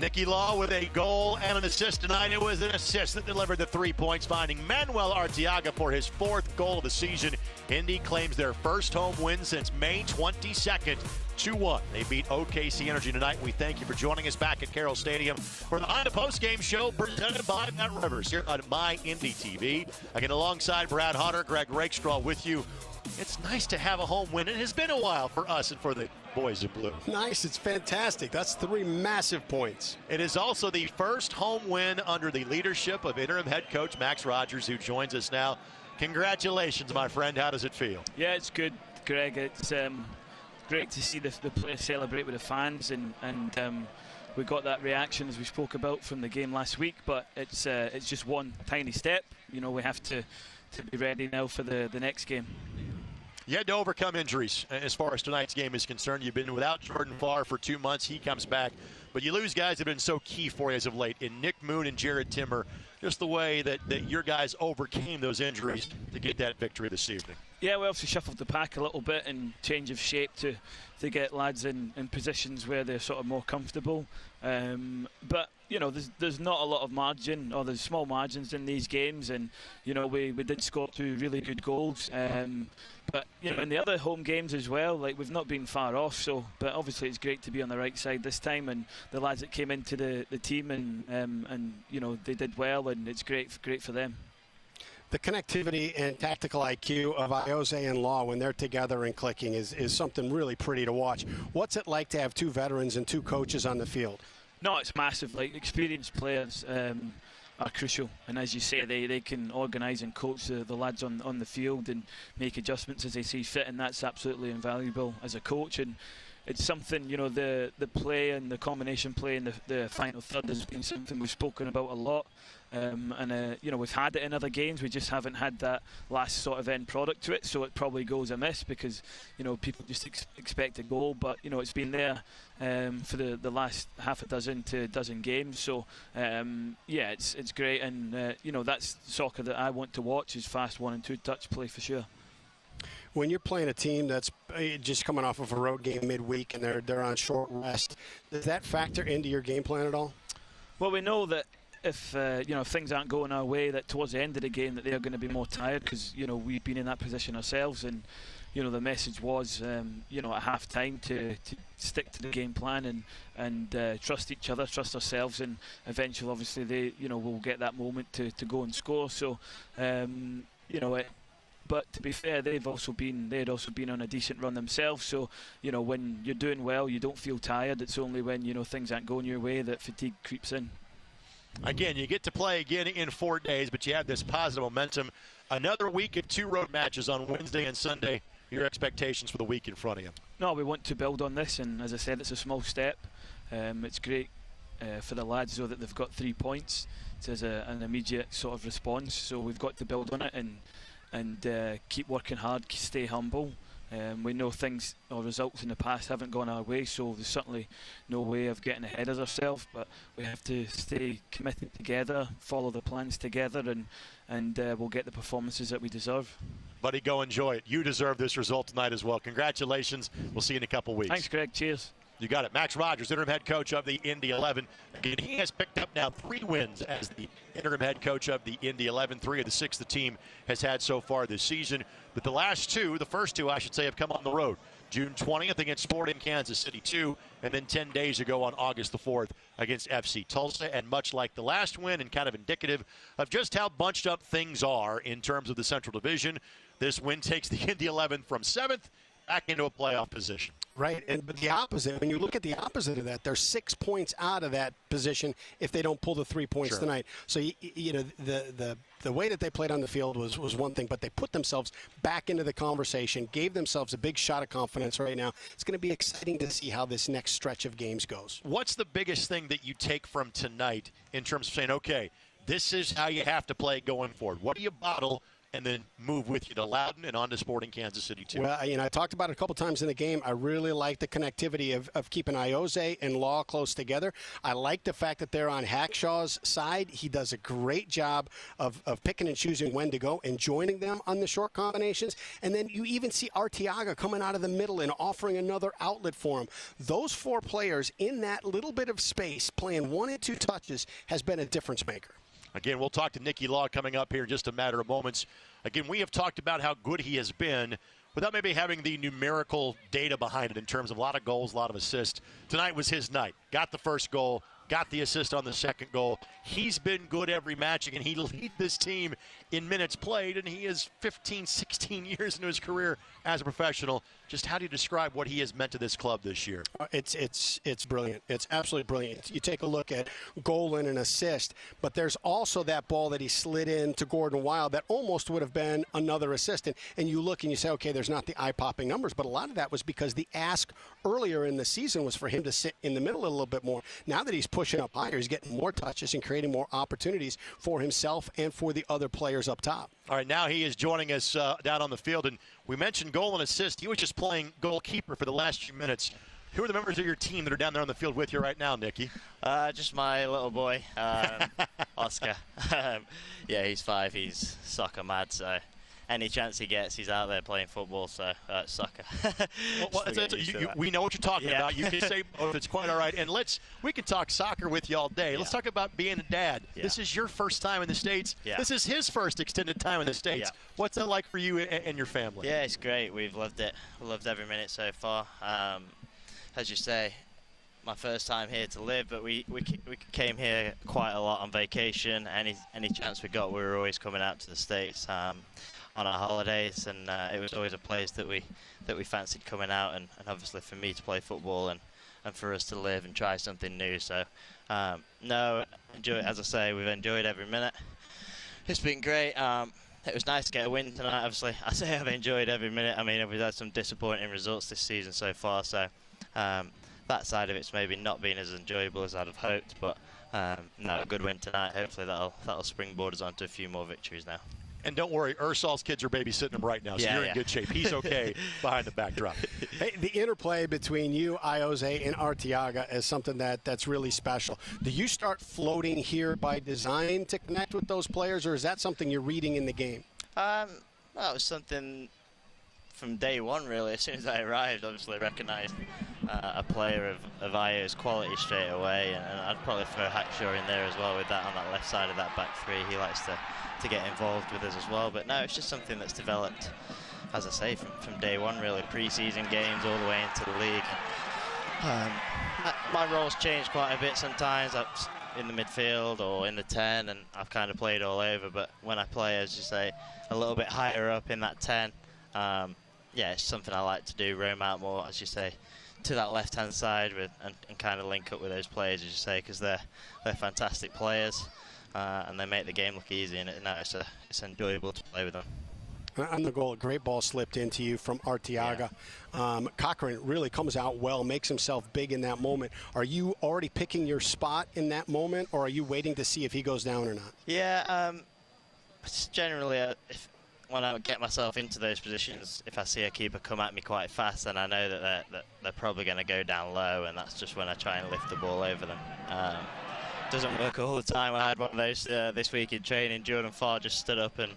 Nicky Law with a goal and an assist tonight. It was an assist that delivered the 3 points, finding Manuel Arteaga for his 4th goal of the season. Indy claims their first home win since May 22nd, 2-1. They beat OKC Energy tonight. We thank you for joining us back at Carroll Stadium for the Honda Postgame Show presented by Matt Rivers here on My Indy TV. Again, alongside Brad Hunter, Greg Rakestraw with you. It's nice to have a home win. It has been a while for us and for the boys in blue. Nice. It's fantastic. That's 3 massive points. It is also the first home win under the leadership of interim head coach Max Rogers, who joins us now. Congratulations, my friend. How does it feel? Yeah, it's good, Greg. It's great to see the players celebrate with the fans, and we got that reaction as we spoke about from the game last week. But it's just one tiny step. You know, we have to be ready now for the next game. You had to overcome injuries as far as tonight's game is concerned. You've been without Jordan Farr for 2 months. He comes back. But you lose guys that have been so key for you as of late in Nick Moon and Jared Timmer. Just the way that your guys overcame those injuries to get that victory this evening. Yeah, we obviously shuffled the pack a little bit and change of shape to get lads in positions where they're sort of more comfortable. But, you know, there's not a lot of margin, or there's small margins in these games. And, you know, we did score 2 really good goals. But, you know, in the other home games as well, like, we've not been far off. So, but obviously it's great to be on the right side this time. And the lads that came into the team and you know, they did well, and it's great for them. The connectivity and tactical IQ of Iose and Law when they're together and clicking is something really pretty to watch. What's it like to have 2 veterans and 2 coaches on the field? No, it's massive. Like, experienced players are crucial, and as you say, they can organise and coach the lads on the field and make adjustments as they see fit, and that's absolutely invaluable as a coach. And it's something, you know, the play and the combination play in the final third has been something we've spoken about a lot. You know, we've had it in other games, we just haven't had that last sort of end product to it, so it probably goes amiss because, you know, people just expect a goal. But, you know, it's been there for the last half a dozen to a dozen games. So, yeah, it's great. And, you know, that's soccer that I want to watch, is fast 1 and 2 touch play for sure. When you're playing a team that's just coming off of a road game midweek and they're on short rest, does that factor into your game plan at all? Well, we know that if you know, if things aren't going our way, that towards the end of the game that they're going to be more tired, because, you know, we've been in that position ourselves. And, you know, the message was, you know, at half time to stick to the game plan and trust each other, trust ourselves, and eventually, obviously, they, you know, will get that moment to go and score. So, you know, but to be fair, they had also been on a decent run themselves. So, you know, when you're doing well, you don't feel tired. It's only when, you know, things aren't going your way that fatigue creeps in. Again, you get to play again in 4 days, but you have this positive momentum. Another week of 2 road matches on Wednesday and Sunday. Your expectations for the week in front of you? No, we want to build on this, and as I said, it's a small step. It's great for the lads, though, that they've got 3 points. It's an immediate sort of response, so we've got to build on it and keep working hard, stay humble. We know things or results in the past haven't gone our way, so there's certainly no way of getting ahead of ourselves, but we have to stay committed together, follow the plans together, and we'll get the performances that we deserve. Buddy, go enjoy it. You deserve this result tonight as well. Congratulations. We'll see you in a couple weeks. Thanks, Greg. Cheers. You got it. Max Rogers, interim head coach of the Indy 11. Again, he has picked up now 3 wins as the interim head coach of the Indy 11. 3 of the 6 the team has had so far this season. But the first two, I should say, have come on the road. June 20th against Sporting Kansas City 2, and then 10 days ago on August the 4th against FC Tulsa. And much like the last win, and kind of indicative of just how bunched up things are in terms of the Central Division, this win takes the Indy 11 from 7th back into a playoff position. Right, but the opposite, when you look at the opposite of that, they're 6 points out of that position if they don't pull the 3 points tonight. So, you know, the way that they played on the field was one thing, but they put themselves back into the conversation, gave themselves a big shot of confidence right now. It's going to be exciting to see how this next stretch of games goes. What's the biggest thing that you take from tonight in terms of saying, okay, this is how you have to play going forward? What do you bottle and then move with you to Loudon and on to Sporting Kansas City, too. Well, I talked about it a couple times in the game. I really like the connectivity of keeping Iose and Law close together. I like the fact that they're on Hackshaw's side. He does a great job of picking and choosing when to go and joining them on the short combinations. And then you even see Arteaga coming out of the middle and offering another outlet for him. Those 4 players in that little bit of space playing 1 and 2 touches has been a difference maker. Again, we'll talk to Nicky Law coming up here in just a matter of moments. Again, we have talked about how good he has been without maybe having the numerical data behind it in terms of a lot of goals, a lot of assists. Tonight was his night. Got the first goal, got the assist on the second goal. He's been good every match, and he leads this team in minutes played, and he is 15, 16 years into his career as a professional. Just how do you describe what he has meant to this club this year? It's brilliant. It's absolutely brilliant. You take a look at goal and an assist, but there's also that ball that he slid in to Gordon Wild that almost would have been another assist. And you look and you say, okay, there's not the eye-popping numbers, but a lot of that was because the ask earlier in the season was for him to sit in the middle a little bit more. Now that he's pushing up higher, he's getting more touches and creating more opportunities for himself and for the other players up top. All right, now he is joining us down on the field, and we mentioned goal and assist. He was just playing goalkeeper for the last few minutes. Who are the members of your team that are down there on the field with you right now, Nicky? Just my little boy, Oscar. Yeah, he's 5. He's soccer mad, so any chance he gets, he's out there playing football, so soccer. We know what you're talking about. You can say both. It's quite all right. And we can talk soccer with you all day. Let's talk about being a dad. Yeah. This is your first time in the States. Yeah. This is his first extended time in the States. Yeah. What's that like for you and your family? Yeah, it's great. We've loved it. We've loved every minute so far. As you say, my first time here to live, but we came here quite a lot on vacation. Any chance we got, we were always coming out to the States on our holidays, and it was always a place that we fancied coming out, and obviously for me to play football and for us to live and try something new. So no, enjoy it. As I say, we've enjoyed every minute. It's been great. It was nice to get a win tonight. Obviously, I say I've enjoyed every minute. I mean, we've had some disappointing results this season so far, so that side of it's maybe not been as enjoyable as I'd have hoped, but no, a good win tonight. Hopefully that'll springboard us onto a few more victories now. And don't worry, Ursal's kids are babysitting him right now, so you're in good shape. He's okay behind the backdrop. Hey, the interplay between you, Iose, and Arteaga is something that's really special. Do you start floating here by design to connect with those players, or is that something you're reading in the game? Well, it was something from day one, really. As soon as I arrived, obviously recognized a player of Io's quality straight away, and I'd probably throw Hackshaw in there as well with that on that left side of that back three. He likes to get involved with us as well, but no, it's just something that's developed, as I say, from day one, really. Pre-season games all the way into the league. My role's changed quite a bit sometimes. I'm in the midfield or in the 10, and I've kind of played all over, but when I play, as you say, a little bit higher up in that 10, yeah, it's something I like to do, roam out more, as you say, to that left-hand side and kind of link up with those players, as you say, because they're fantastic players. And they make the game look easy, and it's enjoyable to play with them. On the goal, a great ball slipped into you from Arteaga. Yeah. Cochran really comes out well, makes himself big in that moment. Are you already picking your spot in that moment, or are you waiting to see if he goes down or not? Yeah, generally, when I get myself into those positions, if I see a keeper come at me quite fast, then I know that they're probably going to go down low, and that's just when I try and lift the ball over them. Doesn't work all the time. I had one of those this week in training. Jordan Farr just stood up and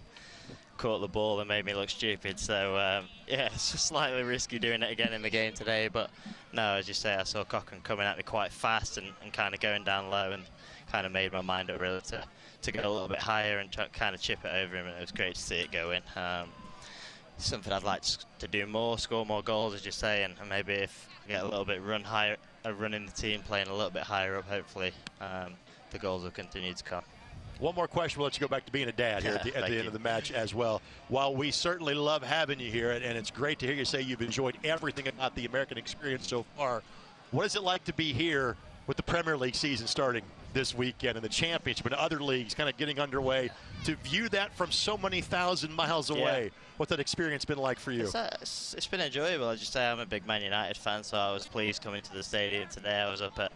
caught the ball and made me look stupid. So, yeah, it's just slightly risky doing it again in the game today. But, no, as you say, I saw Cochran coming at me quite fast and kind of going down low, and kind of made my mind up really to go a little bit higher and kind of chip it over him. And it was great to see it go in. Something I'd like to do more, score more goals, as you say, and maybe if I get a little bit run in the team, playing a little bit higher up, hopefully the goals will continue to come. One more question, we'll let you go back to being a dad here at the end of the match as well. While we certainly love having you here, and it's great to hear you say you've enjoyed everything about the American experience so far, what is it like to be here with the Premier League season starting this weekend and the championship and other leagues kind of getting underway, to view that from so many thousand miles away? Yeah. What's that experience been like for you? It's been enjoyable. As you say, I'm a big Man United fan, so I was pleased coming to the stadium today. I was up at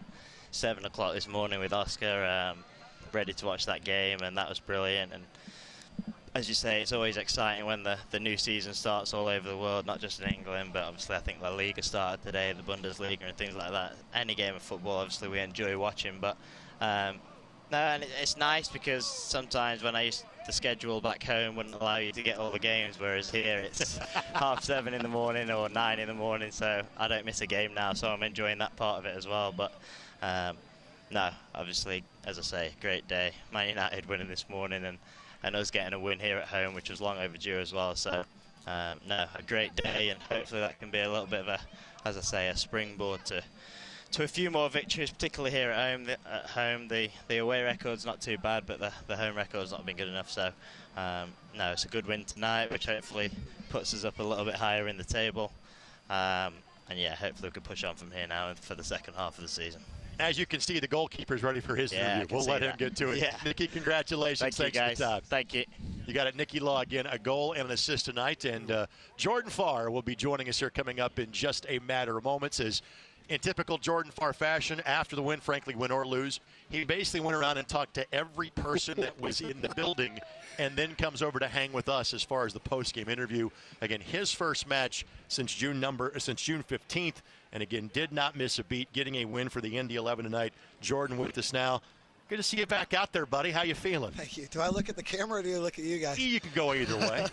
7 o'clock this morning with Oscar, ready to watch that game, and that was brilliant. And as you say, it's always exciting when the new season starts all over the world, not just in England, but obviously I think La Liga started today, the Bundesliga and things like that. Any game of football, obviously, we enjoy watching, but no, and it's nice because sometimes when the schedule back home wouldn't allow you to get all the games, whereas here it's 7:30 in the morning or 9 in the morning, so I don't miss a game now, so I'm enjoying that part of it as well. But no, obviously, as I say, great day. Man United winning this morning and us getting a win here at home, which was long overdue as well. So no, a great day, and hopefully that can be a little bit of as I say, a springboard to a few more victories, particularly here at home. The away record's not too bad, but the home record's not been good enough. So no, it's a good win tonight, which hopefully puts us up a little bit higher in the table. And yeah, hopefully we can push on from here now for the second half of the season. As you can see, the goalkeeper's ready for his interview. We'll let him get to it. Yeah. Nicky, congratulations. Thank you, guys. For the time. Thank you. You got it, Nicky Law again, a goal and an assist tonight. And Jordan Farr will be joining us here coming up in just a matter of moments. As in typical Jordan Farr fashion, after the win, frankly, win or lose, he basically went around and talked to every person that was in the building and then comes over to hang with us as far as the post-game interview. Again, his first match since June 15th, and again, did not miss a beat, getting a win for the Indy 11 tonight. Jordan with us now. Good to see you back out there, buddy. How you feeling? Thank you. Do I look at the camera or do I look at you guys? You can go either way.